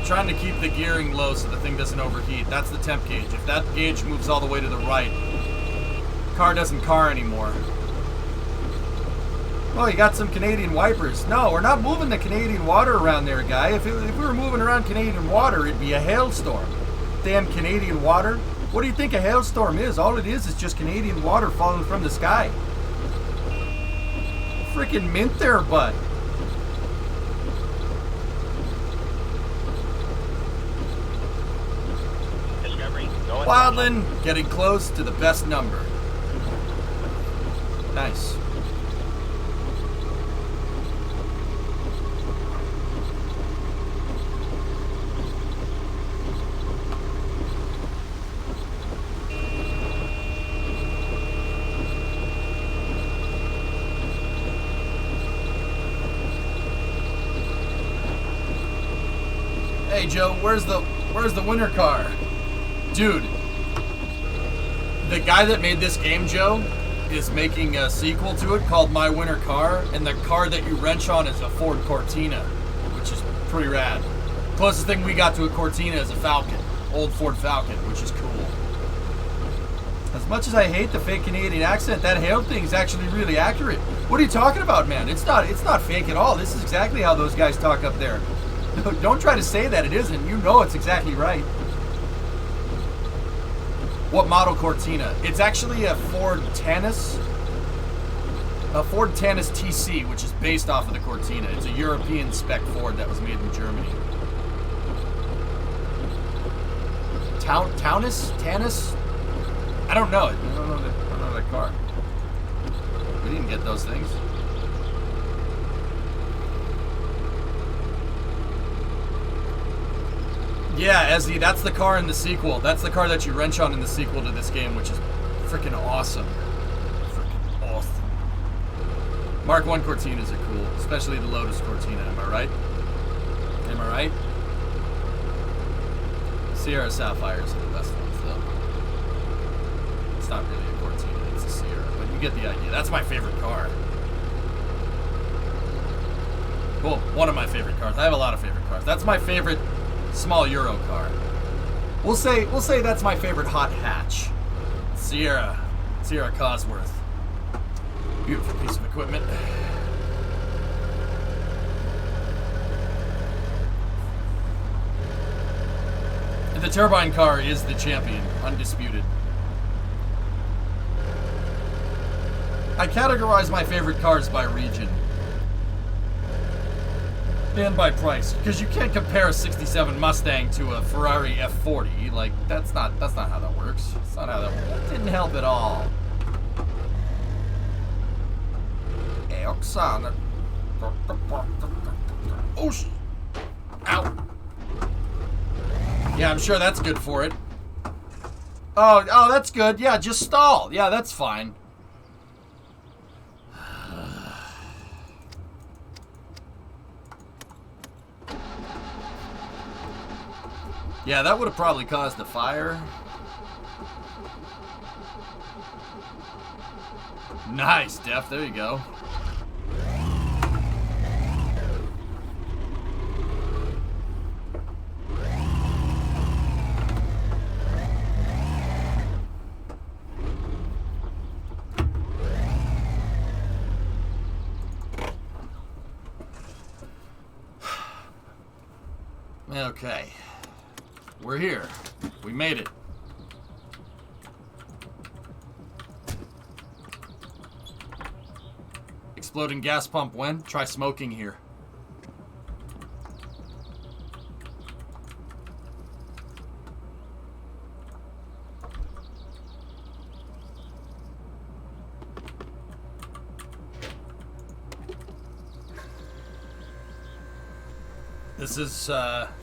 Trying to keep the gearing low so the thing doesn't overheat. That's the temp gauge. If that gauge moves all the way to the right, car doesn't car anymore. Oh, you got some Canadian wipers. No, we're not moving the Canadian water around there, guy. If we were moving around Canadian water, it'd be a hailstorm. Damn Canadian water. What do you think a hailstorm is? All it is just Canadian water falling from the sky. Freaking mint there, bud. Wildland getting close to the best number. Nice. Hey Joe, where's the winter car? Dude, the guy that made this game, Joe, is making a sequel to it called My Winter Car, and the car that you wrench on is a Ford Cortina, which is pretty rad. Closest thing we got to a Cortina is a Falcon, old Ford Falcon, which is cool. As much as I hate the fake Canadian accent, that hail thing is actually really accurate. What are you talking about, man? It's not fake at all. This is exactly how those guys talk up there. Don't try to say that it isn't. You know it's exactly right. What model Cortina? It's actually a Ford Taunus. A Ford Taunus TC, which is based off of the Cortina. It's a European spec Ford that was made in Germany. Taunus? Taunus? I don't know it. I don't know that car. We didn't get those things. Yeah, Ezzy, that's the car in the sequel. That's the car that you wrench on in the sequel to this game, which is freaking awesome. Freaking awesome. Mark 1 Cortinas are cool, especially the Lotus Cortina, am I right? Am I right? Sierra Sapphires are the best ones, though. It's not really a Cortina, it's a Sierra, but you get the idea. That's my favorite car. Well, one of my favorite cars. I have a lot of favorite cars. That's my favorite small Euro car. We'll say that's my favorite hot hatch. Sierra Cosworth. Beautiful piece of equipment. The turbine car is the champion, undisputed. I categorize my favorite cars by region. And by price, because you can't compare a 67 Mustang to a Ferrari F40. Like, that's not how that works. That's not how that works. That didn't help at all. Hey, Oksana. Oh, ow. Yeah, I'm sure that's good for it. Oh, that's good. Yeah, just stall. Yeah, that's fine. Yeah, that would have probably caused a fire. Nice, Def. There you go. Okay. We're here. We made it. Exploding gas pump when? Try smoking here. This is,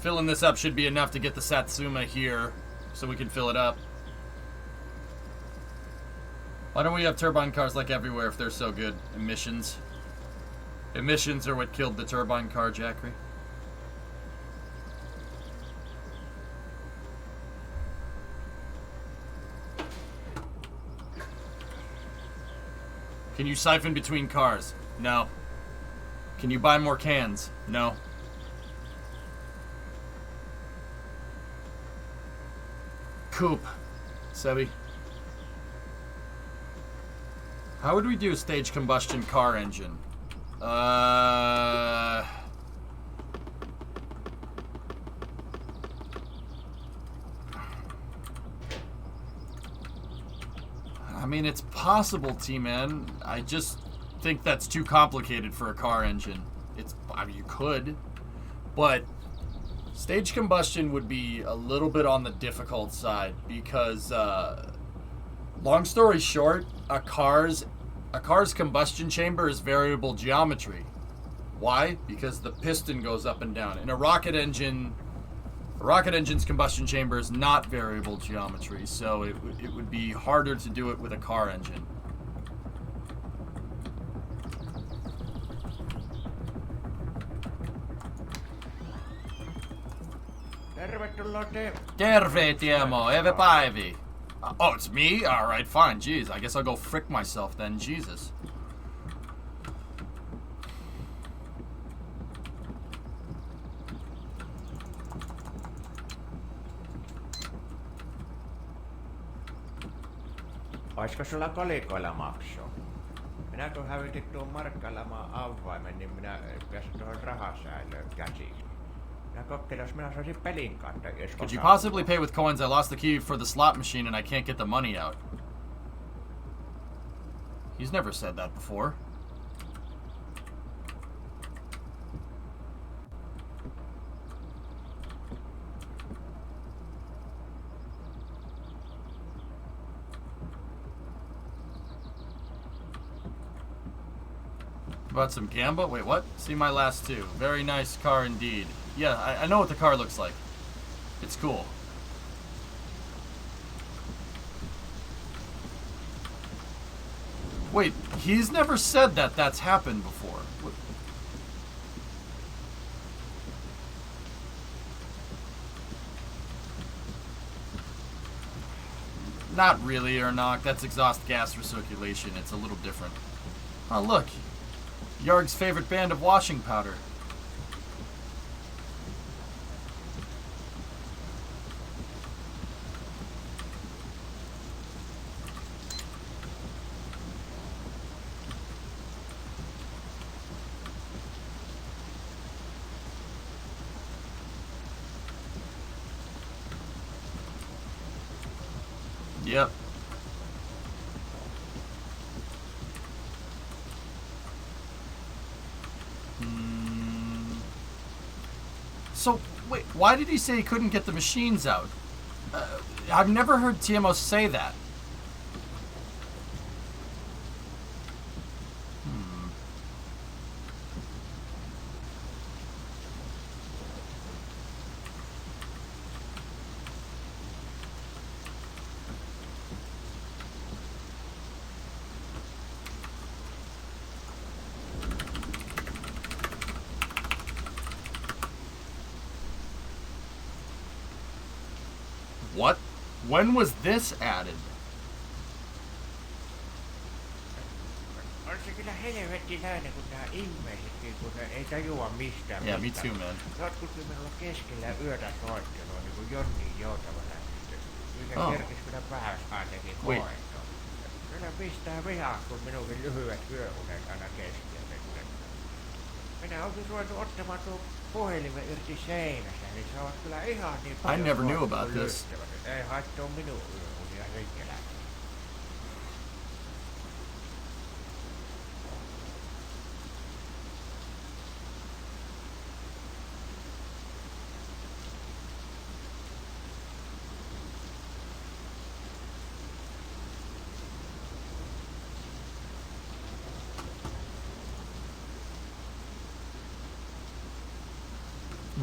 filling this up should be enough to get the Satsuma here, so we can fill it up. Why don't we have turbine cars like everywhere if they're so good? Emissions. Emissions are what killed the turbine car, Jackery. Can you siphon between cars? No. Can you buy more cans? No. Coupe. Sebi. How would we do a stage combustion car engine? I mean, it's possible, T-Man. I just think that's too complicated for a car engine. I mean, you could, but stage combustion would be a little bit on the difficult side because, long story short, a car's combustion chamber is variable geometry. Why? Because the piston goes up and down. In a rocket engine's combustion chamber is not variable geometry, so it would be harder to do it with a car engine. Terve, Tiemo. Eve päivi. Oh, it's me? Alright, fine. Jeez, I guess I'll go frick myself then. Jesus. Olisiko sulla kolikoilla maksu? Minä kun hävitin tuon markkailemaan avaimen, niin minä pääsin tuohon rahasäilöön käsiin. Minä kokeilin, jos minä saisin pelin kautta. Could you possibly pay with coins? I lost the key for the slot machine and I can't get the money out. He's never said that before. About some Gamba? Wait, what? See my last two. Very nice car indeed. Yeah, I know what the car looks like. It's cool. Wait, he's never said that that's happened before. What? Not really, Ernok. That's exhaust gas recirculation. It's a little different. Oh, look. Yarg's favorite band of washing powder. Yep. So, wait, why did he say he couldn't get the machines out? I've never heard TMO say that. What? When was this added? On se kyllä helvettiläinen, kun nää ihmisetkin, kun ne ei tajua mistään. Yeah, me too, man. Jotkut kyllä minulla keskellä yötä soittelua, niin kuin Jonnin joutavana. Kyllä kerkis kyllä pääs ainakin hoitoon. Kyllä pistää vihaa, kun minunkin lyhyet yöunet aina keskellä. Minä olisin ruvennut ottamaan tuon puhelimen irti seinästä, niin se on kyllä ihan niin paljon. I never knew about this. Ei haittaa minun yöunia rinkkelää.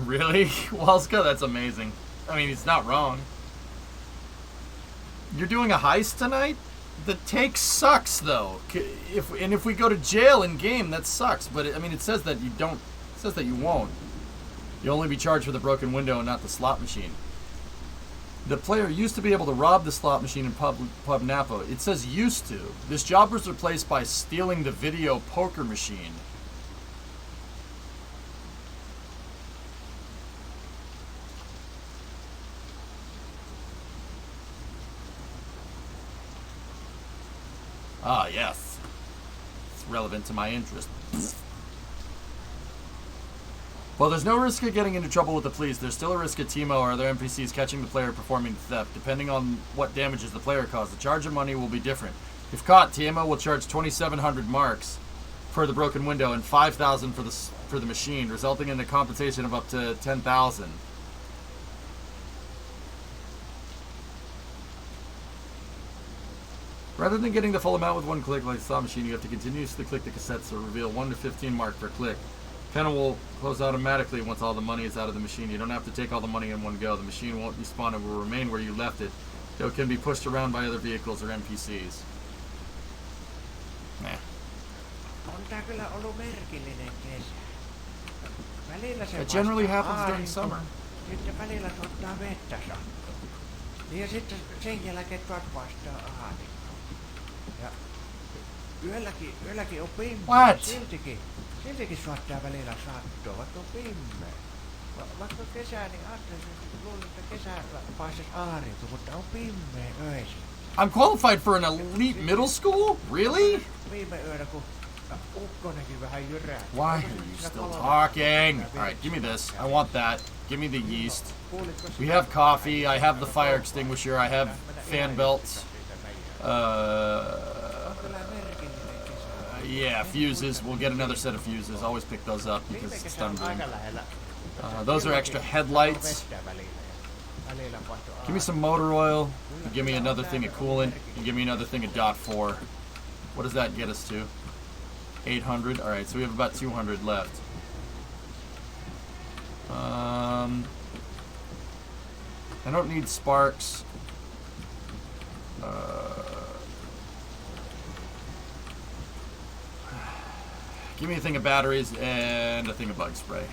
Really? Walska, that's amazing. I mean, he's not wrong. You're doing a heist tonight? The take sucks, though. If we go to jail in game, that sucks. But I mean, it says that you don't. It says that you won't. You'll only be charged for the broken window and not the slot machine. The player used to be able to rob the slot machine in Pub Napa. It says used to. This job was replaced by stealing the video poker machine. Ah, yes. It's relevant to my interest. Well, there's no risk of getting into trouble with the police. There's still a risk of Timo or other NPCs catching the player performing the theft. Depending on what damages the player caused, the charge of money will be different. If caught, TMO will charge 2,700 marks for the broken window and 5,000 for the machine, resulting in a compensation of up to 10,000. Rather than getting the full amount with one click like the slot machine, you have to continuously click the cassettes to reveal 1 to 15 mark per click. Panel will close automatically once all the money is out of the machine. You don't have to take all the money in one go. The machine won't respawn. It will remain where you left it, though it can be pushed around by other vehicles or NPCs. Nah. On tää kyllä ollut merkillinen kesä. Välillä se It generally vastaa happens during aurinko, summer. sitten välillä tuottaa vettä sattuu. Ja sitten sen jälkeen tuot vastaa aurinko. Ja yölläkin on pimeä. What? Siltikin saattaa välillä sattua, vaikka on pimeä. Vaikka on kesä, niin luulen, että kesällä pääsisi aurinko, mutta on pimeä öisin. I'm qualified for an elite middle school? Really? Viime yönä, kun ukkonenkin vähän jyrähti. Why are you still talking? Alright, give me this. I want that. Give me the yeast. We have coffee. I have the fire extinguisher. I have fan belts. Yeah, fuses. We'll get another set of fuses. Always pick those up because it's thundering. Those are extra headlights. Give me some motor oil. You give me another thing of coolant. You give me another thing of .4. What does that get us to? 800. All right, so we have about 200 left. I don't need sparks. Give me a thing of batteries and a thing of bug spray.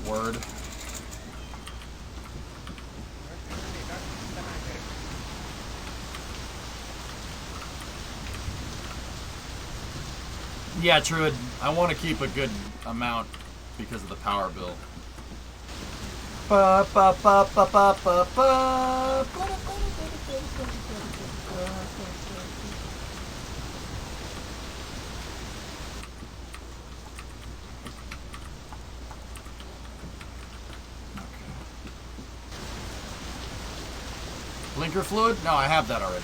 Word. Yeah, Truid, I want to keep a good amount because of the power bill. Ba, ba, ba, ba, ba, ba, ba. Blinker fluid? No, I have that already.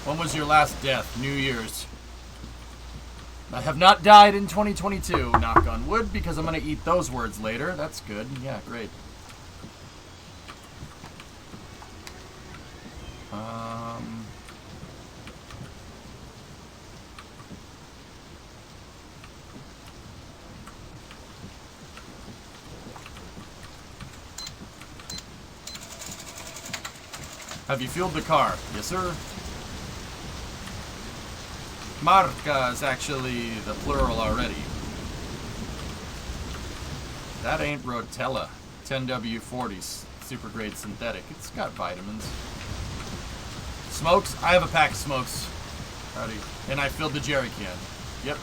When was your last death? New Year's. I have not died in 2022, knock on wood, because I'm going to eat those words later. That's good. Yeah, great. Have you fueled the car? Yes, sir. Marca is actually the plural already. That ain't Rotella. 10W40s. Super grade synthetic. It's got vitamins. Smokes? I have a pack of smokes. Howdy. And I filled the jerry can. Yep.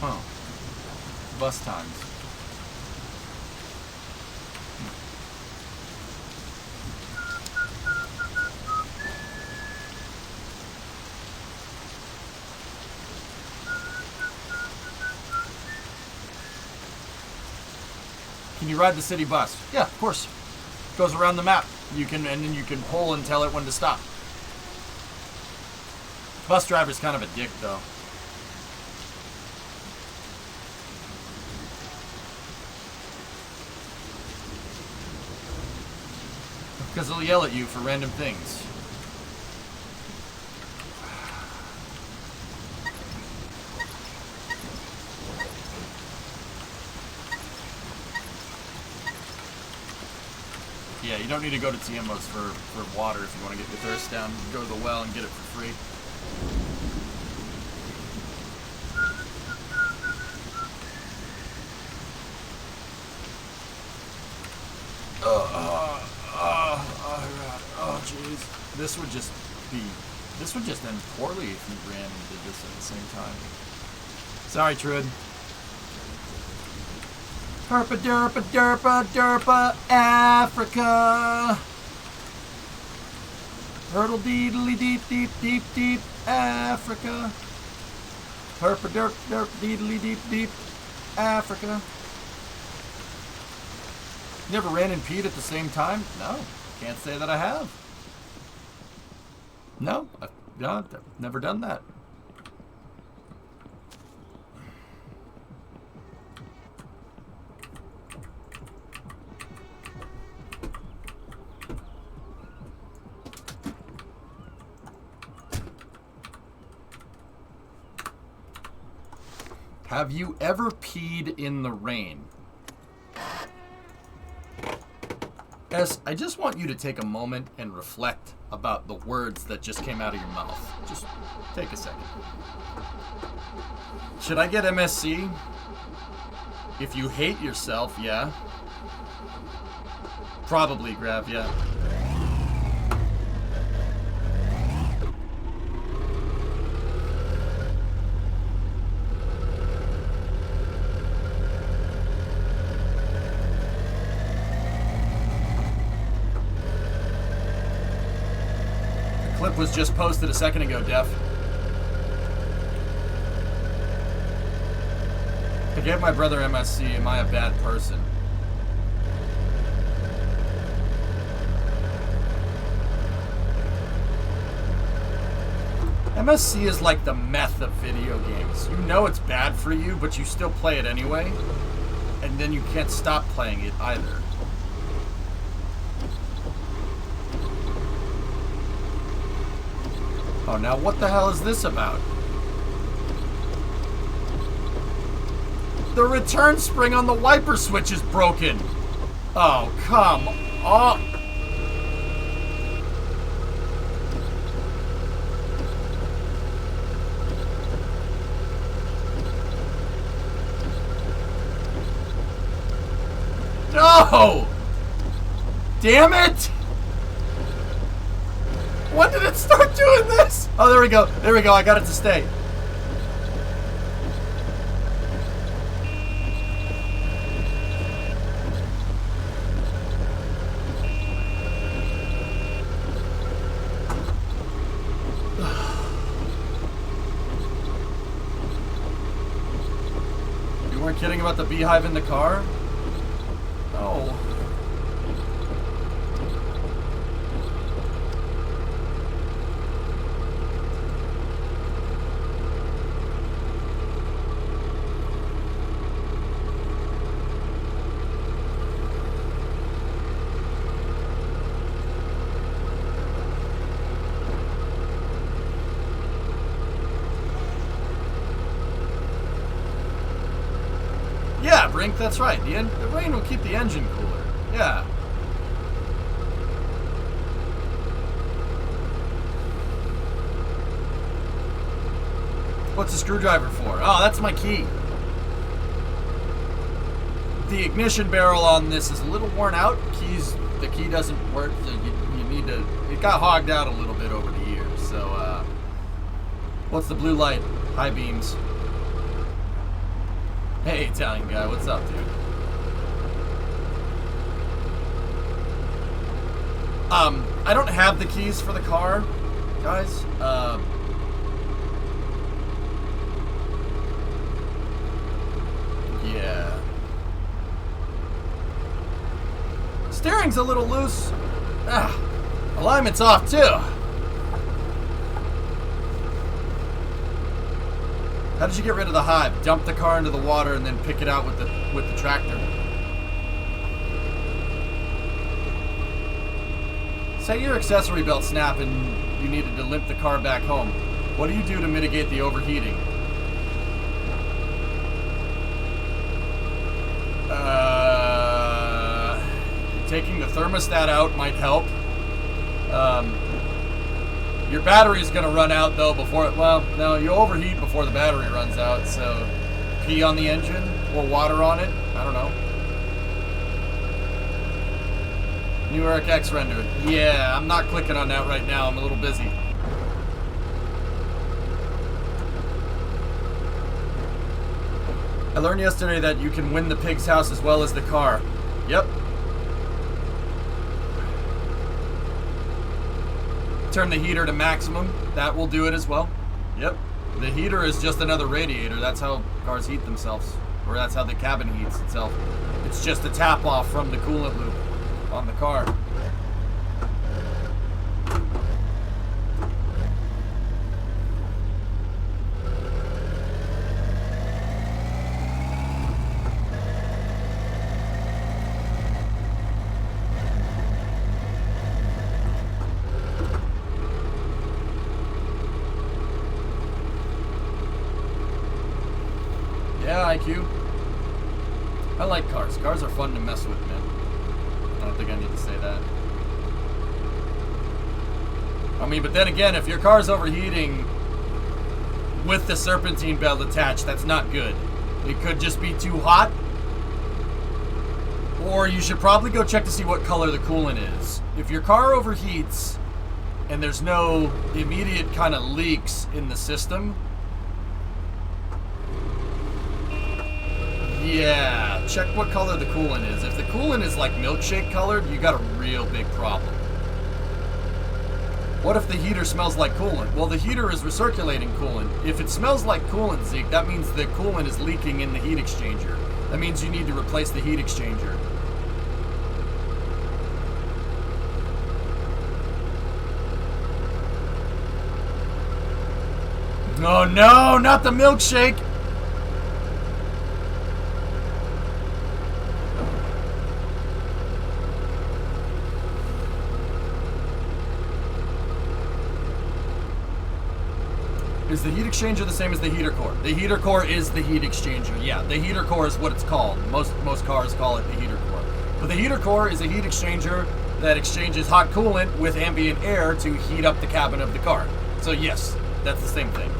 Huh. Bus times. Can you ride the city bus? Yeah, of course. Goes around the map. You can, and then you can pull and tell it when to stop. Bus driver's kind of a dick, though. Because he'll yell at you for random things. Yeah, you don't need to go to TMOs for water if you want to get your thirst down. You go to the well and get it for free. Oh, jeez. This would just end poorly if you ran and did this at the same time. Sorry, Trud. Herpa derpa derpa derpa Africa. Hurdle deedly deep deep deep deep Africa. Herpa derp derp deedly deep deep Africa. You ever ran and peed at the same time? No. Can't say that I have. No, I've never done that. Have you ever peed in the rain? S, I just want you to take a moment and reflect about the words that just came out of your mouth. Just take a second. Should I get MSC? If you hate yourself, yeah. Probably, Grav, yeah. Was just posted a second ago, Def. I gave my brother MSC. Am I a bad person? MSC is like the meth of video games. You know it's bad for you, but you still play it anyway. And then you can't stop playing it either. Oh, now what the hell is this about? The return spring on the wiper switch is broken. Oh, come on. No! Damn it! When did it start doing this? Oh, there we go. There we go. I got it to stay. You weren't kidding about the beehive in the car? Oh. brink, that's right. The rain will keep the engine cooler. Yeah. What's the screwdriver for? Oh, that's my key. The ignition barrel on this is a little worn out. The key doesn't work, so you need to... It got hogged out a little bit over the years, so, what's the blue light? High beams. Hey, Italian guy, what's up, dude? I don't have the keys for the car, guys. Yeah. Steering's a little loose. Alignment's off too. How did you get rid of the hive? Dump the car into the water and then pick it out with the tractor. Say your accessory belt snapped and you needed to limp the car back home. What do you do to mitigate the overheating? Taking the thermostat out might help. Your battery is going to run out though before it, well, no, you overheat before the battery runs out, so pee on the engine or water on it, I don't know. New Eric X render. Yeah, I'm not clicking on that right now, I'm a little busy. I learned yesterday that you can win the pig's house as well as the car. Yep. Turn the heater to maximum. That will do it as well. Yep. The heater is just another radiator. That's how cars heat themselves. Or that's how the cabin heats itself. It's just a tap off from the coolant loop on the car. IQ. I like cars. Cars are fun to mess with, man. I don't think I need to say that. I mean, but then again, if your car's overheating with the serpentine belt attached, that's not good. It could just be too hot. Or you should probably go check to see what color the coolant is. If your car overheats and there's no immediate kind of leaks in the system, yeah, check what color the coolant is. If the coolant is like milkshake colored, you got a real big problem. What if the heater smells like coolant? Well, the heater is recirculating coolant. If it smells like coolant, Zeke, that means the coolant is leaking in the heat exchanger. That means you need to replace the heat exchanger. Oh no, not the milkshake! Is the heat exchanger the same as the heater core? The heater core is the heat exchanger. Yeah, the heater core is what it's called. Most cars call it the heater core. But the heater core is a heat exchanger that exchanges hot coolant with ambient air to heat up the cabin of the car. So yes, that's the same thing.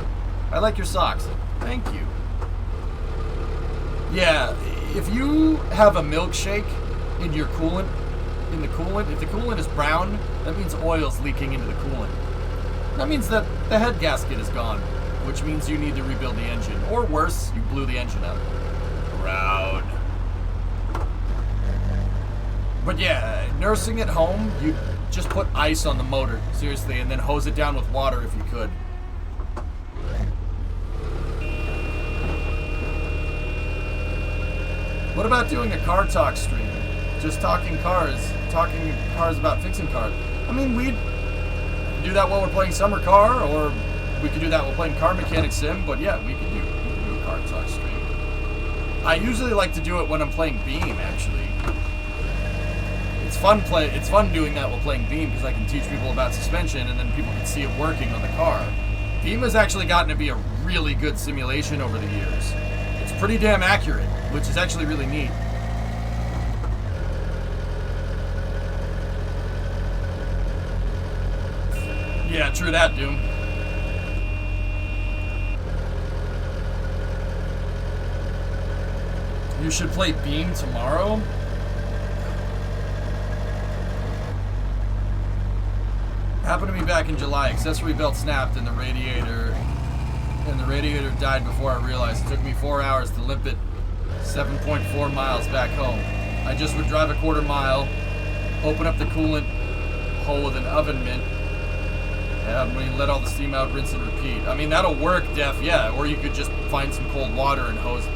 I like your socks. Thank you. Yeah, if you have a milkshake in your coolant, if the coolant is brown, that means oil's leaking into the coolant. That means that the head gasket is gone, which means you need to rebuild the engine. Or worse, you blew the engine out. Proud. But yeah, nursing at home, you just put ice on the motor, seriously, and then hose it down with water if you could. What about doing a car talk stream? Just talking cars about fixing cars. I mean, we'd do that while we're playing Summer Car, or we could do that while playing Car Mechanic Sim, but yeah, we could do a car talk stream. I usually like to do it when I'm playing Beam, actually. It's fun doing that while playing Beam, because I can teach people about suspension, and then people can see it working on the car. Beam has actually gotten to be a really good simulation over the years. It's pretty damn accurate, which is actually really neat. Yeah, true that, Doom. You should play Beam tomorrow. Happened to me back in July. Accessory belt snapped and the radiator died before I realized. It took me 4 hours to limp it 7.4 miles back home. I just would drive a quarter mile, open up the coolant hole with an oven mitt, and let all the steam out, rinse and repeat. I mean, that'll work, Def, yeah. Or you could just find some cold water and hose it.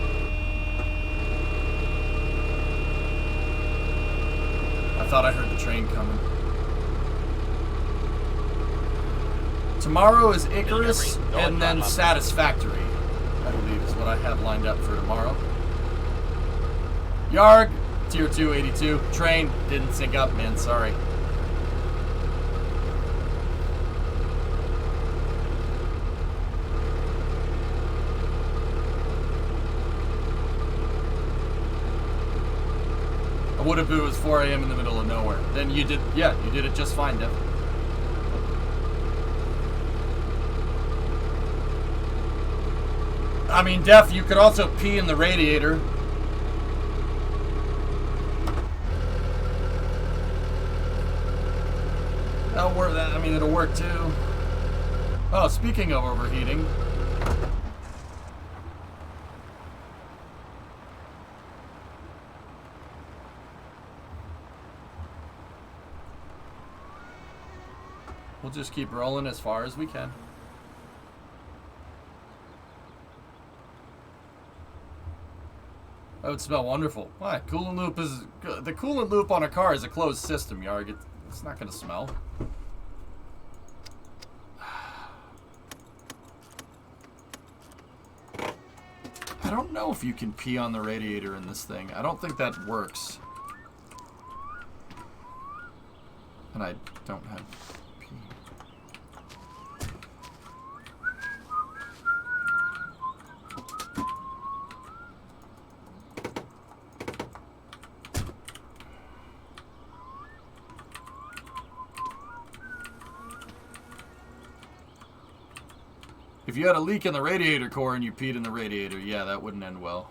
I thought I heard the train coming. Tomorrow is Icarus and then Satisfactory, I believe is what I have lined up for tomorrow. Yarg, Tier 2, 82. Train, didn't sync up, man, sorry. I would have if it was 4 a.m. in the middle of nowhere. Then you did, yeah, you did it just fine, Def. I mean, Def, you could also pee in the radiator. That'll work. I mean, it'll work too. Oh, speaking of overheating. We'll just keep rolling as far as we can. That would smell wonderful. Why? Coolant loop is... The coolant loop on a car is a closed system, Yarg. It's not going to smell. I don't know if you can pee on the radiator in this thing. I don't think that works. And I don't have pee. If you had a leak in the radiator core and you peed in the radiator, yeah, that wouldn't end well.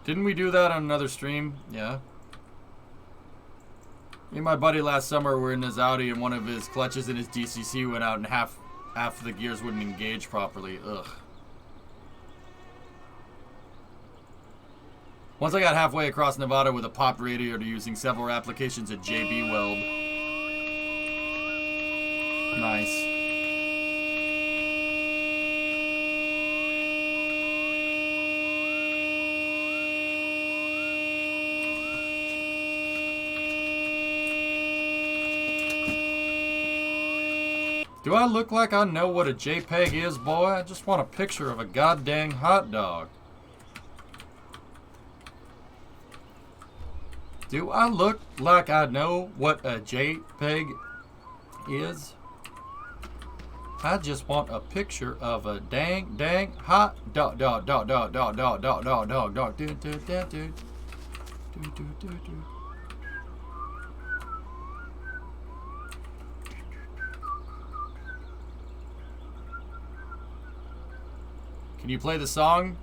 Didn't we do that on another stream? Yeah. Me and my buddy last summer were in his Audi and one of his clutches in his DCC went out and half of the gears wouldn't engage properly. Ugh. Once I got halfway across Nevada with a popped radiator using several applications of JB Weld. Nice. Do I look like I know what a JPEG is, boy? I just want a picture of a goddamn hot dog. Do I look like I know what a JPEG is? I just want a picture of a dang hot dog. Can you play the song?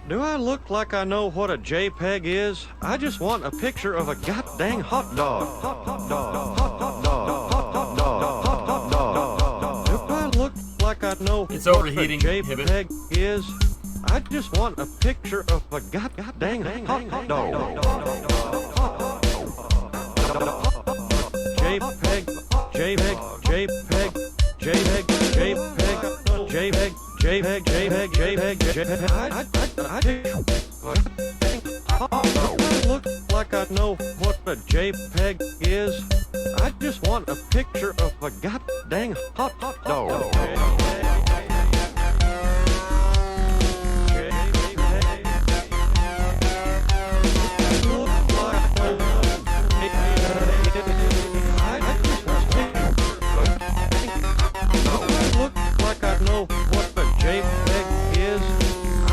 Do I look like I know what a JPEG is? I just want a picture of a goddamn hot dog. Hot dog. Hot dog. Hot dog. Do I look like I know it's overheating, what a JPEG is? I just want a picture of a goddamn hot dog. JPEG, JPEG, JPEG, JPEG, JPEG, JPEG, JPEG, I look like I know what a JPEG is. I just want a picture of a goddamn hot dog.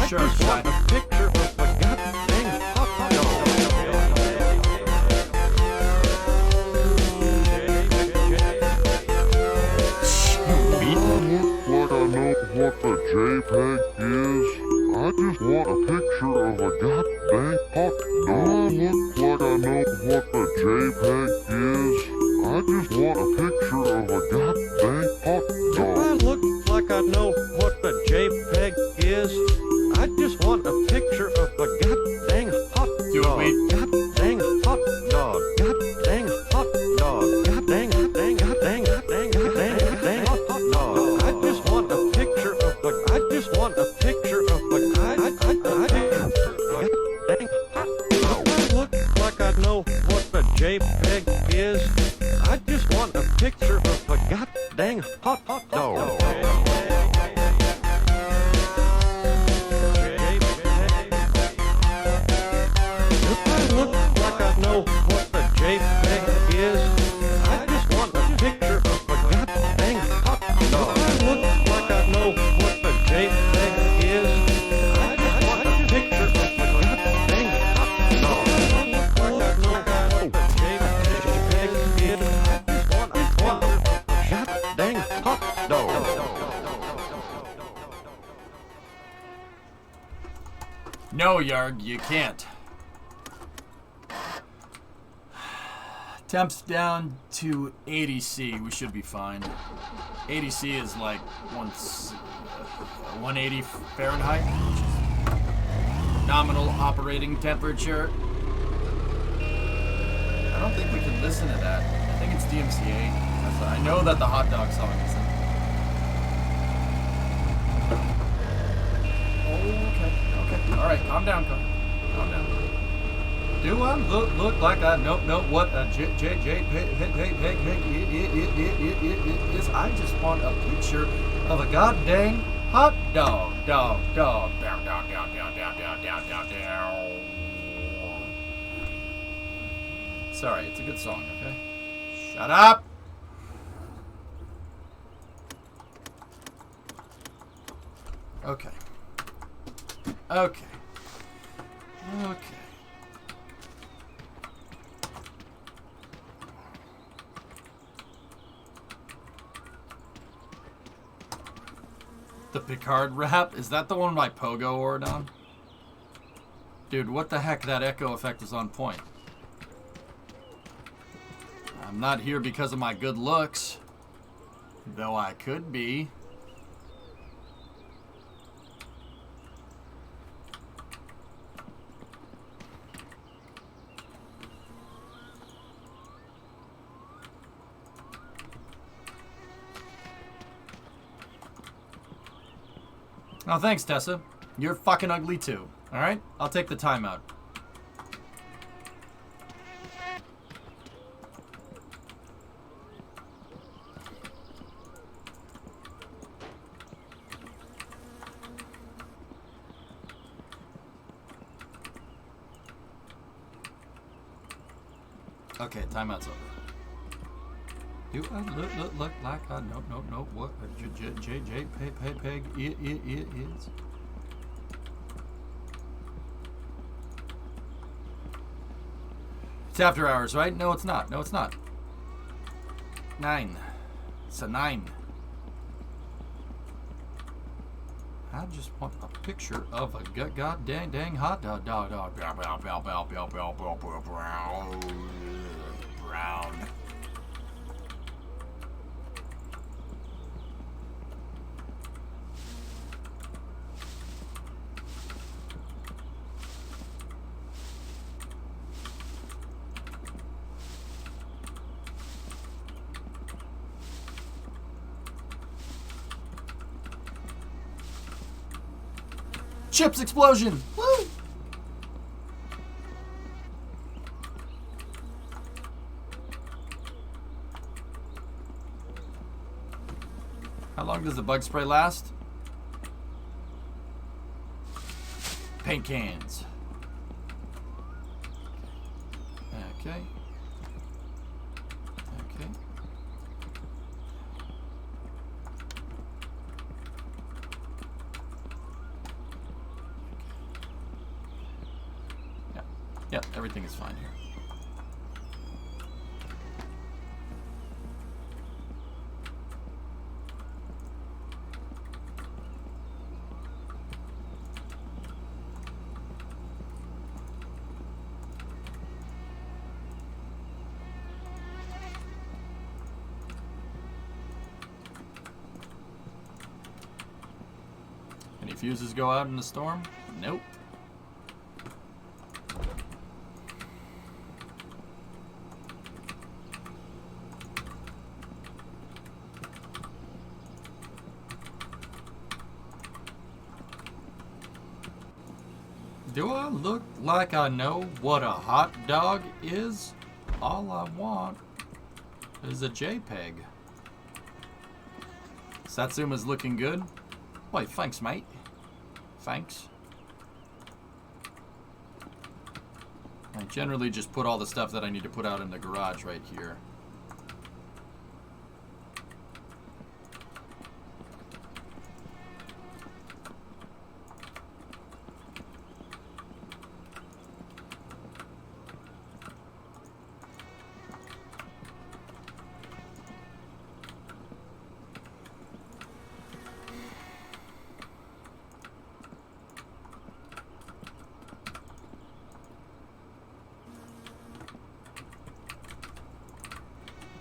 Sure, shine. A picture of a goddamn hot dog. Like I know what a JPEG is. I just want a picture of a goddamn hot dog. Look like I know what a JPEG is. I just want a picture of a goddamn hot dog. I look like I know what a JPEG is. I just want a picture of a goddamn hot Do it, dog. wait. Goddamn hot dog. Goddamn hot dog. Goddamn hot dog. I just want a picture of a. I just want a picture of a. I look like I know what a JPEG is. I just want a picture of a goddamn hot dog. Look like I know what a JPEG is. I just want a picture of a goddamn hot dog. Look like I know what a JPEG is. I just want a picture of a goddamn hot dog. Look like I know what a JPEG is. I just want a picture of a goddamn hot dog. No, Yarg, you can't. Temps down to 80C. We should be fine. 80C is like 180 Fahrenheit, which is nominal operating temperature. I don't think we can listen to that. I think it's DMCA. I know that the hot dog song is in. Okay. All right, calm down. Do I look like I know what a is? I just want a picture of a goddamn hot dog. Down. Sorry, it's a good song, okay? Shut up! Okay. The Picard rap? Is that the one my Pogo ordered on? Dude, what the heck? That echo effect is on point. I'm not here because of my good looks. Though I could be. Oh, thanks, Tessa. You're fucking ugly too. Alright? I'll take the timeout. Okay, timeout's over. Do I look like I know what a JPEG is? It's after hours, right? No, it's not. 9. It's a 9. I just want a picture of a goddamn hot dog. Brown. Chips explosion! Woo! How long does the bug spray last? Paint cans. Okay. Okay. Yeah, everything is fine here. Any fuses go out in the storm? Nope. Do I look like I know what a hot dog is? All I want is a JPEG. Satsuma's looking good. Why, thanks, mate. Thanks. I generally just put all the stuff that I need to put out in the garage right here.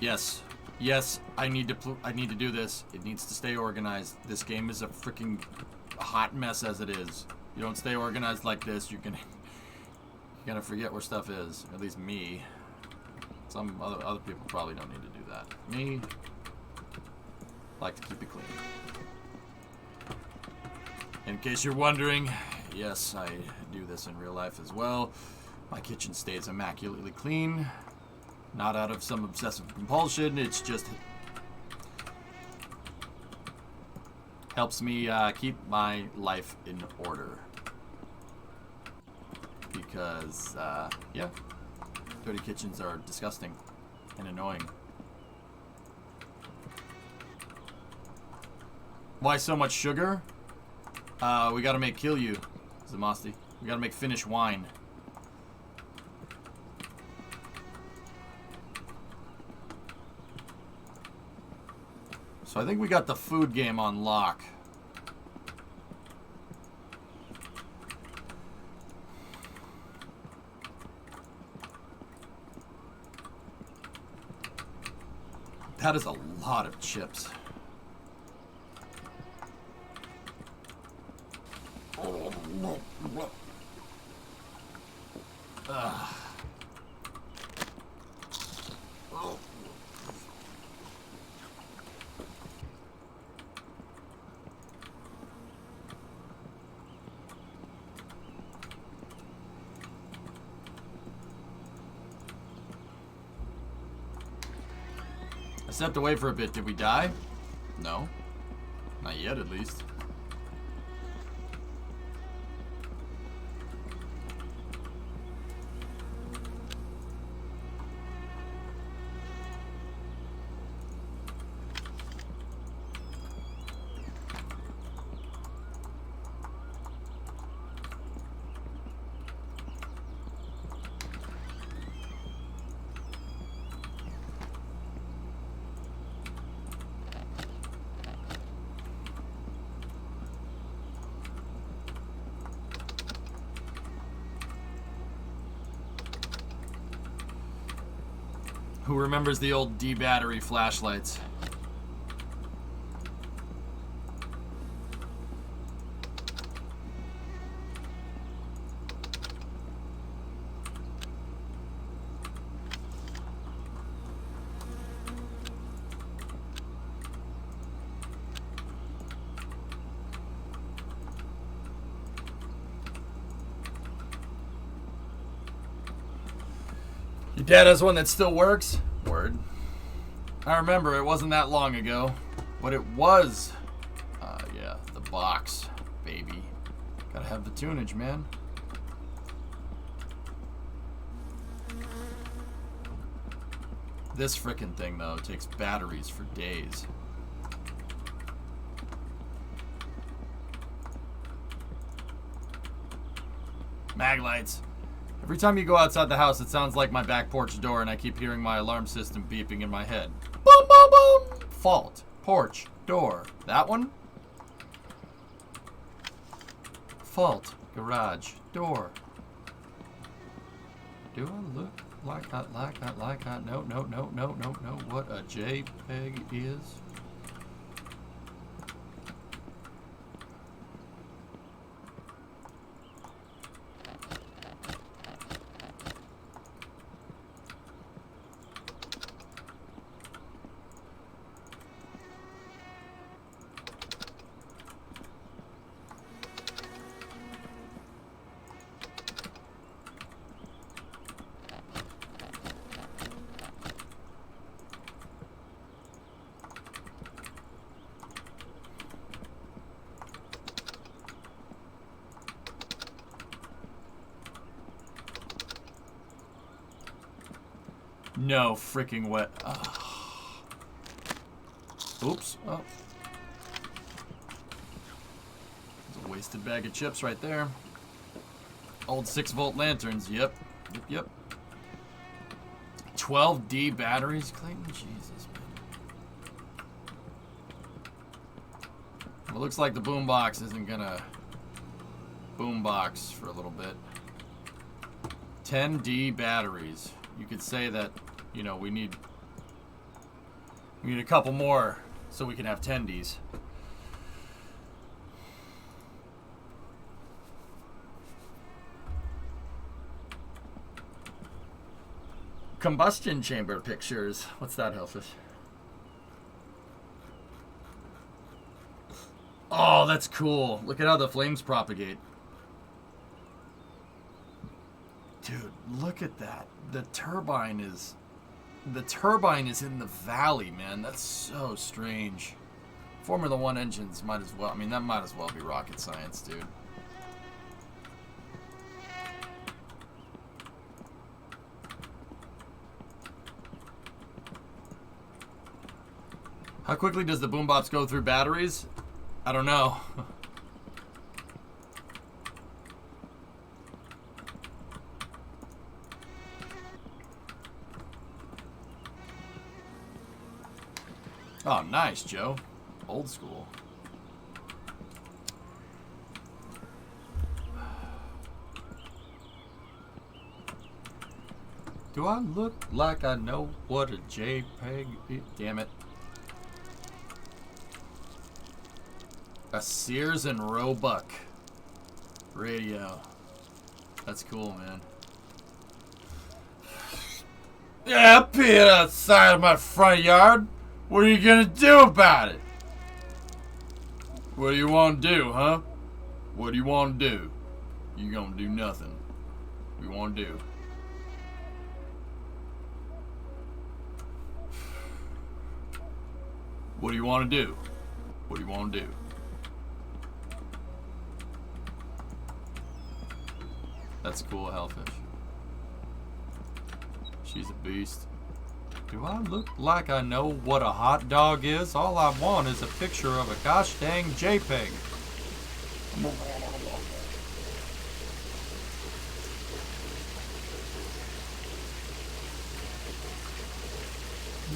Yes. Yes, I need to do this. It needs to stay organized. This game is a freaking hot mess as it is. You don't stay organized like this, you're gonna forget where stuff is. At least me. Some other people probably don't need to do that. Me, like to keep it clean. In case you're wondering, yes, I do this in real life as well. My kitchen stays immaculately clean. Not out of some obsessive compulsion, it's just helps me keep my life in order. Because, yeah, dirty kitchens are disgusting and annoying. Why so much sugar? We gotta make Kilyu, Zamasti. We gotta make Finnish wine. So I think we got the food game on lock. That is a lot of chips. Ugh. I stepped away for a bit. Did we die? No. Not yet, at least. Who remembers the old D-battery flashlights? Your dad has one that still works? Word. I remember it wasn't that long ago, but it was. Yeah, the box, baby. Gotta have the tunage, man. This frickin' thing, though, takes batteries for days. Mag lights. Every time you go outside the house, it sounds like my back porch door, and I keep hearing my alarm system beeping in my head. Boom, boom, boom! Fault. Porch. Door. That one? Fault. Garage. Door. Do I look like I... No. What a JPEG is? No freaking wet. Oh. Oops. Oh. There's a wasted bag of chips right there. Old 6-volt lanterns. Yep. 12D batteries. Clayton, Jesus, man. Well, it looks like the boombox isn't gonna boombox for a little bit. 10D batteries. You could say that, you know, we need a couple more so we can have 10Ds. Combustion chamber pictures. What's that, Hellfish? Oh, that's cool. Look at how the flames propagate. Dude, look at that. The turbine is in the valley, man. That's so strange. Formula One engines might as well. I mean, that might as well be rocket science, dude. How quickly does the boombox go through batteries? I don't know. Oh, nice, Joe. Old school. Do I look like I know what a JPEG is? Damn it. A Sears and Roebuck radio. That's cool, man. Yeah, I peed outside of my front yard. What are you gonna do about it? What do you want to do, huh? What do you want to do? You gonna do nothing. What do you want to do? What do you want to do? What do you want to do? That's cool, Hellfish. She's a beast. Do I look like I know what a hot dog is? All I want is a picture of a gosh dang JPEG.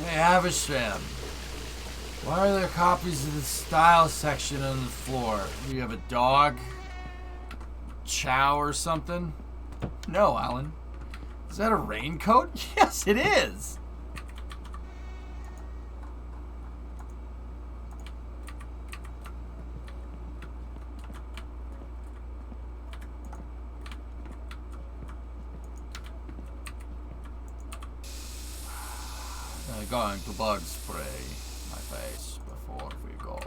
Hey, Havisham. Why are there copies of the style section on the floor? Do you have a dog? Chow or something? No, Alan. Is that a raincoat? Yes, it is. I'm going to bug spray my face before we go.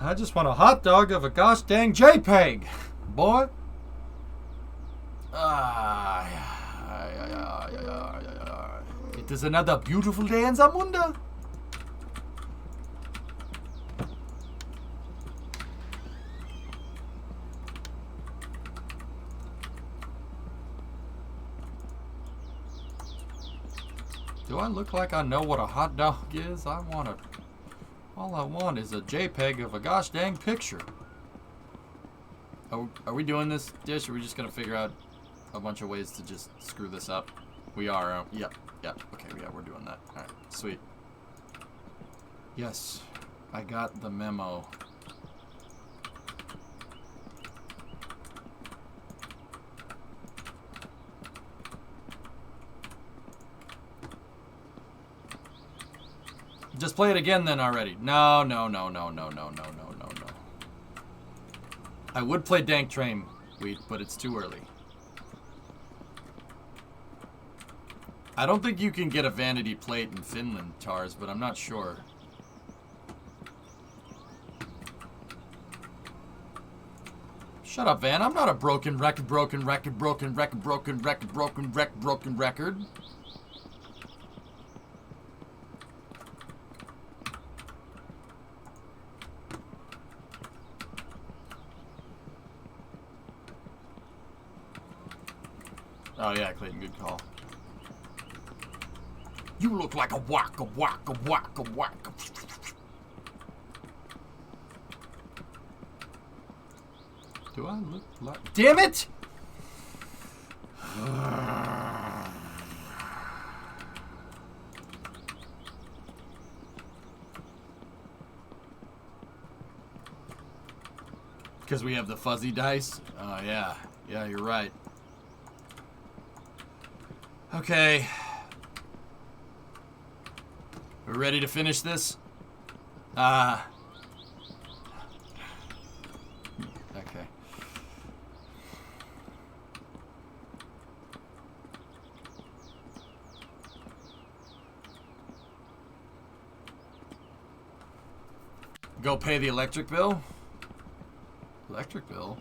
I just want a hot dog of a gosh dang JPEG, boy. It is another beautiful day in Zamunda. Do I look like I know what a hot dog is? All I want is a JPEG of a gosh dang picture. Are we doing this, Dish? Or are we just gonna figure out a bunch of ways to just screw this up? We are. Yep. Okay, yeah, we're doing that. Alright, sweet. Yes, I got the memo. Just play it again then already. No. I would play Dank Train, but it's too early. I don't think you can get a vanity plate in Finland, Tars, but I'm not sure. Shut up, Van. I'm not a broken record. Oh yeah, Clayton, good call. You look like a waka. Do I look like... Damn it! Because we have the fuzzy dice? Oh, yeah. Yeah, you're right. Okay. We're ready to finish this? Okay. Go pay the electric bill? Electric bill?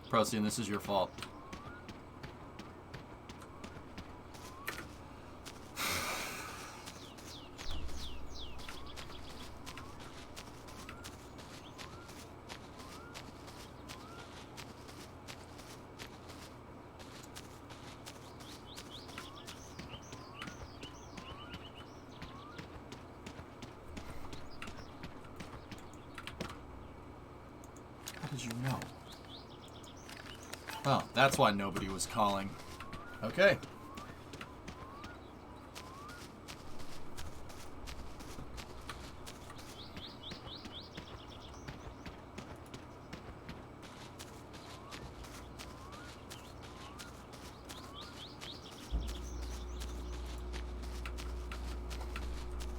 Procyon, this is your fault. Oh, that's why nobody was calling. Okay.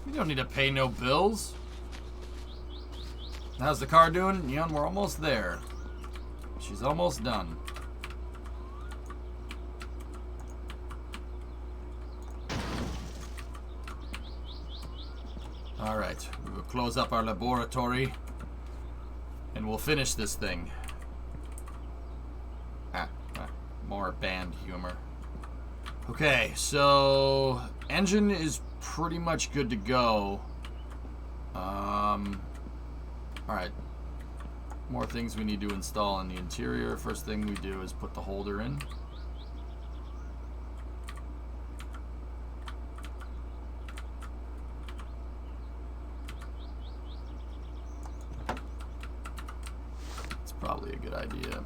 You don't need to pay no bills. How's the car doing? Neon, we're almost there. She's almost done. Alright, we will close up our laboratory and we'll finish this thing. More band humor. Okay, so engine is pretty much good to go. Alright. More things we need to install in the interior. First thing we do is put the holder in. It's probably a good idea.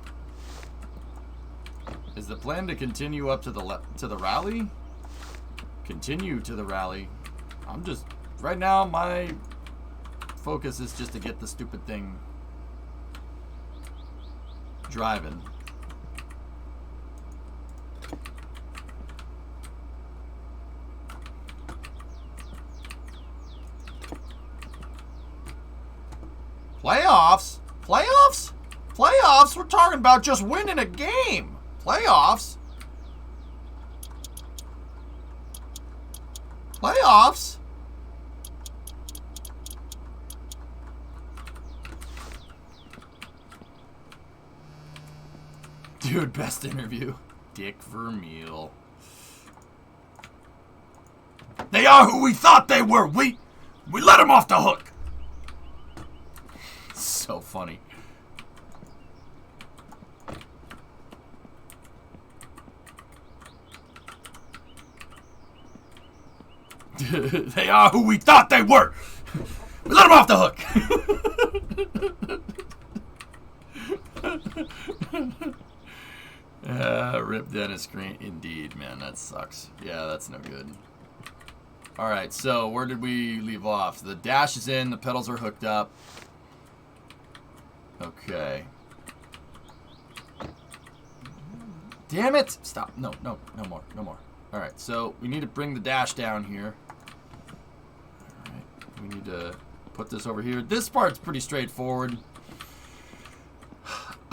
Is the plan to continue up to the rally? Continue to the rally. I'm just right now my focus is just to get the stupid thing driving. Playoffs? Playoffs? Playoffs? We're talking about just winning a game. Playoffs? Playoffs? Dude, best interview. Dick Vermeil. They are who we thought they were. We let them off the hook. So funny. They are who we thought they were. We let them off the hook. Rip Dennis Green. Indeed, man, that sucks. Yeah, that's no good. Alright, so where did we leave off? The dash is in, the pedals are hooked up. Okay. Damn it! Stop. No more. Alright, so we need to bring the dash down here. Alright, we need to put this over here. This part's pretty straightforward.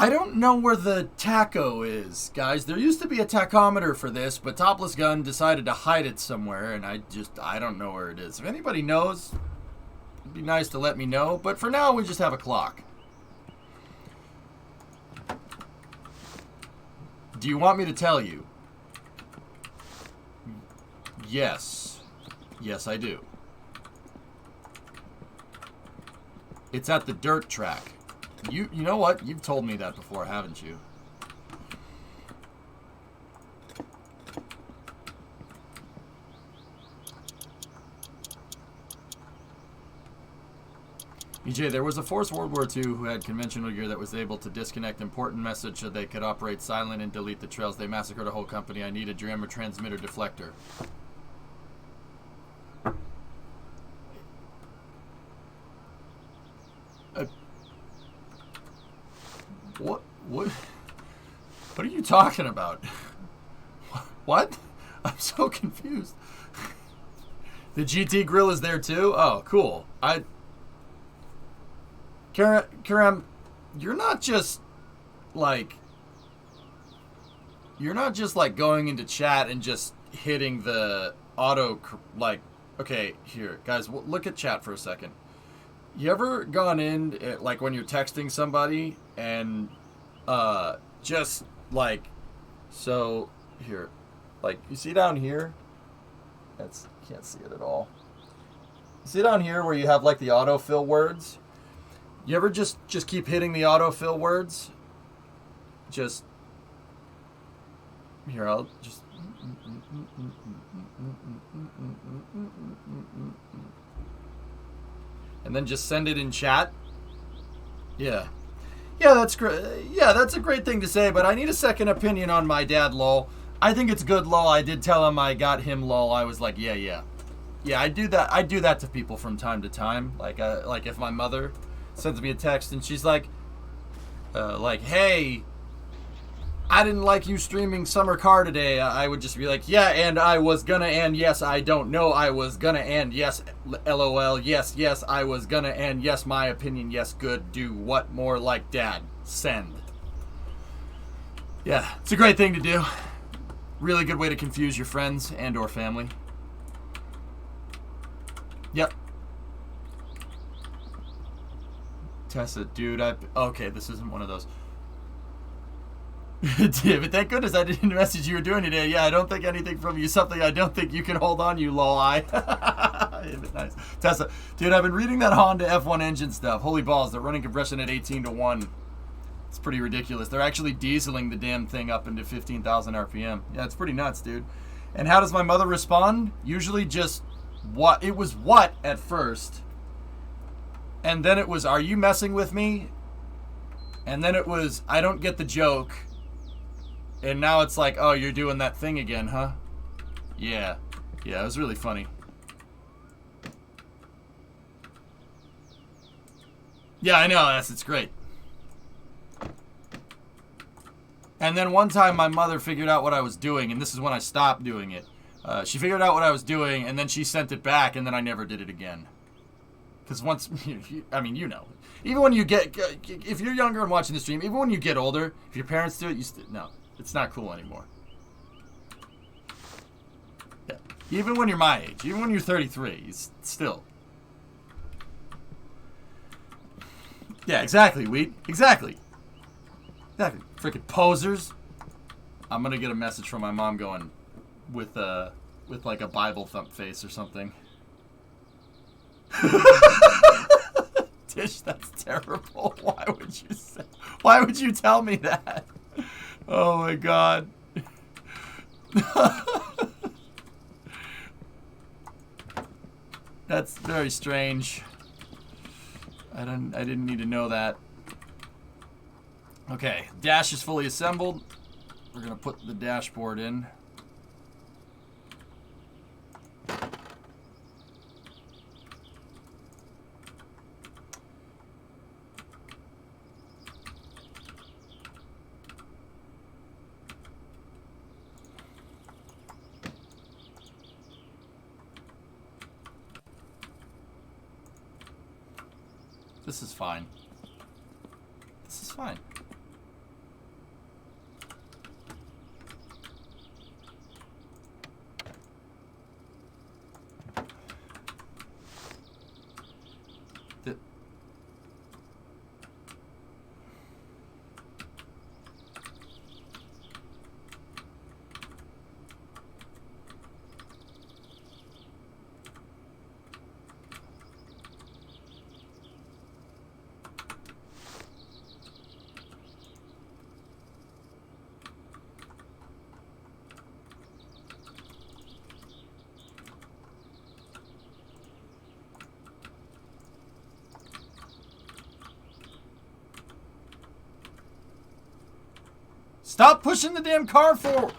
I don't know where the tacho is, guys. There used to be a tachometer for this, but Topless Gun decided to hide it somewhere, and I don't know where it is. If anybody knows, it'd be nice to let me know, but for now, we just have a clock. Do you want me to tell you? Yes. Yes, I do. It's at the dirt track. You know what? You've told me that before, haven't you? EJ, there was a force World War II who had conventional gear that was able to disconnect important message so they could operate silent and delete the trails. They massacred a whole company. I need a jammer transmitter deflector. What are you talking about? What? I'm so confused. The GT grill is there too? Oh, cool. Karam, you're not just like going into chat and just hitting the auto, like, okay, here, guys, look at chat for a second. You ever gone in, like, when you're texting somebody and just like, so here, like, you see down here, can't see it at all. You see down here where you have like the autofill words? You ever just keep hitting the autofill words? Just here, I'll just and then just send it in chat. Yeah, that's great. Yeah, that's a great thing to say, but I need a second opinion on my dad, lol. I think it's good, lol. I did tell him I got him, lol. I was like, yeah. I do that to people from time to time. Like if my mother sends me a text and she's like, hey, I didn't like you streaming Summer Car today. I would just be like, yeah, and I was gonna, and yes, I don't know, I was gonna, and yes, lol, yes, I was gonna, and yes, my opinion, yes, good, do what more like dad, send. Yeah, it's a great thing to do. Really good way to confuse your friends and or family. Yep. Tessa, dude, okay, this isn't one of those. But thank goodness I didn't message you were doing today. Yeah, I don't think anything from you. Something I don't think you can hold on, you lol. Nice. Tessa, dude, I've been reading that Honda F1 engine stuff. Holy balls, they're running compression at 18-1. It's pretty ridiculous. They're actually dieseling the damn thing up into 15,000 RPM. Yeah, it's pretty nuts, dude. And how does my mother respond? Usually just what? It was what at first. And then it was, are you messing with me? And then it was, I don't get the joke. And now it's like, oh, you're doing that thing again, huh? Yeah, it was really funny. Yeah, I know, it's great. And then one time my mother figured out what I was doing, and this is when I stopped doing it. She figured out what I was doing, and then she sent it back, and then I never did it again. Because once, I mean, you know. Even when you get, if you're younger and watching the stream, even when you get older, if your parents do it, no. It's not cool anymore. Yeah. Even when you're my age, even when you're 33, still. Yeah, exactly, Wheat. Exactly. Freaking posers. I'm gonna get a message from my mom going with like a Bible thump face or something. Tish, that's terrible. Why would you tell me that? Oh my god. That's very strange. I didn't need to know that. Okay, dash is fully assembled. We're gonna put the dashboard in. This is fine. This is fine. Stop pushing the damn car forward!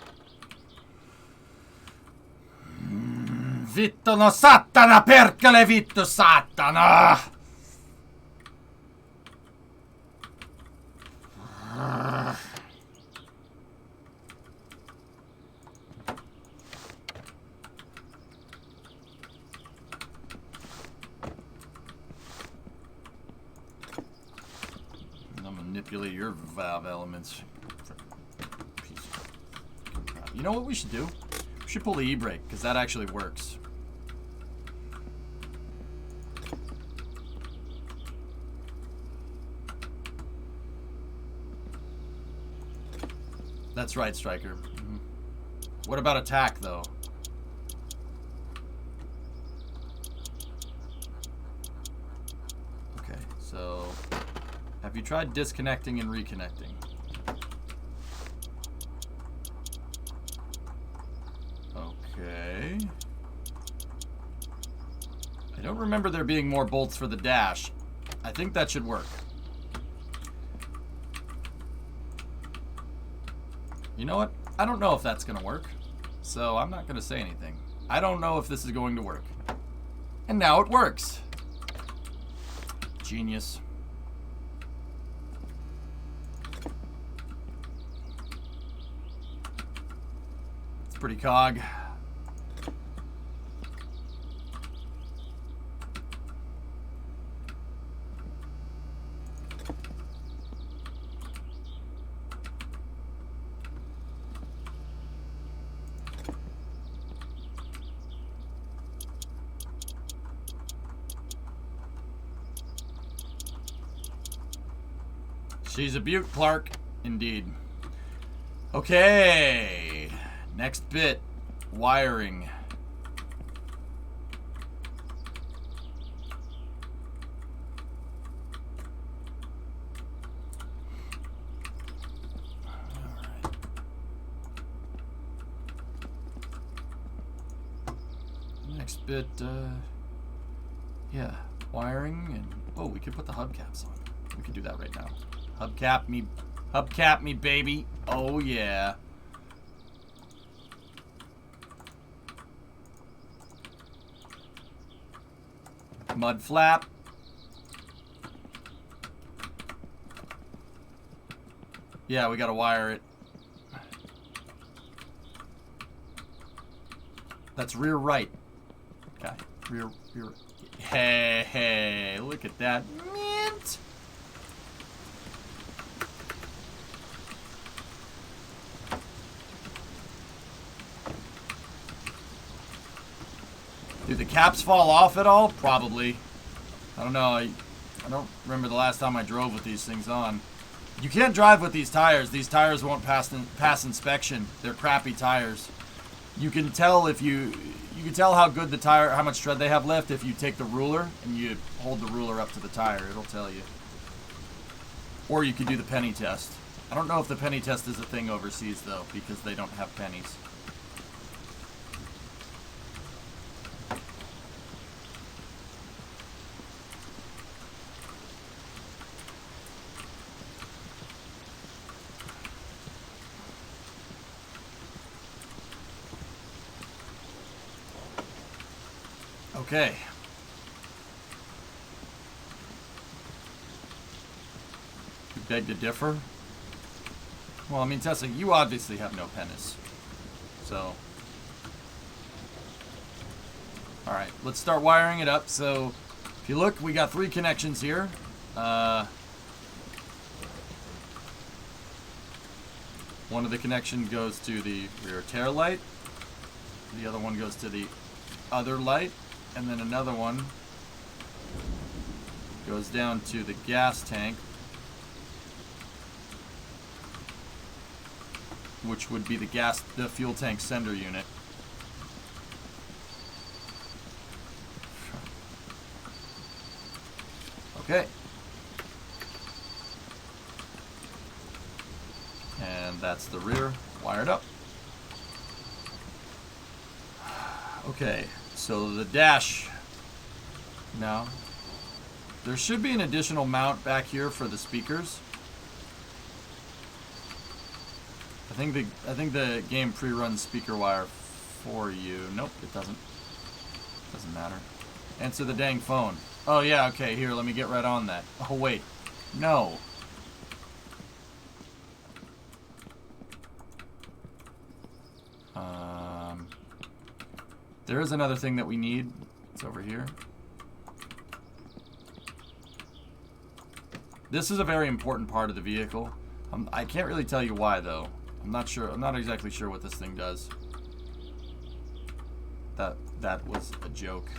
Vittu no sattana, perkele vittu sattana! I'll manipulate your valve elements. You know what we should do? We should pull the e-brake, because that actually works. That's right, Striker. Mm-hmm. What about attack, though? Okay, so... have you tried disconnecting and reconnecting? Okay. I don't remember there being more bolts for the dash. I think that should work. You know what? I don't know if that's going to work. So I'm not going to say anything. I don't know if this is going to work. And now it works. Genius. It's pretty cog. She's a beaut, Clark. Indeed. Okay. Next bit. Wiring. Alright. Next bit, yeah. Wiring and... oh, we could put the hubcaps on. We could do that right now. Hubcap me, baby. Oh, yeah. Mud flap. Yeah, we gotta wire it. That's rear right. Okay, rear. Hey, look at that. Mint. Do the caps fall off at all? Probably. I don't know. I don't remember the last time I drove with these things on. You can't drive with these tires. These tires won't pass inspection. They're crappy tires. You can tell if you can tell how good the tire, how much tread they have left if you take the ruler and you hold the ruler up to the tire. It'll tell you. Or you could do the penny test. I don't know if the penny test is a thing overseas though, because they don't have pennies. Okay. You beg to differ? Well, I mean, Tessa, you obviously have no pennies. So. Alright, let's start wiring it up. So, if you look, we got 3 connections here. One of the connections goes to the rear tail light. The other one goes to the other light. And then another one goes down to the gas tank, which would be the fuel tank sender unit. Okay. And that's the rear wired up. Okay. So the dash, now, there should be an additional mount back here for the speakers. I think the game pre-runs speaker wire for you. Nope, it doesn't. Doesn't matter. Answer the dang phone. Oh yeah, okay, here, let me get right on that. Oh wait, no. There is another thing that we need. It's over here. This is a very important part of the vehicle. I can't really tell you why, though. I'm not sure. I'm not exactly sure what this thing does. That was a joke.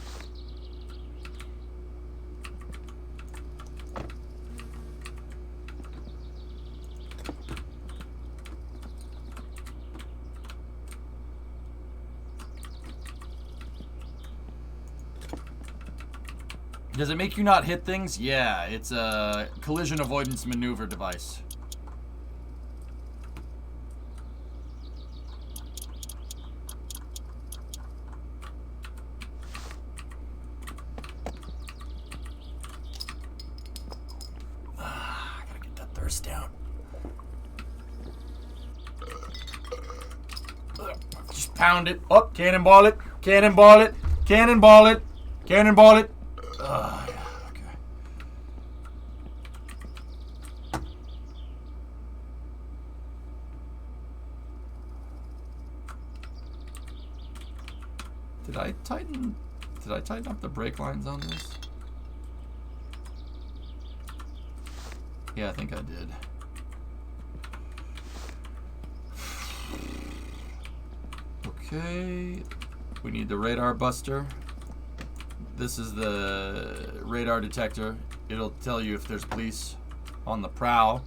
Does it make you not hit things? Yeah, it's a collision avoidance maneuver device. I gotta get that thirst down. Just pound it. Oh, cannonball it. Cannonball it. Cannonball it. Cannonball it. Yeah, okay. Did I tighten up the brake lines on this? Yeah, I think I did. Okay. We need the radar buster. This is the radar detector. It'll tell you if there's police on the prowl.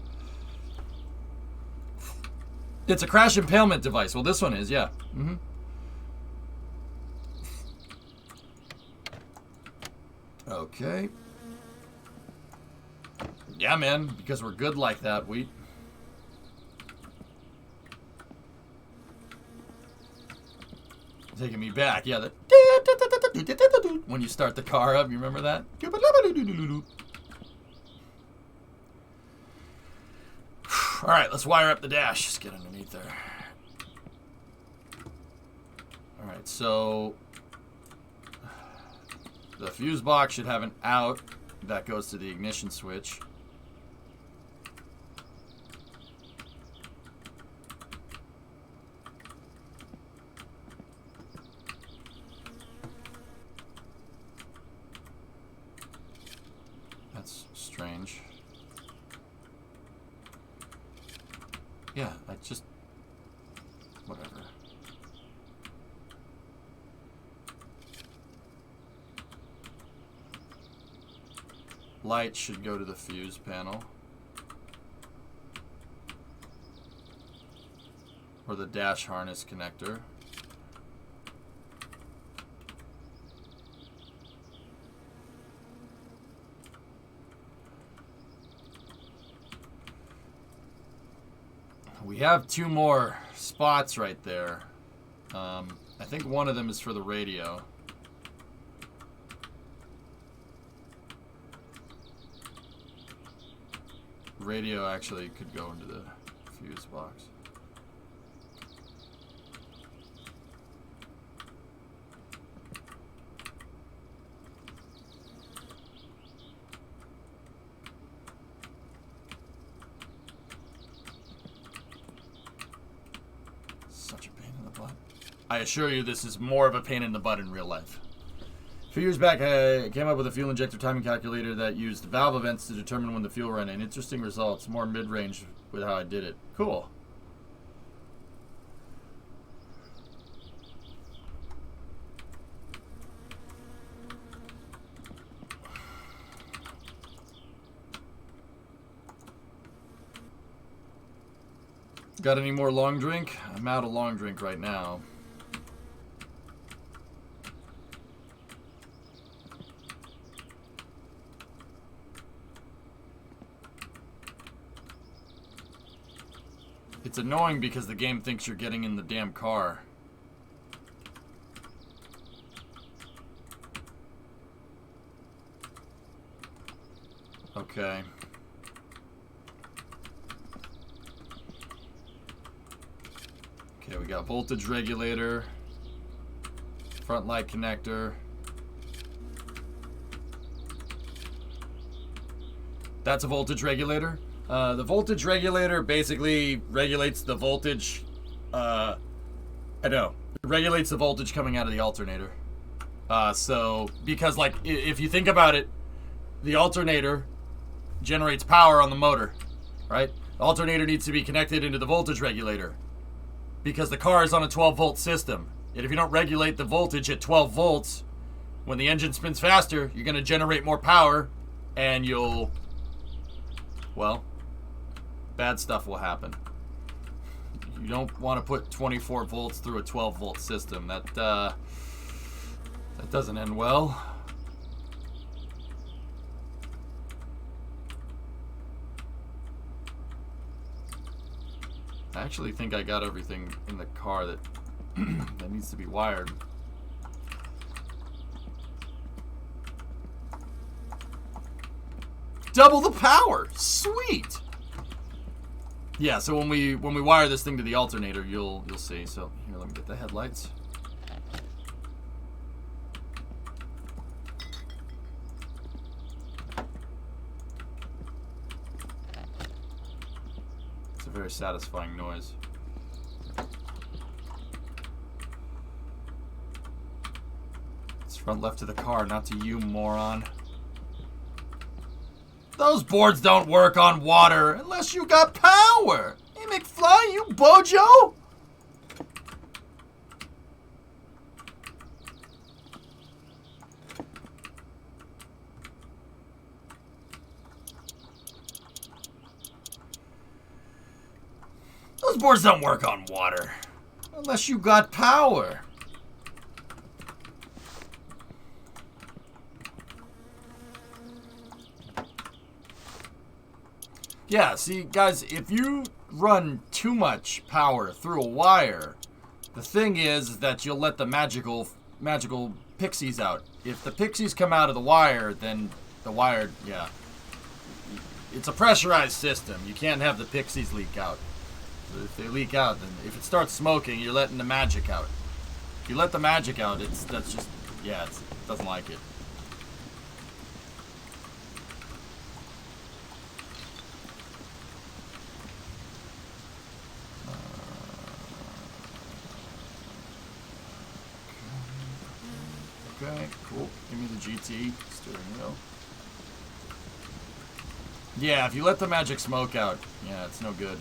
It's a crash impalement device. Well, this one is, yeah. Mm-hmm. Okay. Yeah, man, because we're good like that, we... Taking me back, yeah, when you start the car up, you remember that? Alright, let's wire up the dash. Just get underneath there. Alright, so the fuse box should have an out that goes to the ignition switch. Strange. Yeah, I just... whatever. Light should go to the fuse panel. or the dash harness connector. We have 2 more spots right there. I think one of them is for the radio. Radio actually could go into the fuse box. Such a pain in the butt. I assure you this is more of a pain in the butt in real life. A few years back, I came up with a fuel injector timing calculator that used valve events to determine when the fuel ran in. Interesting results, more mid-range with how I did it. Cool. Got any more long drink? I'm out of long drink right now. It's annoying because the game thinks you're getting in the damn car. Okay. Okay, we got voltage regulator, front light connector. That's a voltage regulator. The voltage regulator basically regulates the voltage. It regulates the voltage coming out of the alternator. So, because like, if you think about it, the alternator generates power on the motor, right? The alternator needs to be connected into the voltage regulator because the car is on a 12-volt system. And if you don't regulate the voltage at 12 volts, when the engine spins faster, you're going to generate more power, and you'll, well, bad stuff will happen. You don't want to put 24 volts through a 12-volt system. That doesn't end well. I actually think I got everything in the car that that needs to be wired. Double the power! Sweet! Yeah, so when we wire this thing to the alternator, you'll see. So here, let me get the headlights. It's a very satisfying noise. It's front left to the car, not to you, moron. Those boards don't work on water unless you got power. Hey, McFly, you bojo? Those boards don't work on water unless you got power. Yeah, see, guys, if you run too much power through a wire, the thing is that you'll let the magical pixies out. If the pixies come out of the wire, then the wire, yeah. It's a pressurized system. You can't have the pixies leak out. If they leak out, then if it starts smoking, you're letting the magic out. If you let the magic out, it doesn't like it. Okay, cool. Give me the GT steering wheel. Yeah, if you let the magic smoke out, yeah, it's no good.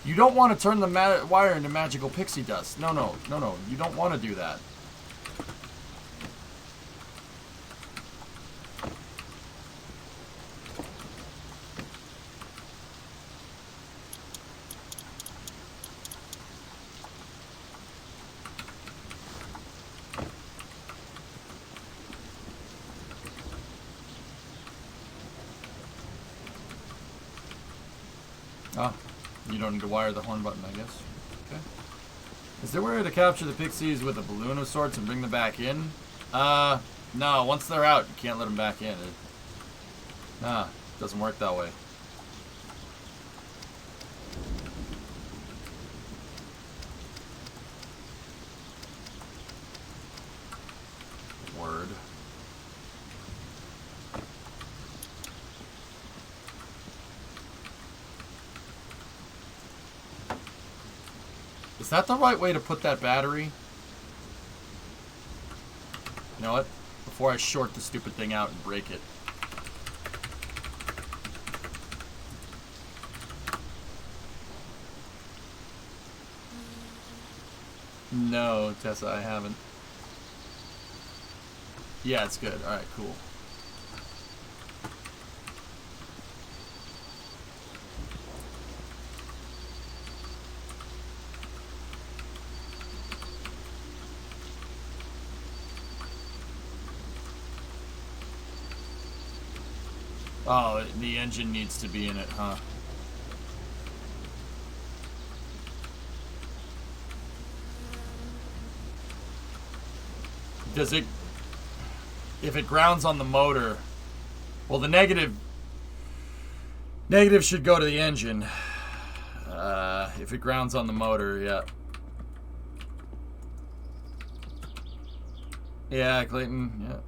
You don't want to turn the wire into magical pixie dust. No. You don't want to do that. Oh, you don't need to wire the horn button, I guess. Okay. Is there a way to capture the pixies with a balloon of sorts and bring them back in? No. Once they're out, you can't let them back in. It doesn't work that way. Word. Is that the right way to put that battery? You know what? Before I short the stupid thing out and break it. No, Tessa, I haven't. Yeah, it's good. Alright, cool. Oh, the engine needs to be in it, huh? Does it... If it grounds on the motor... Well, the negative should go to the engine. If it grounds on the motor, yeah. Yeah, Clayton, yeah.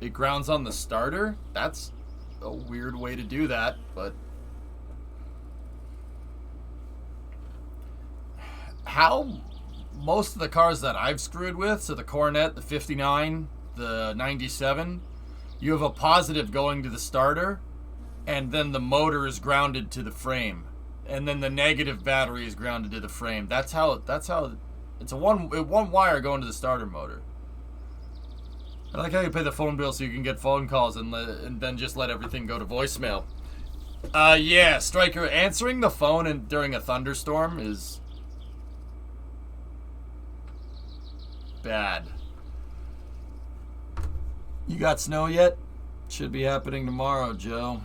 It grounds on the starter? That's a weird way to do that, but... How... Most of the cars that I've screwed with, so the Coronet, the 59, the 97, you have a positive going to the starter, and then the motor is grounded to the frame, and then the negative battery is grounded to the frame. That's how it's a one wire going to the starter motor. I like how you pay the phone bill so you can get phone calls and then just let everything go to voicemail. Yeah, Striker, answering the phone during a thunderstorm is bad. You got snow yet? Should be happening tomorrow, Joe.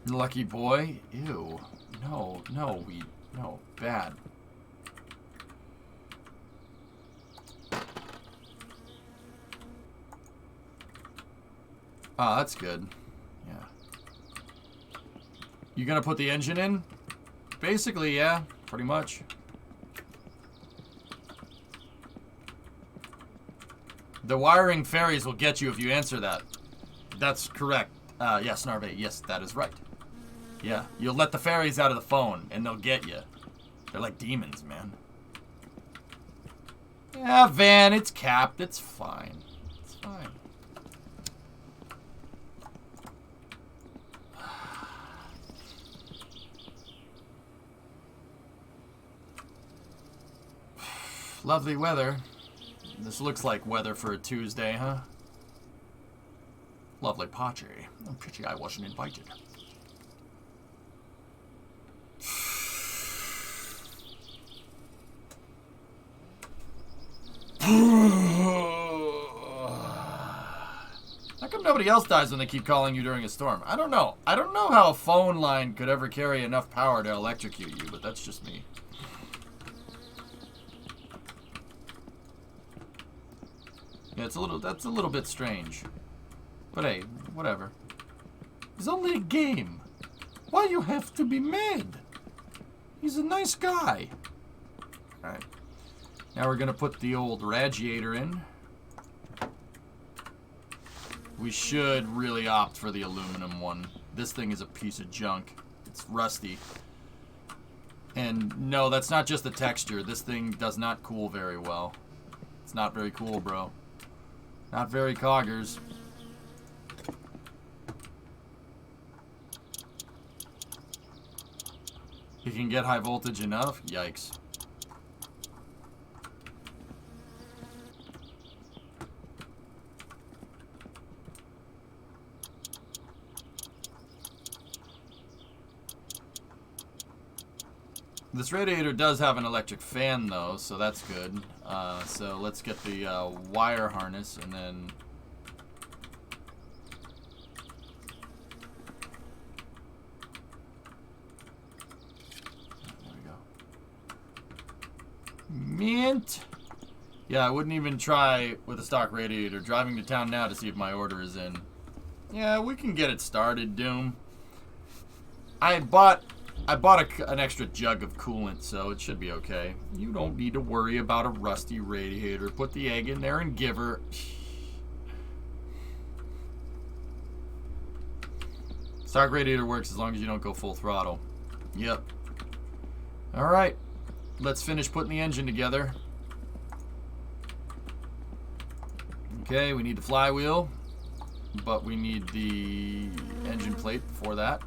Lucky boy? Ew. No, bad. Oh, that's good. Yeah. You gonna put the engine in? Basically, yeah. Pretty much. The wiring fairies will get you if you answer that. That's correct. Yes, Narve. Yes, that is right. Yeah, you'll let the fairies out of the phone, and they'll get you. They're like demons, man. Yeah, Van, it's capped. It's fine. It's fine. Lovely weather. This looks like weather for a Tuesday, huh? Lovely party. Oh, pity I wasn't invited. How come nobody else dies when they keep calling you during a storm? I don't know. I don't know how a phone line could ever carry enough power to electrocute you, but that's just me. Yeah, that's a little bit strange. But hey, whatever. It's only a game. Why you have to be mad? He's a nice guy. Alright. Now we're gonna put the old radiator in. We should really opt for the aluminum one. This thing is a piece of junk. It's rusty. And no, that's not just the texture. This thing does not cool very well. It's not very cool, bro. Not very coggers. You can get high voltage enough? Yikes. This radiator does have an electric fan, though, so that's good. So let's get the wire harness and then... There we go. Mint! Yeah, I wouldn't even try with a stock radiator. Driving to town now to see if my order is in. Yeah, we can get it started, Doom. I bought an extra jug of coolant, so it should be okay. You don't need to worry about a rusty radiator. Put the egg in there and give her. Stock radiator works as long as you don't go full throttle. Yep. Alright. Let's finish putting the engine together. Okay, we need the flywheel, but we need the engine plate for that.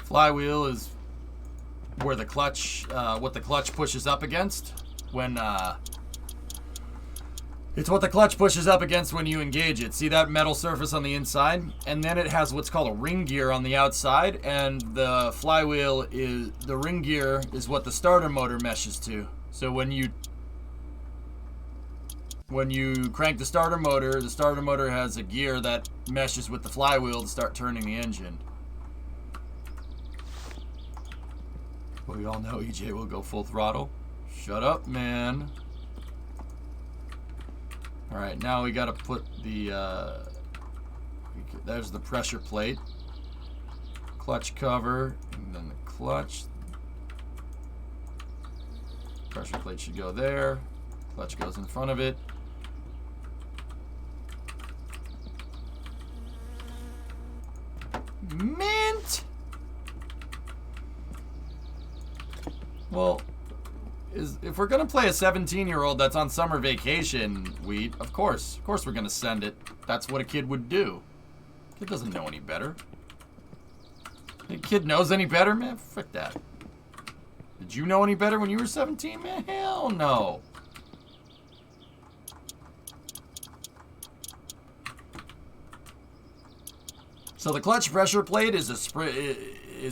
Flywheel is where the clutch, what the clutch pushes up against when, it's what the clutch pushes up against when you engage it. See that metal surface on the inside? And then it has what's called a ring gear on the outside, and the flywheel is, the ring gear is what the starter motor meshes to. So when you crank the starter motor has a gear that meshes with the flywheel to start turning the engine. But we all know EJ will go full throttle. Shut up, man. Alright, now we gotta put the, there's the pressure plate. Clutch cover, and then the clutch. Pressure plate should go there. Clutch goes in front of it. Mint! Well, if we're gonna play a 17-year-old that's on summer vacation, Wheat, of course we're gonna send it. That's what a kid would do. Kid doesn't know any better. The kid knows any better, man? Frick that. Did you know any better when you were 17, man? Hell no. So the clutch pressure plate is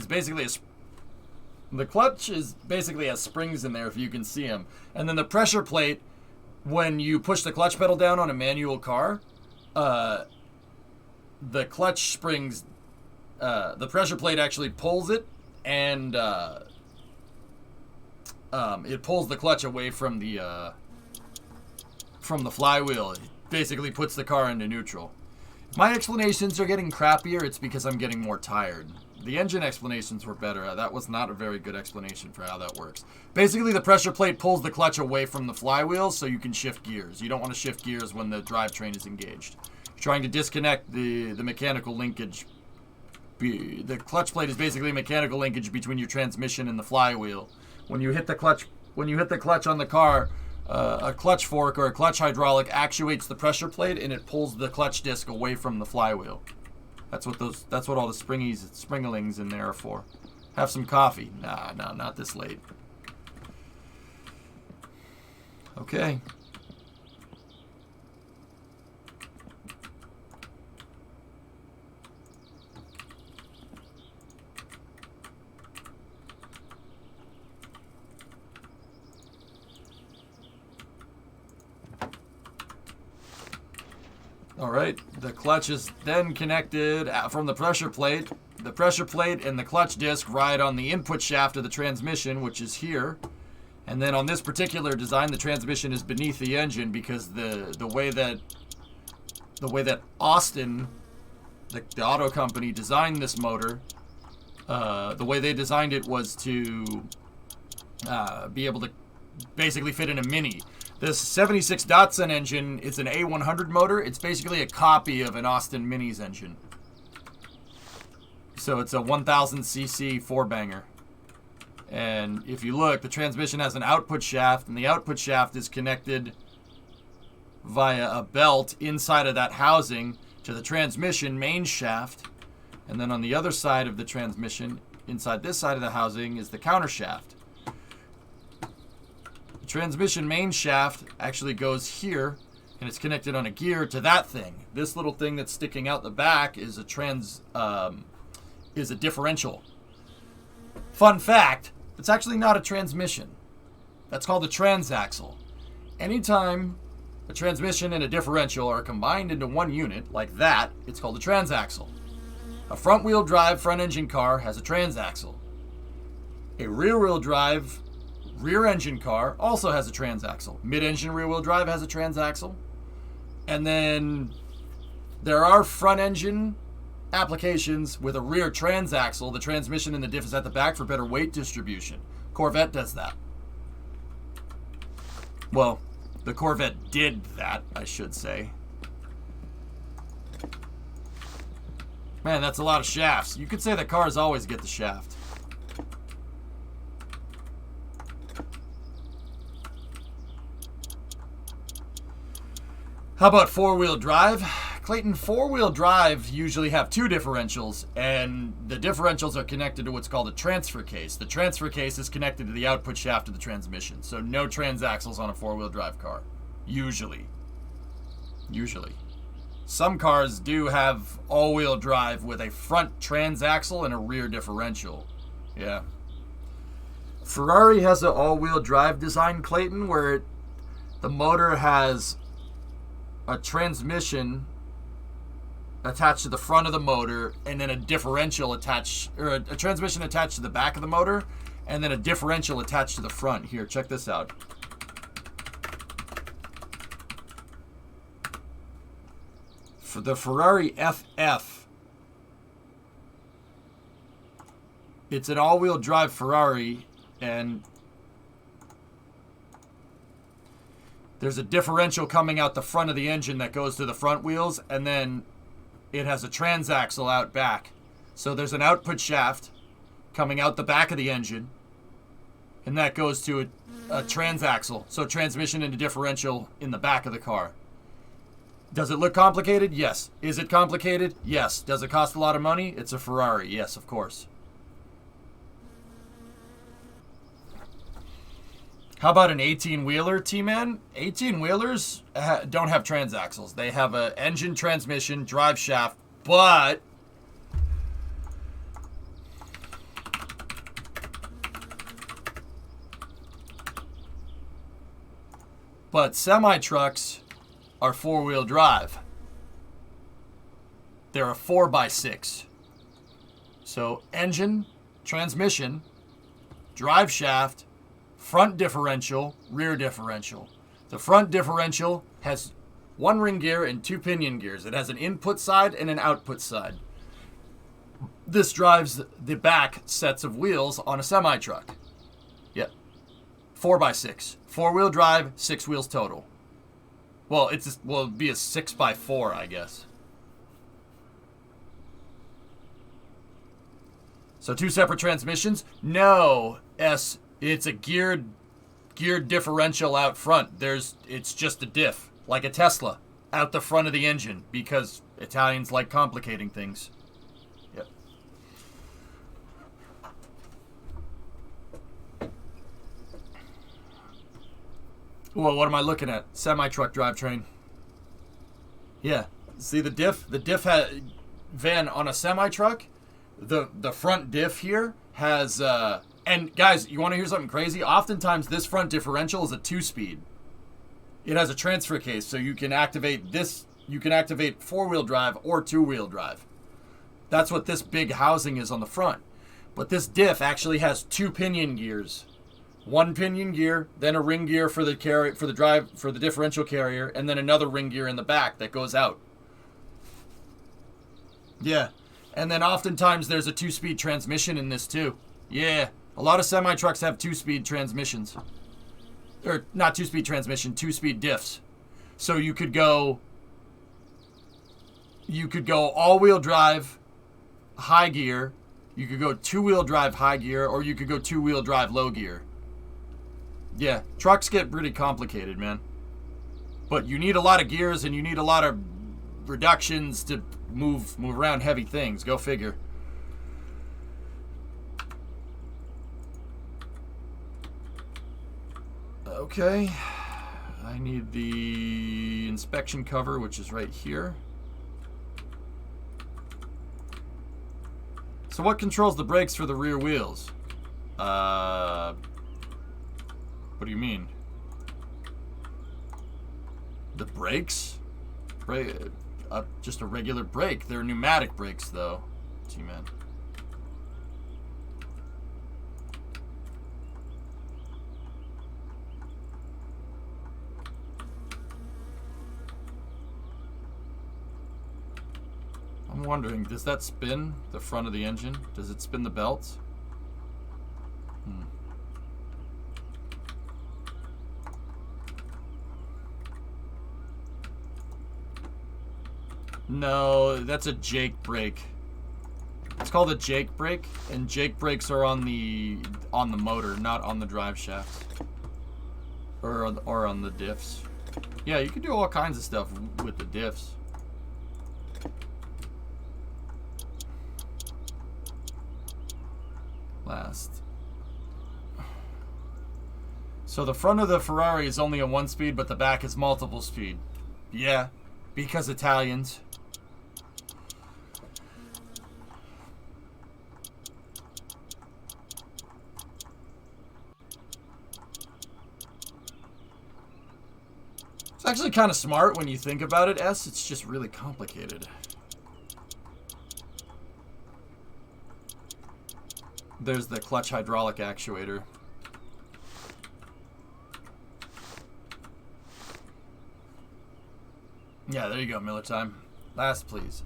basically a the clutch is basically has springs in there if you can see them. And then the pressure plate, when you push the clutch pedal down on a manual car, the clutch springs, the pressure plate actually pulls it, and it pulls the clutch away from the flywheel. It basically puts the car into neutral. If my explanations are getting crappier, it's because I'm getting more tired. The engine explanations were better. That was not a very good explanation for how that works. Basically, the pressure plate pulls the clutch away from the flywheel so you can shift gears. You don't want to shift gears when the drivetrain is engaged. You're trying to disconnect the mechanical linkage. The clutch plate is basically a mechanical linkage between your transmission and the flywheel. When you hit the clutch on the car, a clutch fork or a clutch hydraulic actuates the pressure plate and it pulls the clutch disc away from the flywheel. That's what all the springlings in there are for. Have some coffee. Nah, not this late. Okay. All right, the clutch is then connected from the pressure plate. The pressure plate and the clutch disc ride on the input shaft of the transmission, which is here. And then on this particular design, the transmission is beneath the engine because the way that Austin, the auto company, designed this motor, the way they designed it was to be able to basically fit in a Mini. This 76 Datsun engine is an A100 motor. It's basically a copy of an Austin Mini's engine. So it's a 1000cc four-banger. And if you look, the transmission has an output shaft, and the output shaft is connected via a belt inside of that housing to the transmission main shaft. And then on the other side of the transmission, inside this side of the housing, is the counter shaft. Transmission main shaft actually goes here, and it's connected on a gear to that thing. This little thing that's sticking out the back is a differential. Fun fact, it's actually not a transmission. That's called a transaxle. Anytime a transmission and a differential are combined into one unit, like that, it's called a transaxle. A front-wheel drive front-engine car has a transaxle. A rear-wheel drive rear-engine car also has a transaxle. Mid-engine rear-wheel drive has a transaxle. And then there are front-engine applications with a rear transaxle. The transmission and the diff is at the back for better weight distribution. Corvette does that. Well, the Corvette did that, I should say. Man, that's a lot of shafts. You could say that cars always get the shaft. How about four-wheel drive? Clayton, four-wheel drive usually have two differentials, and the differentials are connected to what's called a transfer case. The transfer case is connected to the output shaft of the transmission, so no transaxles on a four-wheel drive car. Usually. Some cars do have all-wheel drive with a front transaxle and a rear differential. Yeah. Ferrari has an all-wheel drive design, Clayton, where the motor has a transmission attached to the front of the motor, and then a differential attached, or a transmission attached to the back of the motor, and then a differential attached to the front. Here, check this out. For the Ferrari FF, it's an all-wheel drive Ferrari, and there's a differential coming out the front of the engine that goes to the front wheels, and then it has a transaxle out back. So there's an output shaft coming out the back of the engine, and that goes to a transaxle. So transmission and a differential in the back of the car. Does it look complicated? Yes. Is it complicated? Yes. Does it cost a lot of money? It's a Ferrari. Yes, of course. How about an 18-wheeler, T-Man? 18-wheelers don't have transaxles. They have an engine, transmission, drive shaft, but semi-trucks are four-wheel drive. They're a 4x6. So engine, transmission, drive shaft, front differential, rear differential. The front differential has one ring gear and two pinion gears. It has an input side and an output side. This drives the back sets of wheels on a semi-truck. Yep. 4x6. Four-wheel drive, 6 wheels total. Well, it'd be a 6x4, I guess. So 2 separate transmissions? No. It's a geared differential out front. It's just a diff, like a Tesla, out the front of the engine, because Italians like complicating things. Yep. Well, what am I looking at? Semi-truck drivetrain. Yeah. See the diff? The diff van on a semi-truck, the front diff here has and guys, you want to hear something crazy? Oftentimes this front differential is a 2-speed. It has a transfer case, so you can activate this. You can activate 4-wheel drive or 2-wheel drive. That's what this big housing is on the front. But this diff actually has 2 pinion gears. 1 pinion gear, then a ring gear for the differential carrier, and then another ring gear in the back that goes out. Yeah. And then oftentimes there's a 2-speed transmission in this too. Yeah. A lot of semi-trucks have 2-speed transmissions. Or not 2-speed transmission, 2-speed diffs. So you could go all-wheel drive high gear, you could go 2-wheel drive high gear, or you could go 2-wheel drive low gear. Yeah, trucks get pretty complicated, man. But you need a lot of gears and you need a lot of reductions to move around heavy things. Go figure. Okay. I need the inspection cover, which is right here. So what controls the brakes for the rear wheels? What do you mean? The brakes? Just a regular brake. They're pneumatic brakes, though. T-Man. I'm wondering, does that spin the front of the engine? Does it spin the belts? No, that's a Jake brake. It's called a Jake brake, and Jake brakes are on the motor, not on the drive shaft, or on the diffs. Yeah, you can do all kinds of stuff with the diffs. Last. So the front of the Ferrari is only a 1-speed, but the back is multiple speed. Yeah, because Italians. It's actually kind of smart when you think about it, S. It's just really complicated. There's the clutch hydraulic actuator. Yeah, there you go, Miller time. Last, please.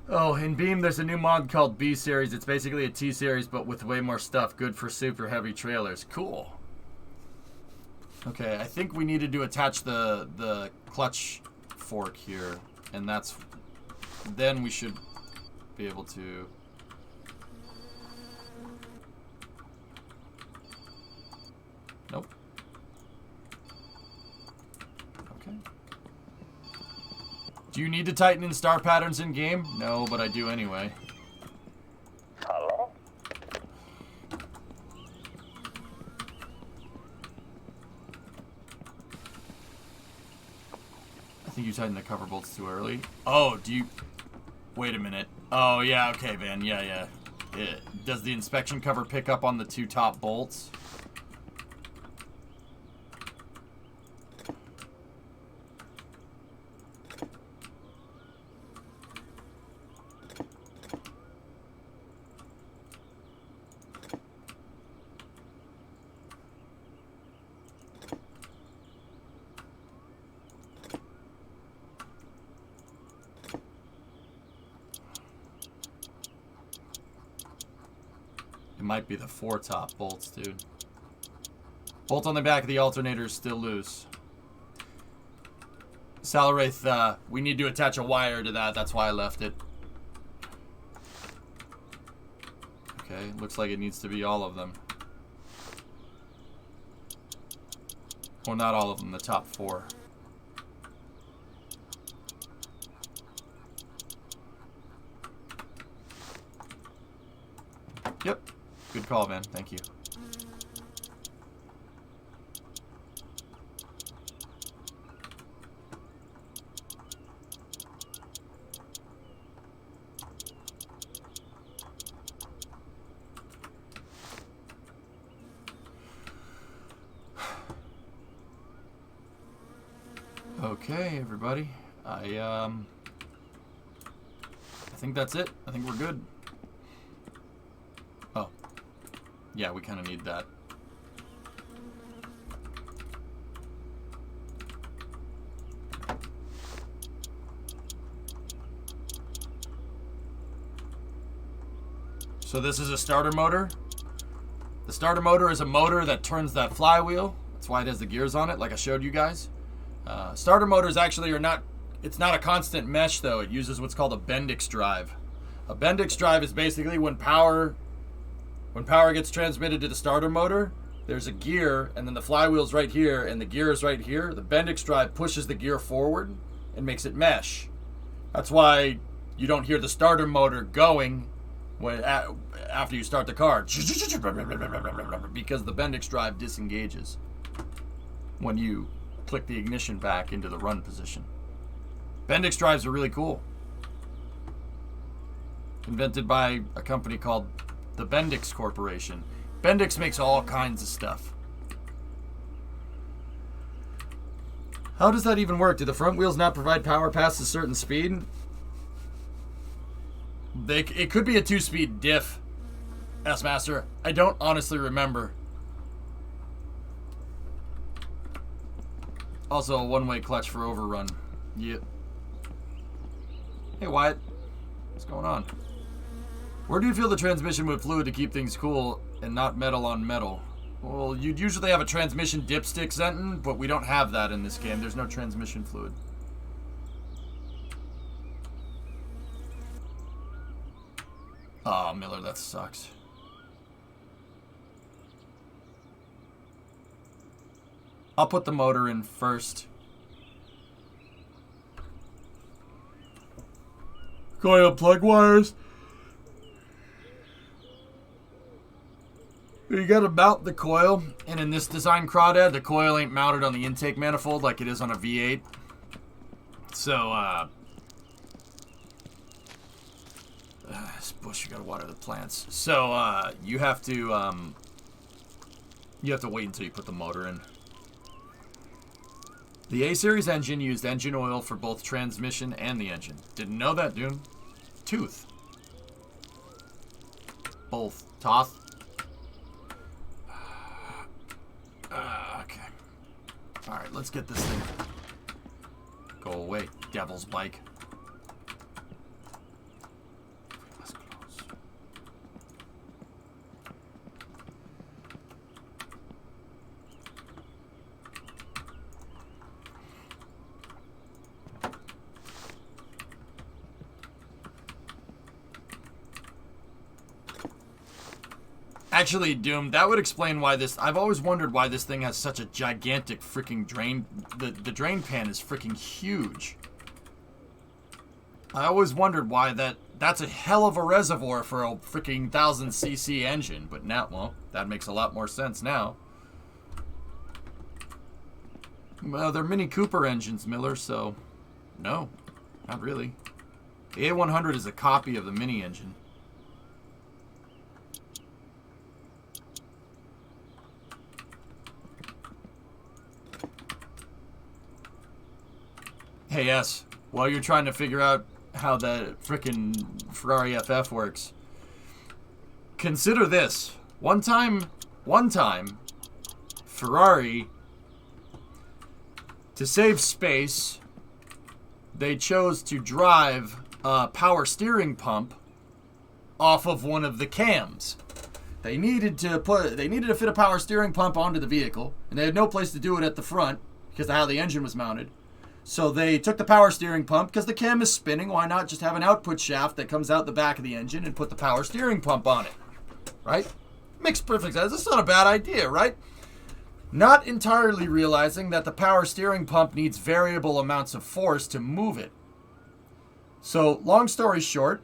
Oh, in Beam, there's a new mod called B Series. It's basically a T Series, but with way more stuff. Good for super heavy trailers. Cool. Okay, I think we needed to attach the clutch fork here, and that's... Then we should be able to... Nope. Okay. Do you need to tighten in star patterns in game? No, but I do anyway. Hello? I think you tightened the cover bolts too early. Oh, do you... Wait a minute. Oh, yeah, okay, Van. Yeah. Does the inspection cover pick up on the 2 top bolts? Might be the 4 top bolts, dude. Bolt on the back of the alternator is still loose. Salaraith, we need to attach a wire to that. That's why I left it. Okay, looks like it needs to be all of them. Well, not all of them, the top 4. Yep. Good call, Van. Thank you. Okay, everybody. I think that's it. I think we're good. Oh. Yeah, we kind of need that. So this is a starter motor. The starter motor is a motor that turns that flywheel. That's why it has the gears on it, like I showed you guys. Starter motors actually are not, it's not a constant mesh though. It uses what's called a Bendix drive. A Bendix drive is basically when power gets transmitted to the starter motor, there's a gear, and then the flywheel's right here, and the gear is right here. The Bendix drive pushes the gear forward and makes it mesh. That's why you don't hear the starter motor going when after you start the car, because the Bendix drive disengages when you click the ignition back into the run position. Bendix drives are really cool. Invented by a company called the Bendix Corporation. Bendix makes all kinds of stuff. How does that even work? Do the front wheels not provide power past a certain speed? It could be a 2-speed diff, S-Master. I don't honestly remember. Also a one-way clutch for overrun. Yep. Hey, Wyatt. What's going on? Where do you feel the transmission with fluid to keep things cool and not metal on metal? Well, you'd usually have a transmission dipstick, Zenton, but we don't have that in this game. There's no transmission fluid. Oh, Miller, that sucks. I'll put the motor in first. Coil plug wires. You gotta mount the coil, and in this design crawdad, the coil ain't mounted on the intake manifold like it is on a V8. So, this bush, you gotta water the plants. So, you have to wait until you put the motor in. The A-Series engine used engine oil for both transmission and the engine. Didn't know that, dude. Tooth. Both. Toth. Okay. Alright, let's get this thing. Go away, devil's bike. Actually, Doom, that would explain why this... I've always wondered why this thing has such a gigantic freaking drain... The drain pan is freaking huge. I always wondered why that's a hell of a reservoir for a freaking 1000cc engine. But now, well, that makes a lot more sense now. Well, they're Mini Cooper engines, Miller, so... No, not really. The A100 is a copy of the Mini engine. Hey, S, while you're trying to figure out how the frickin' Ferrari FF works, consider this. One time, Ferrari, to save space, they chose to drive a power steering pump off of one of the cams. They needed to fit a power steering pump onto the vehicle, and they had no place to do it at the front because of how the engine was mounted. So they took the power steering pump, because the cam is spinning, why not just have an output shaft that comes out the back of the engine and put the power steering pump on it? Right? Makes perfect sense. That's not a bad idea, right? Not entirely realizing that the power steering pump needs variable amounts of force to move it. So, long story short,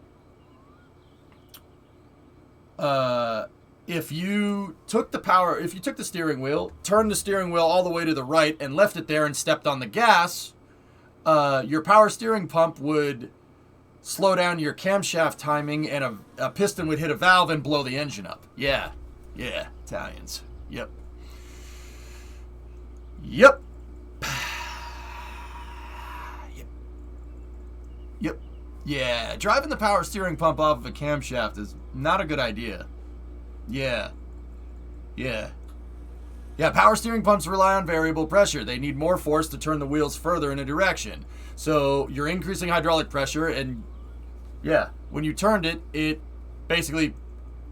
if you took the steering wheel, turned the steering wheel all the way to the right and left it there and stepped on the gas, your power steering pump would slow down your camshaft timing, and a piston would hit a valve and blow the engine up. Yeah, Italians. Yep. Yeah, driving the power steering pump off of a camshaft is not a good idea. Yeah, power steering pumps rely on variable pressure. They need more force to turn the wheels further in a direction. So you're increasing hydraulic pressure, and yeah, when you turned it, it basically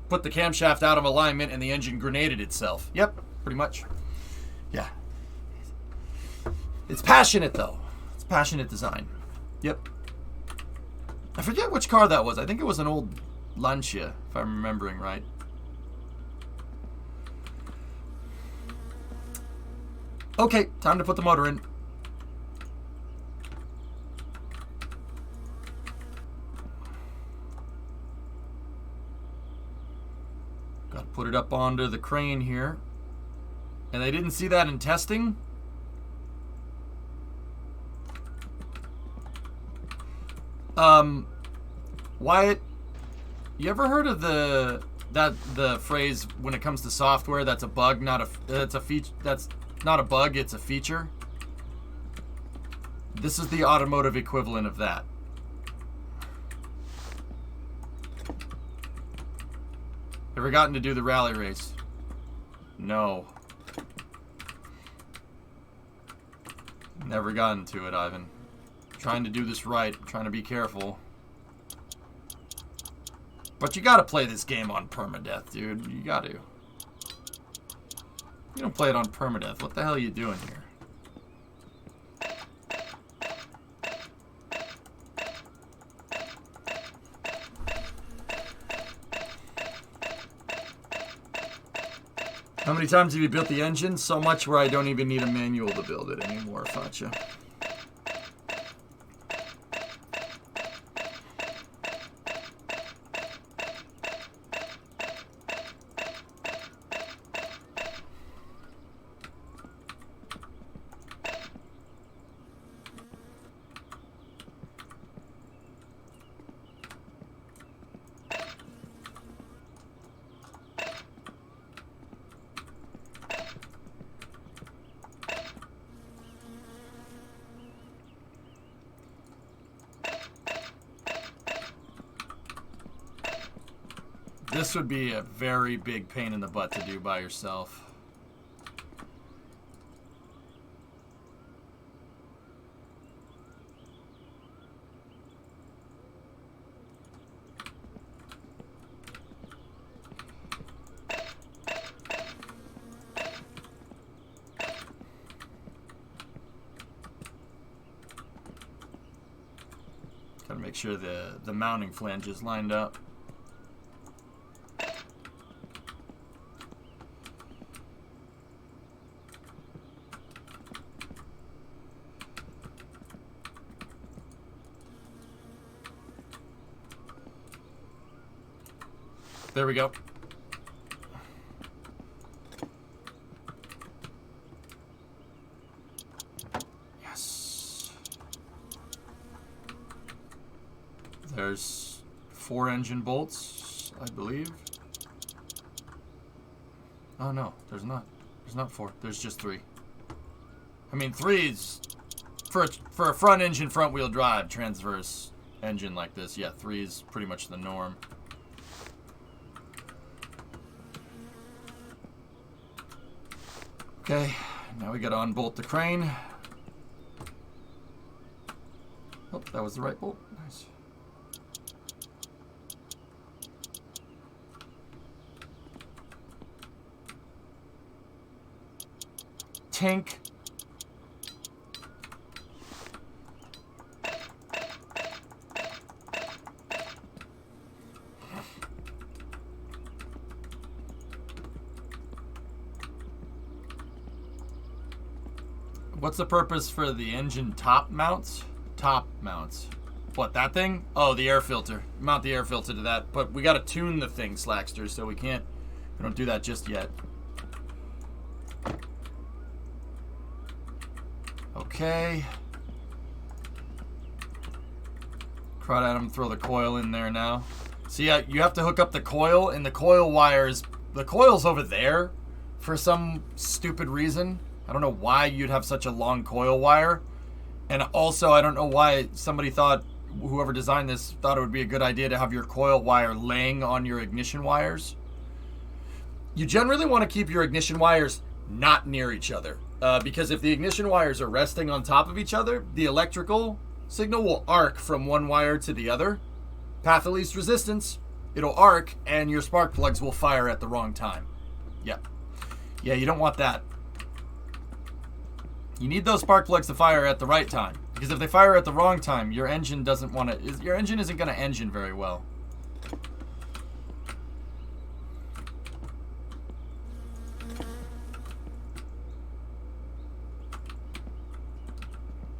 put the camshaft out of alignment and the engine grenaded itself. Yep, pretty much. Yeah. It's passionate, though. It's passionate design. Yep. I forget which car that was. I think it was an old Lancia, if I'm remembering right. Okay, time to put the motor in. Got to put it up onto the crane here. And they didn't see that in testing? Wyatt, you ever heard of the phrase when it comes to software that's a bug, that's not a bug, it's a feature? This is the automotive equivalent of that. Ever gotten to do the rally race? No. Never gotten to it, Ivan. Trying to do this right, trying to be careful. But you gotta play this game on permadeath, dude. You got to. You don't play it on permadeath. What the hell are you doing here? How many times have you built the engine? So much where I don't even need a manual to build it anymore, Facha. This would be a very big pain in the butt to do by yourself. Gotta make sure the mounting flange is lined up. There we go. Yes. There's 4 engine bolts, I believe. Oh no, there's not. There's not 4. There's just 3. I mean, 3 is for a front engine, front wheel drive transverse engine like this. Yeah, 3 is pretty much the norm. Okay, now we gotta unbolt the crane. Oh, that was the right bolt. Nice. Tank. What's the purpose for the engine top mounts? Top mounts. What, that thing? Oh, the air filter. Mount the air filter to that. But we gotta tune the thing, Slackster, so we don't do that just yet. Okay. Crud Adam, throw the coil in there now. See, you have to hook up the coil, and the coil wires, the coil's over there for some stupid reason. I don't know why you'd have such a long coil wire. And also, I don't know why somebody thought, whoever designed this, thought it would be a good idea to have your coil wire laying on your ignition wires. You generally want to keep your ignition wires not near each other. Because if the ignition wires are resting on top of each other, the electrical signal will arc from one wire to the other. Path of least resistance, it'll arc, and your spark plugs will fire at the wrong time. Yep. Yeah, you don't want that. You need those spark plugs to fire at the right time, because if they fire at the wrong time, your engine isn't going to engine very well.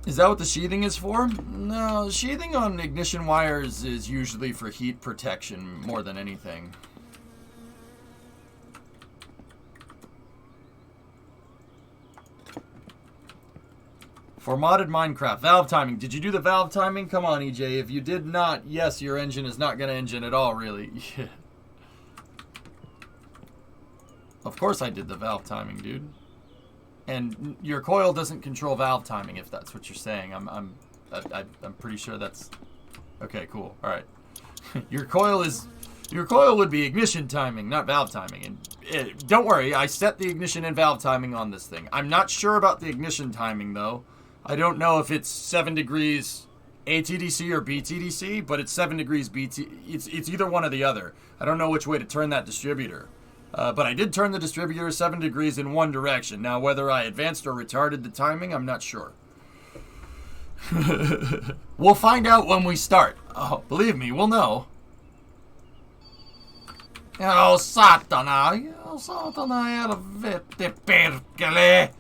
Is that what the sheathing is for? No, sheathing on ignition wires is usually for heat protection more than anything. For modded Minecraft, valve timing. Did you do the valve timing? Come on, EJ. If you did not, yes, your engine is not going to engine at all, really. Yeah. Of course I did the valve timing, dude. And your coil doesn't control valve timing, if that's what you're saying. I'm pretty sure that's... Okay, cool. All right. Your coil would be ignition timing, not valve timing. And don't worry, I set the ignition and valve timing on this thing. I'm not sure about the ignition timing, though. I don't know if it's 7 degrees ATDC or BTDC, but it's 7 degrees BT. It's either one or the other. I don't know which way to turn that distributor. But I did turn the distributor 7 degrees in one direction. Now, whether I advanced or retarded the timing, I'm not sure. We'll find out when we start. Oh, believe me, we'll know. Oh, Satana! Oh, Satana, helvete, perkele!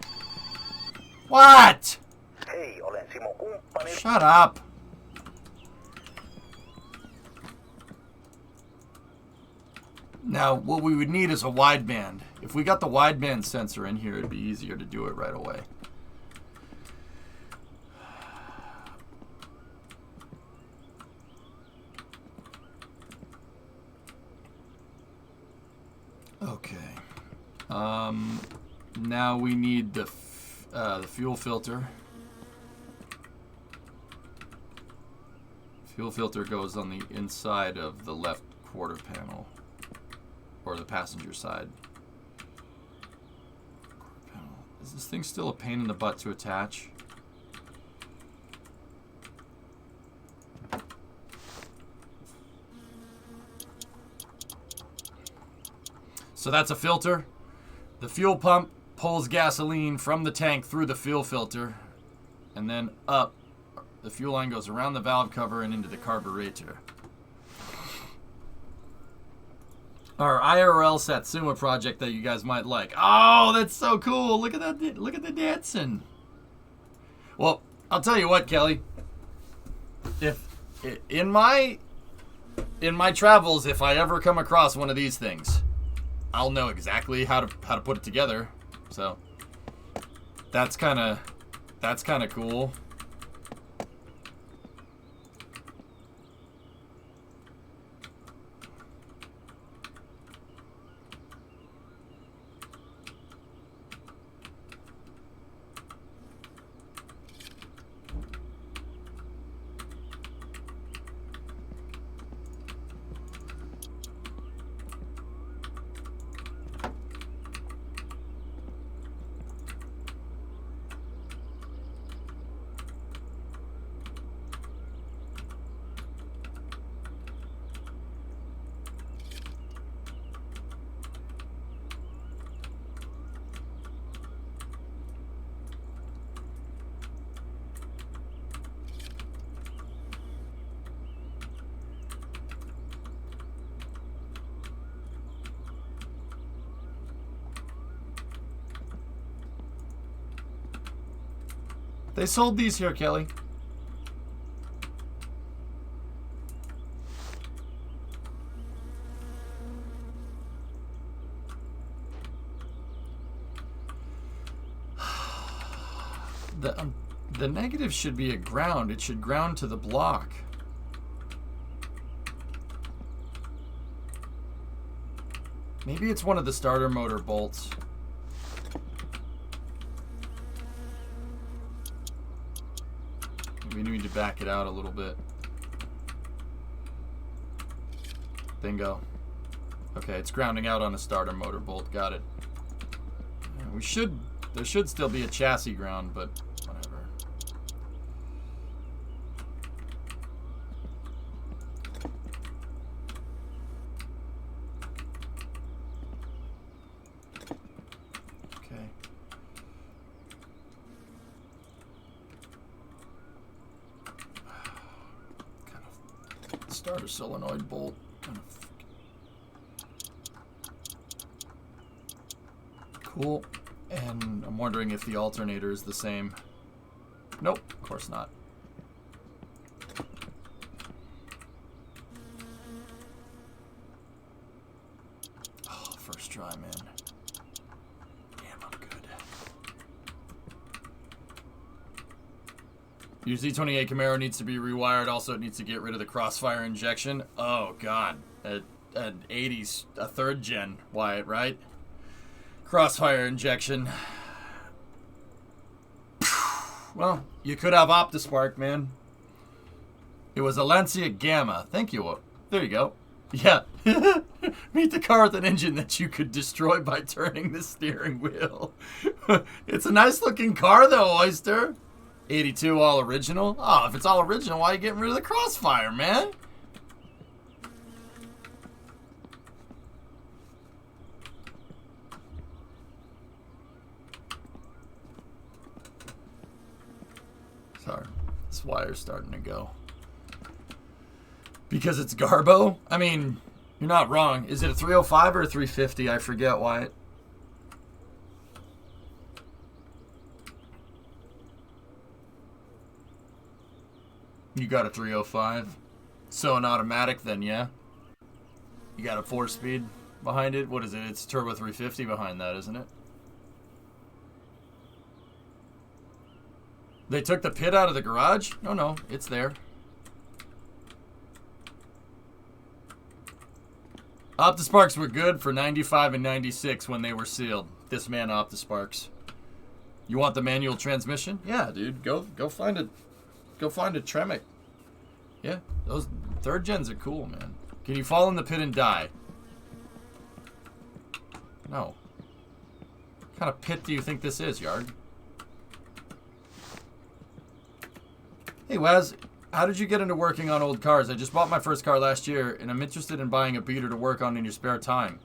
What? Hei, olen Simo kumppani. Shut up. Now, what we would need is a wideband. If we got the wideband sensor in here, it'd be easier to do it right away. Okay. Now we need the fuel filter. Fuel filter goes on the inside of the left quarter panel, or the passenger side. Quarter panel. Is this thing still a pain in the butt to attach? So that's a filter. The fuel pump pulls gasoline from the tank through the fuel filter, and then up. The fuel line goes around the valve cover and into the carburetor. Our IRL Satsuma project that you guys might like. Oh, that's so cool. Look at that. Look at the dancing. Well, I'll tell you what, Kelly. If in my travels, if I ever come across one of these things, I'll know exactly how to put it together. So that's kind of cool. They sold these here, Kelly. The negative should be a ground. It should ground to the block. Maybe it's one of the starter motor bolts. We need to back it out a little bit. Bingo. Okay, it's grounding out on a starter motor bolt. Got it. There should still be a chassis ground, but whatever. Okay. Starter solenoid bolt. Cool. And I'm wondering if the alternator is the same. Nope, of course not. Oh, first try, man. Damn, I'm good. Your Z28 Camaro needs to be rewired. Also, it needs to get rid of the crossfire injection. Oh, God. An 80s, a 3rd gen Wyatt, right? Crossfire injection. Well, you could have OptiSpark, man. It was a Lancia Gamma. Thank you. There you go. Yeah. Meet the car with an engine that you could destroy by turning the steering wheel. It's a nice looking car though, Oyster. 82 all original. Oh, if it's all original, why are you getting rid of the crossfire, man? Sorry. This wire's starting to go. Because it's Garbo? I mean, you're not wrong. Is it a 305 or a 350? I forget, Wyatt. You got a 305. So an automatic then, yeah? You got a 4-speed behind it? What is it? It's turbo 350 behind that, isn't it? They took the pit out of the garage? No, it's there. OptiSparks were good for 95 and 96 when they were sealed. This man OptiSparks. You want the manual transmission? Yeah, dude. Go find a Tremec. Yeah, those 3rd gens are cool, man. Can you fall in the pit and die? No. What kind of pit do you think this is, Yard? Hey, Waz. How did you get into working on old cars? I just bought my first car last year, and I'm interested in buying a beater to work on in your spare time.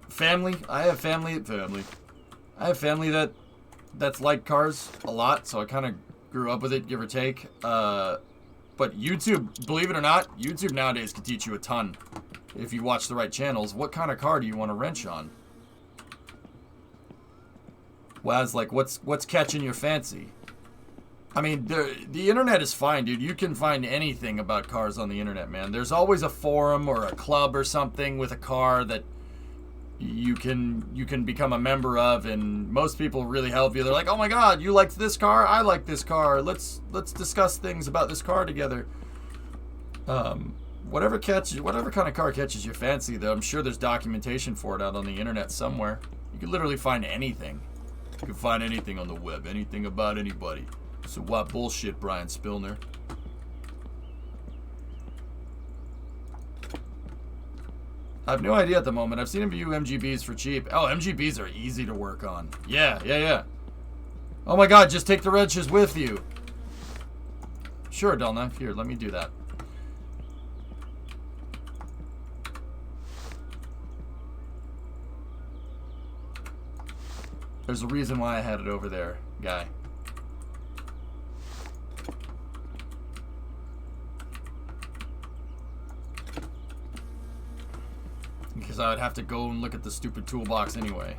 Family. I have family. I have family that's like cars a lot, so I kind of grew up with it, give or take. But YouTube, believe it or not, YouTube nowadays can teach you a ton if you watch the right channels. What kind of car do you want to wrench on? Waz, like, what's catching your fancy? I mean, the internet is fine, dude. You can find anything about cars on the internet, man. There's always a forum or a club or something with a car that you can become a member of, and most people really help you. They're like, oh my god, you liked this car? I like this car. Let's discuss things about this car together. Whatever kind of car catches your fancy, though, I'm sure there's documentation for it out on the internet somewhere. You can literally find anything. You can find anything on the web, anything about anybody. So what bullshit, Brian Spillner? I have no idea at the moment. I've seen him view MGBs for cheap. Oh, MGBs are easy to work on. Yeah. Oh my god, just take the wrenches with you. Sure, Delna. Here, let me do that. There's a reason why I had it over there, guy. Because I would have to go and look at the stupid toolbox anyway.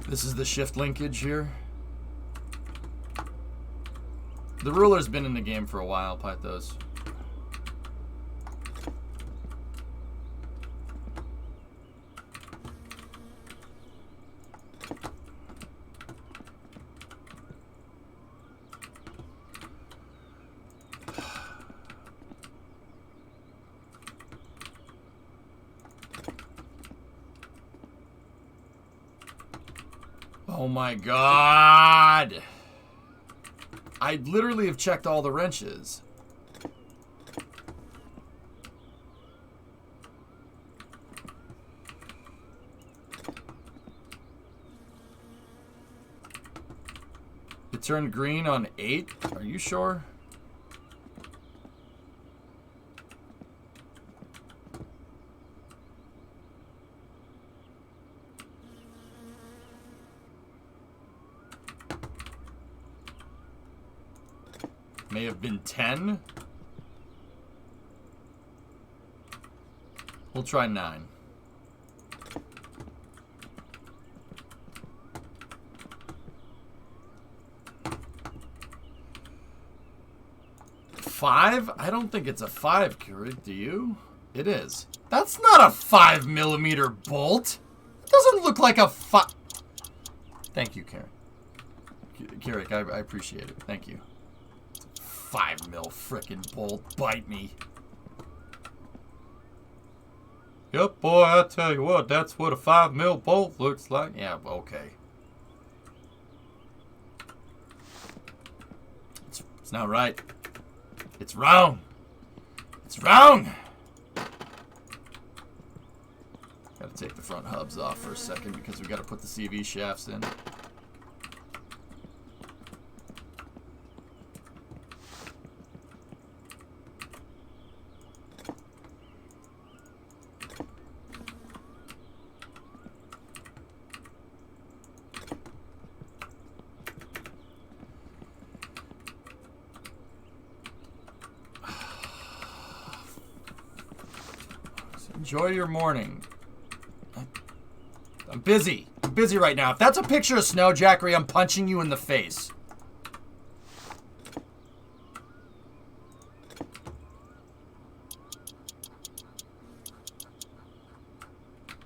This is the shift linkage here. The ruler's been in the game for a while, Pythos. Oh my god! I literally have checked all the wrenches. It turned green on 8? Are you sure? May have been 10. We'll try 9. 5? I don't think it's a 5, Keurig. Do you? It is. That's not a 5mm bolt. It doesn't look like a 5. Thank you, Karen. Keurig, I appreciate it. Thank you. 5mm frickin' bolt. Bite me. Yep, boy, I tell you what, that's what a 5mm bolt looks like. Yeah, okay. It's not right. It's wrong. It's wrong. Gotta take the front hubs off for a second because we gotta put the CV shafts in. Enjoy your morning. I'm busy. I'm busy right now. If that's a picture of snow, Jackery, I'm punching you in the face.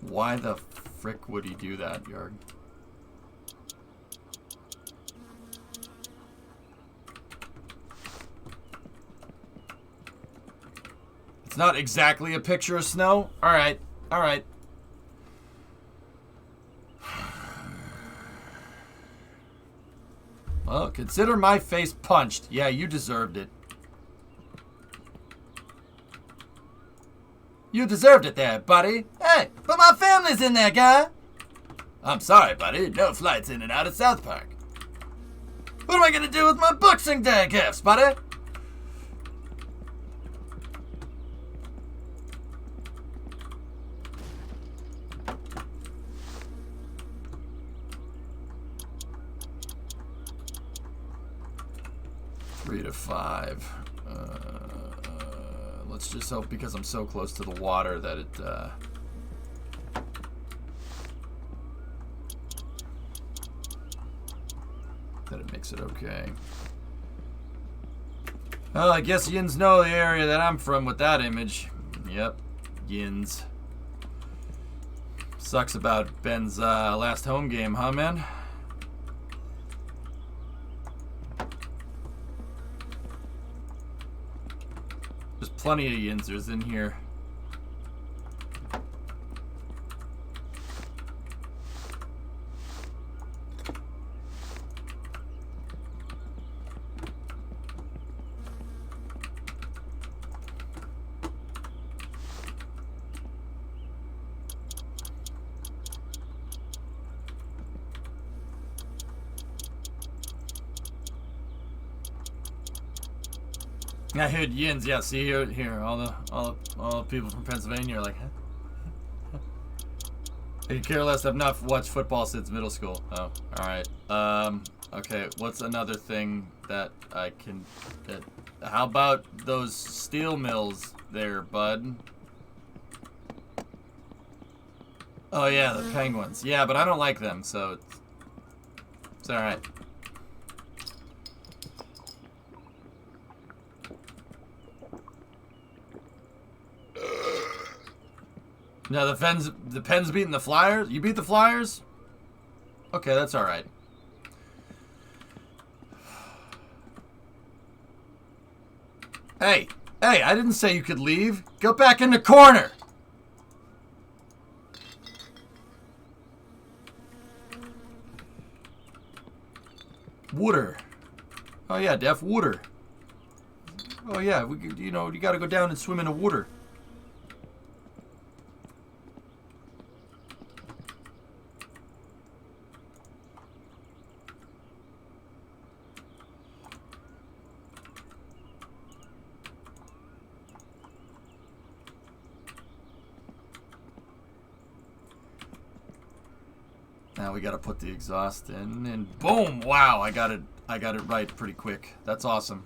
Why the frick would he do that, Yarg? It's not exactly a picture of snow. All right. All right. Well, consider my face punched. Yeah, you deserved it. You deserved it there, buddy. Hey, but my family's in there, guy. I'm sorry, buddy. No flights in and out of South Park. What am I going to do with my Boxing Day gifts, buddy? Three to 5. Let's just hope, because I'm so close to the water, that it makes it okay. Well, I guess Yins know the area that I'm from with that image. Yep, Yins. Sucks about Ben's last home game, huh, man? There's plenty of Yinzers in here. I heard Yins, yeah. See here, all the people from Pennsylvania are like, huh? They care less. I've not watched football since middle school. Oh, all right. Okay. What's another thing that I can? How about those steel mills there, bud? Oh yeah, the penguins. Yeah, but I don't like them, so it's all right. No, the Pens beating the Flyers? You beat the Flyers? Okay, that's all right. Hey, I didn't say you could leave. Go back in the corner. Water. Oh yeah, Def, water. Oh yeah, you got to go down and swim in the water. Now we got to put the exhaust in, and boom! Wow, I got it right pretty quick. That's awesome.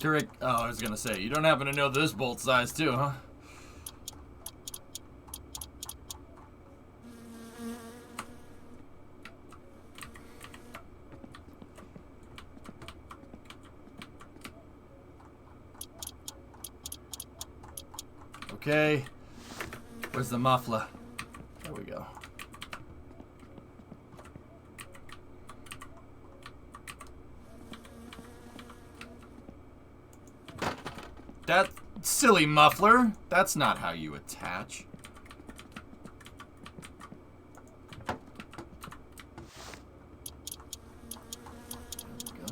Correct. Oh, I was gonna say, you don't happen to know this bolt size too, huh? Okay. Where's the muffler? There we go. That silly muffler. That's not how you attach. There we go.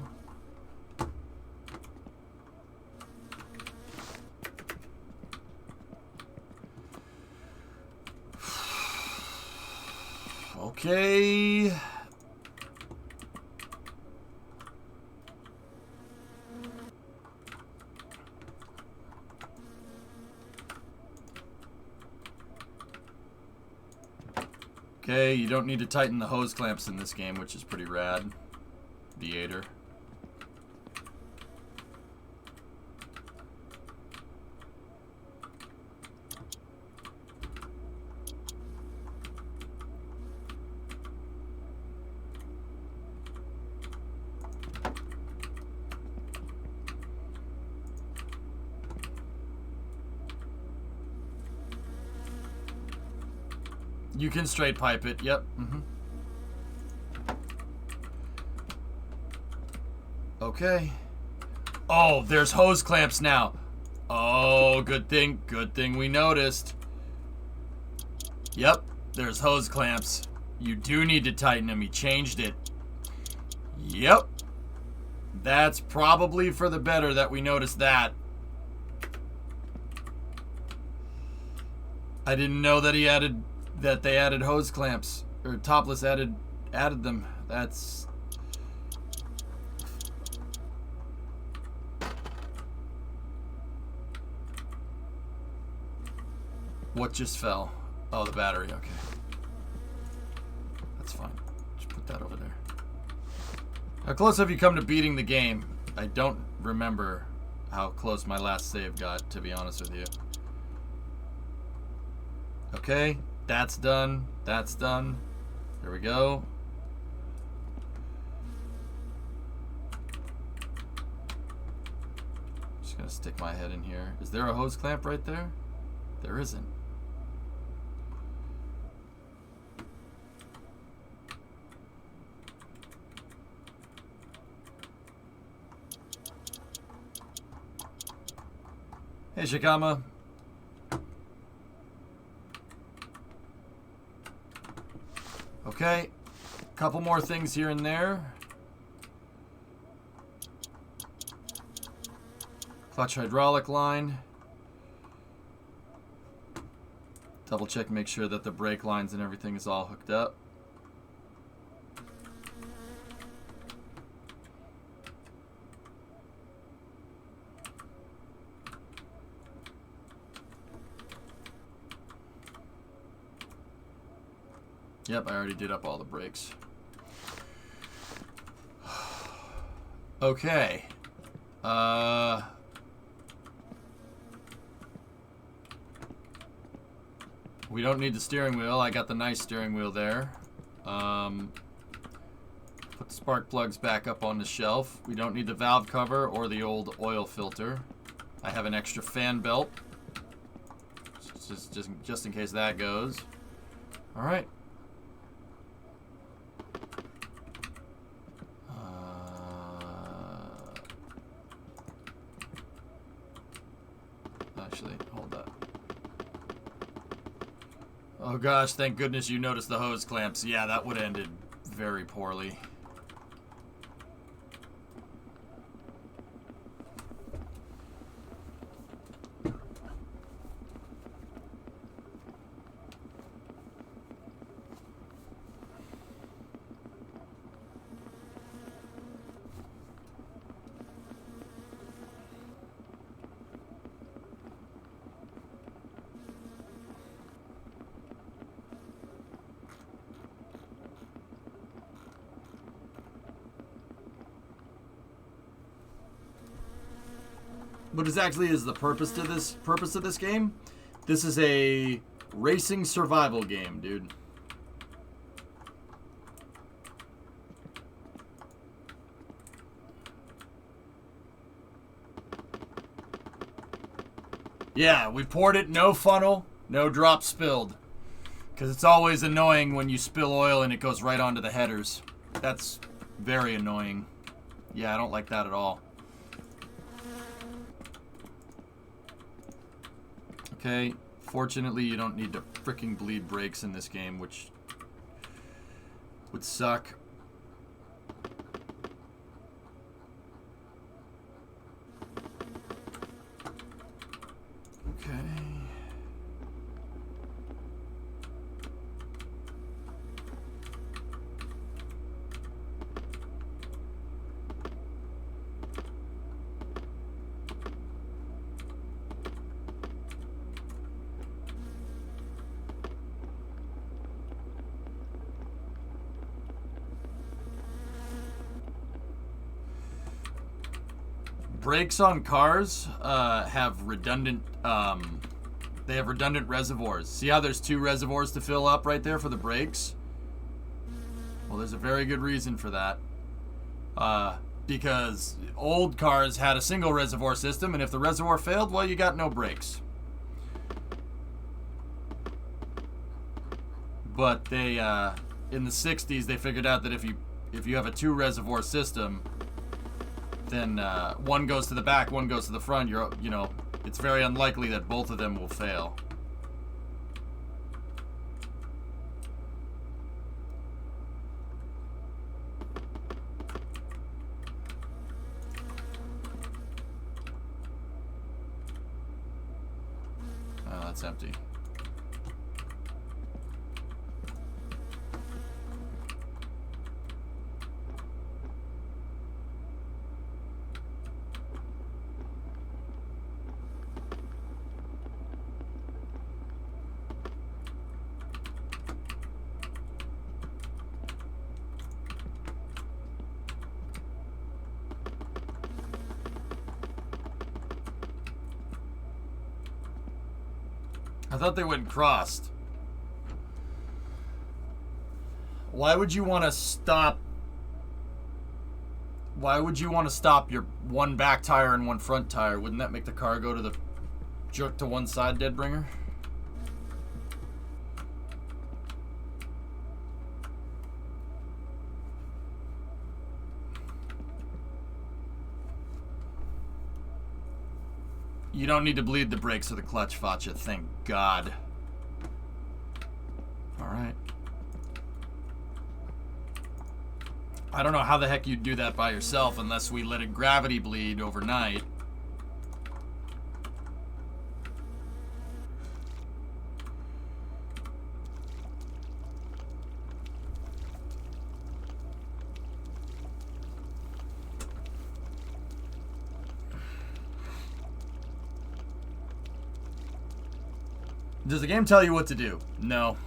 Okay. Okay, you don't need to tighten the hose clamps in this game, which is pretty rad. Theater. You can straight pipe it, yep. Okay. Oh, there's hose clamps now. Oh, good thing we noticed. Yep, there's hose clamps. You do need to tighten them. He changed it. Yep. That's probably for the better that we noticed that. I didn't know that they added hose clamps, or Topless added them. That's what just fell. Oh, the battery. Okay, that's fine. Just put that over there. How close have you come to beating the game? I don't remember how close my last save got, to be honest with you. Okay. That's done. That's done. There we go. Just gonna stick my head in here. Is there a hose clamp right there? There isn't. Hey, Shikama. Okay, couple more things here and there. Clutch hydraulic line. Double check, make sure that the brake lines and everything is all hooked up. Yep, I already did up all the brakes. Okay. We don't need the steering wheel. I got the nice steering wheel there. Put the spark plugs back up on the shelf. We don't need the valve cover or the old oil filter. I have an extra fan belt. Just in case that goes. All right. Actually, hold up. Oh gosh, thank goodness you noticed the hose clamps. Yeah, that would have ended very poorly. what exactly is the purpose of this game? This is a racing survival game, dude. Yeah, we poured it, no funnel, no drop spilled. Because it's always annoying when you spill oil and it goes right onto the headers. That's very annoying. Yeah, I don't like that at all. Okay, fortunately you don't need to freaking bleed brakes in this game, which would suck. Okay. Brakes on cars have redundant they have redundant reservoirs. See how there's 2 reservoirs to fill up right there for the brakes? Well, there's a very good reason for that. Because old cars had a single reservoir system, and if the reservoir failed, well, you got no brakes. But they in the 60s they figured out that if you have a 2 reservoir system, then one goes to the back, one goes to the front. You know, it's very unlikely that both of them will fail. Oh, that's empty. I thought they went crossed. Why would you want to stop? Why would you want to stop your one back tire and one front tire? Wouldn't that make the car go to the jerk to one side, Deadbringer? You don't need to bleed the brakes or the clutch, Facha, thank God. Alright. I don't know how the heck you'd do that by yourself unless we let it gravity bleed overnight. Does the game tell you what to do? No.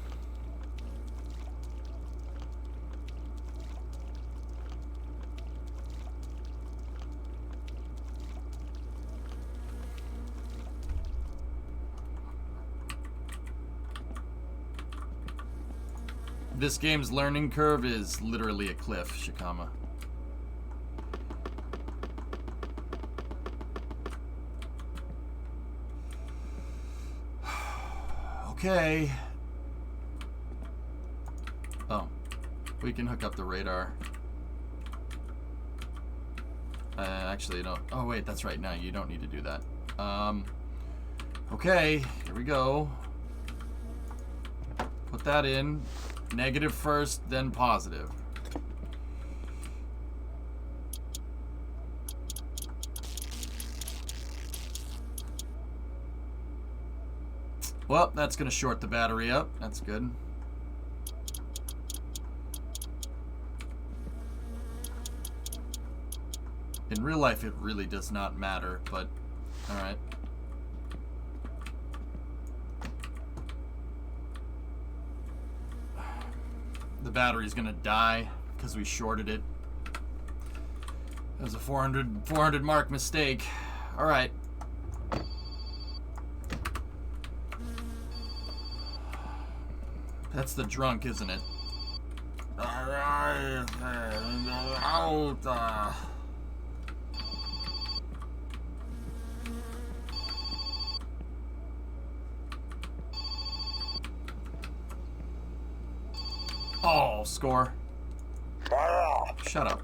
This game's learning curve is literally a cliff, Shikama. Okay. Oh, we can hook up the radar. Actually, no. Oh, wait, that's right. No, you don't need to do that. Okay, here we go. Put that in. Negative first, then positive. Well, that's going to short the battery up. That's good. In real life, it really does not matter, but alright. The battery's going to die because we shorted it. That was a 400 mark mistake. Alright. That's the drunk, isn't it? Oh, score. Shut up.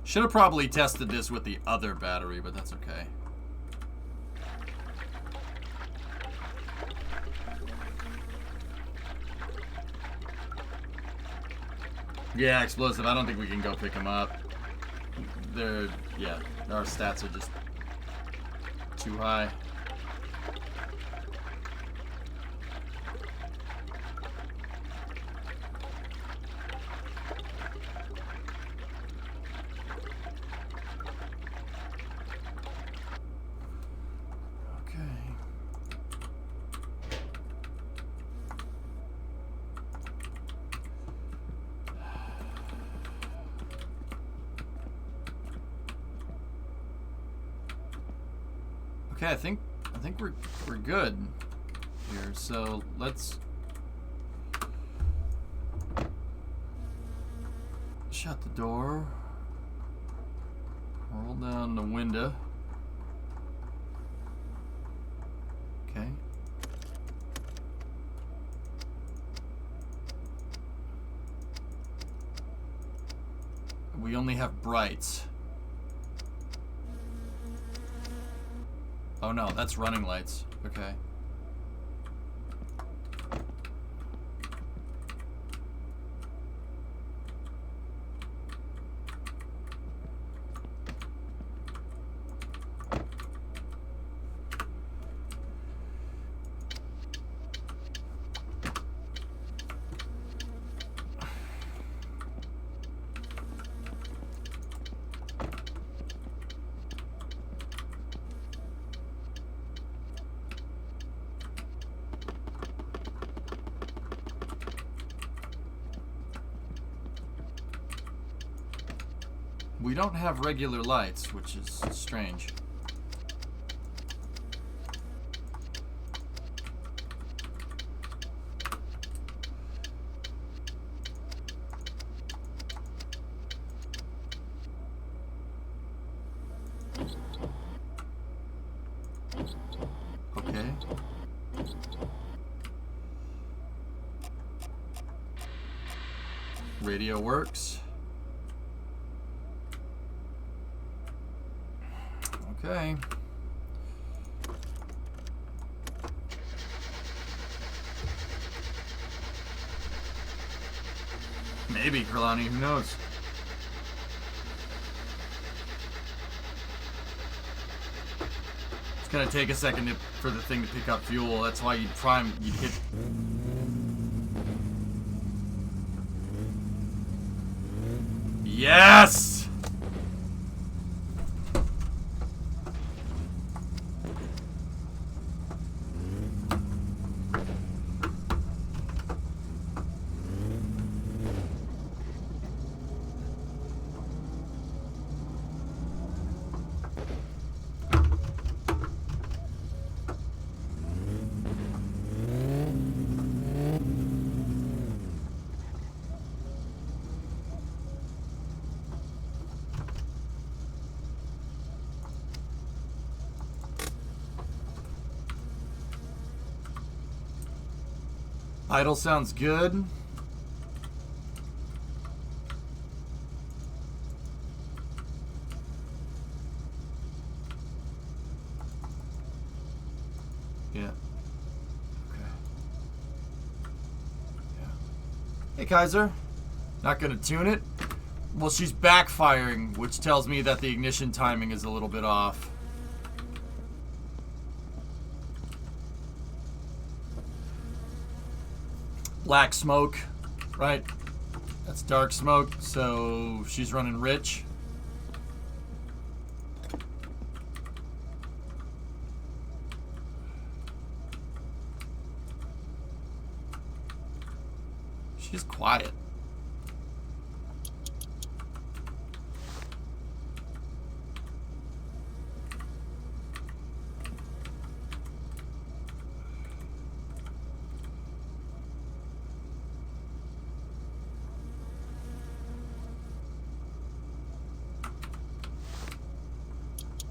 Should have probably tested this with the other battery, but that's okay. Yeah, explosive. I don't think we can go pick him up. Yeah, our stats are just too high. Okay, I think we're good here. So let's shut the door. Roll down the window. Okay. We only have brights. Oh no, that's running lights. Okay. We don't have regular lights, which is strange. Okay. Radio works. Okay. Maybe, Kralani, who knows? It's gonna take a second for the thing to pick up fuel. That's why you'd hit. Yes! Idle sounds good. Yeah. Okay. Yeah. Hey, Kaiser. Not gonna tune it? Well, she's backfiring, which tells me that the ignition timing is a little bit off. Black smoke, right? That's dark smoke, so she's running rich. She's quiet.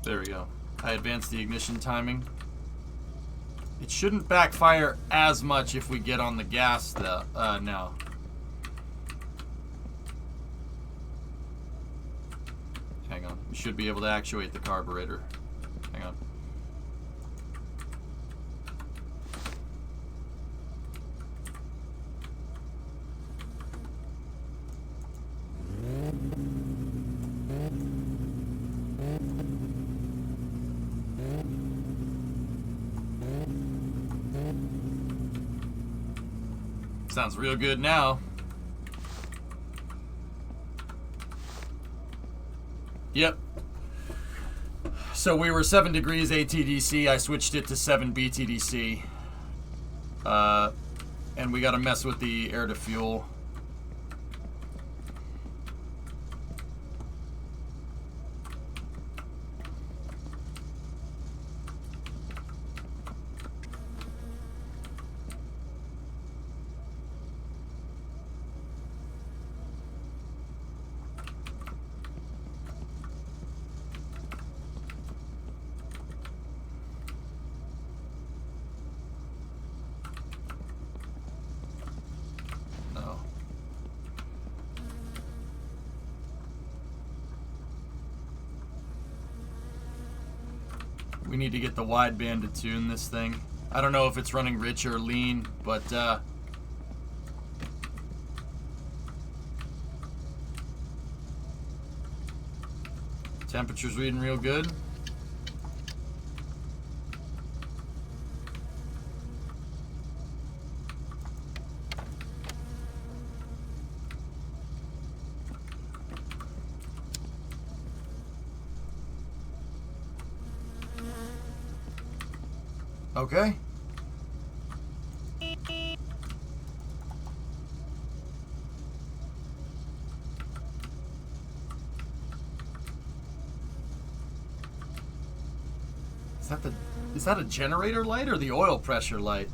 There we go. I advanced the ignition timing. It shouldn't backfire as much if we get on the gas though, now. Hang on. We should be able to actuate the carburetor. Hang on. Sounds real good now. Yep. So we were 7 degrees ATDC. I switched it to 7 BTDC. And we got to mess with the air to fuel. We need to get the wideband to tune this thing. I don't know if it's running rich or lean, but temperature's reading real good. Okay. Is that a generator light or the oil pressure light?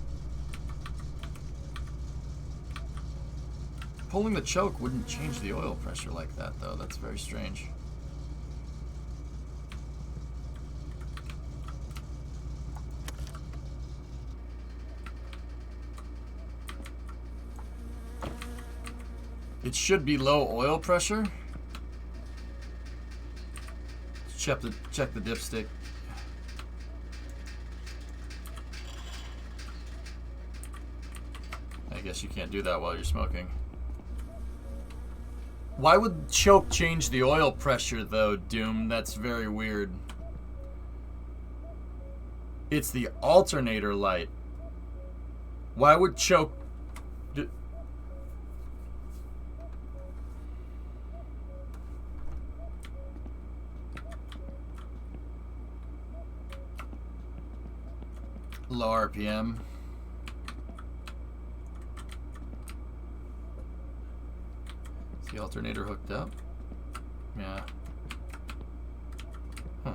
Pulling the choke wouldn't change the oil pressure like that though. That's very strange. It should be low oil pressure. Check the dipstick. I guess you can't do that while you're smoking. Why would choke change the oil pressure though, Doom? That's very weird. It's the alternator light. Why would choke... Low RPM. Is the alternator hooked up? Yeah. Huh.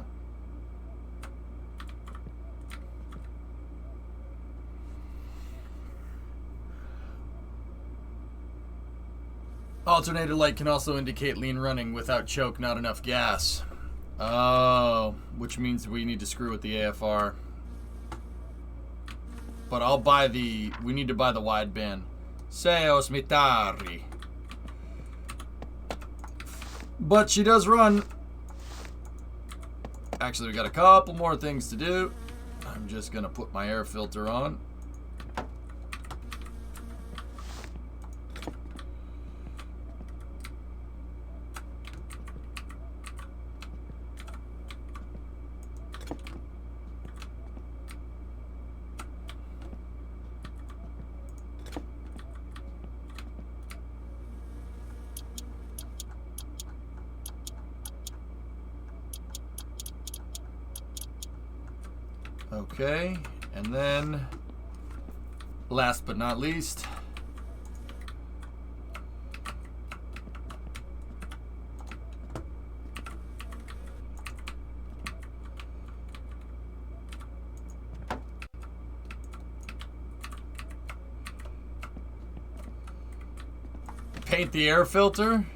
Alternator light can also indicate lean running without choke, not enough gas. Oh, which means we need to screw with the AFR. But I'll buy the... We need to buy the wideband. Seos mitari. But she does run. Actually, we got a couple more things to do. I'm just going to put my air filter on. Okay, and then, last but not least, paint the air filter.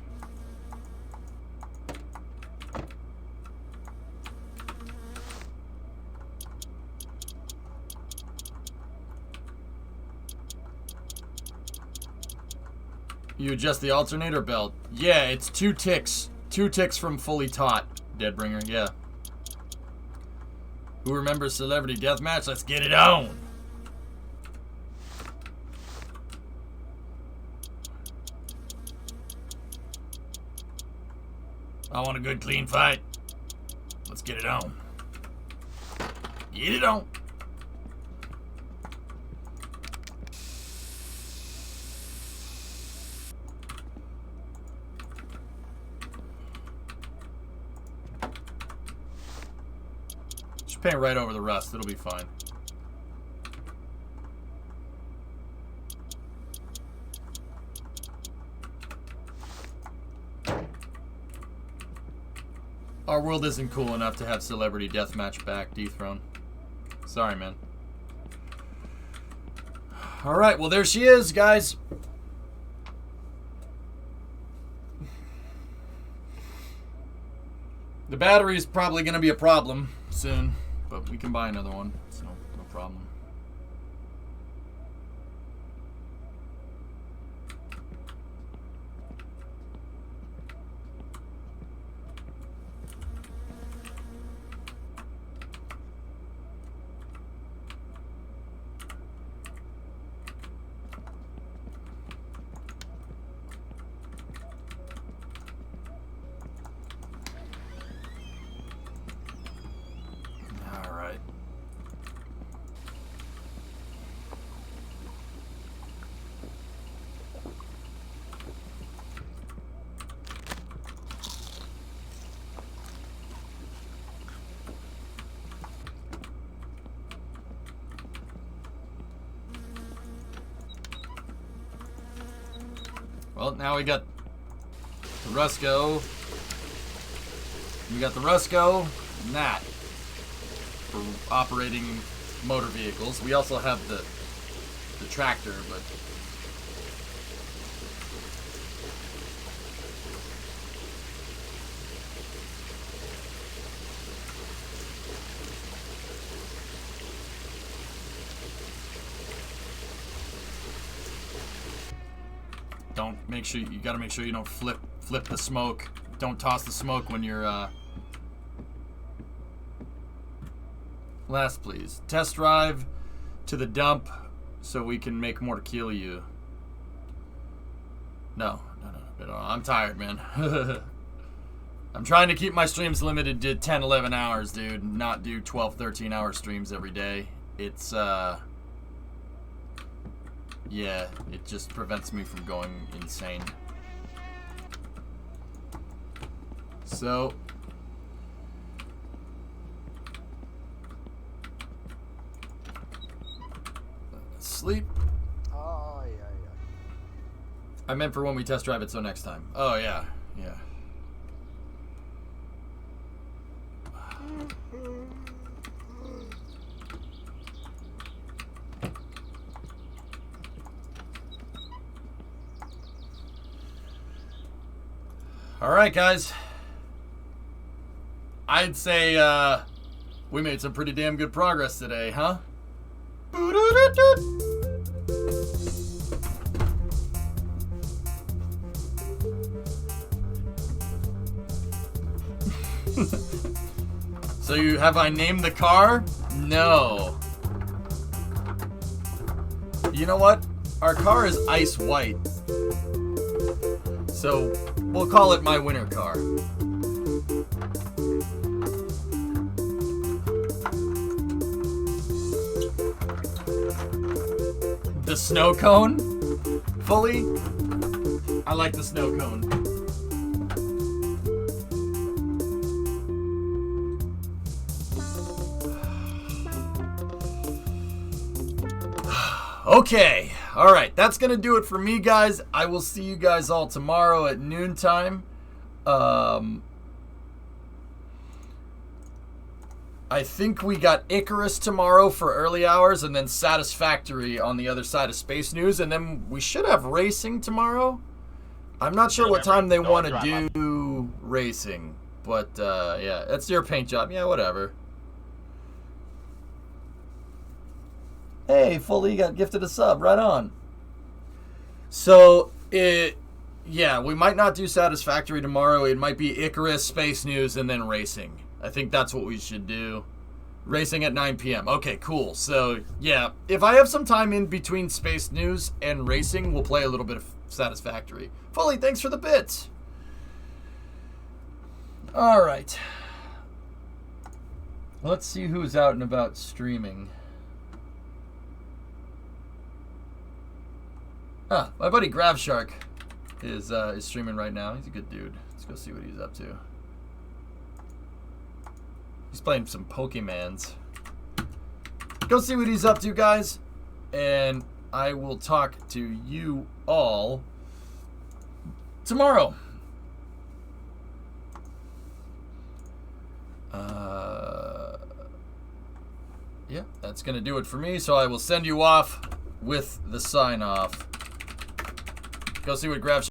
You adjust the alternator belt. Yeah, it's 2 ticks. 2 ticks from fully taut, Deadbringer, yeah. Who remembers Celebrity Deathmatch? Let's get it on. I want a good clean fight. Let's get it on. Get it on. Just paint right over the rust. It'll be fine. Our world isn't cool enough to have Celebrity Deathmatch back, Dethrone. Sorry, man. Alright, well there she is, guys. The battery's probably going to be a problem soon, but we can buy another one, so no problem. Well, now we got the Rusco. We got the Rusco and that for operating motor vehicles. We also have the tractor, but you gotta make sure you don't flip the smoke. Don't toss the smoke when you're last, please. Test drive to the dump so we can make more tequila you. No, I'm tired, man. I'm trying to keep my streams limited to 10, 11 hours, dude. Not do 12, 13 hour streams every day. It's yeah, it just prevents me from going insane. So, sleep. Oh, yeah. I meant for when we test drive it, so next time. Oh, yeah, yeah. All right, guys. I'd say we made some pretty damn good progress today, huh? So have I named the car? No. You know what? Our car is ice white. So we'll call it my winter car. The snow cone? Fully? I like the snow cone. Okay. Alright, that's going to do it for me, guys. I will see you guys all tomorrow at noontime. I think we got Icarus tomorrow for early hours, and then Satisfactory on the other side of Space News, and then we should have racing tomorrow. I'm not sure what time they want to do racing, but yeah, that's your paint job. Yeah, whatever. Hey, Fully got gifted a sub. Right on. So, yeah, we might not do Satisfactory tomorrow. It might be Icarus, Space News, and then racing. I think that's what we should do. Racing at 9 p.m. Okay, cool. So, yeah, if I have some time in between Space News and racing, we'll play a little bit of Satisfactory. Fully, thanks for the bits. All right. Let's see who's out and about streaming. Ah, my buddy Gravshark is streaming right now. He's a good dude. Let's go see what he's up to. He's playing some Pokemans. Go see what he's up to, guys. And I will talk to you all tomorrow. Yeah, that's going to do it for me. So I will send you off with the sign-off. Go see what Grab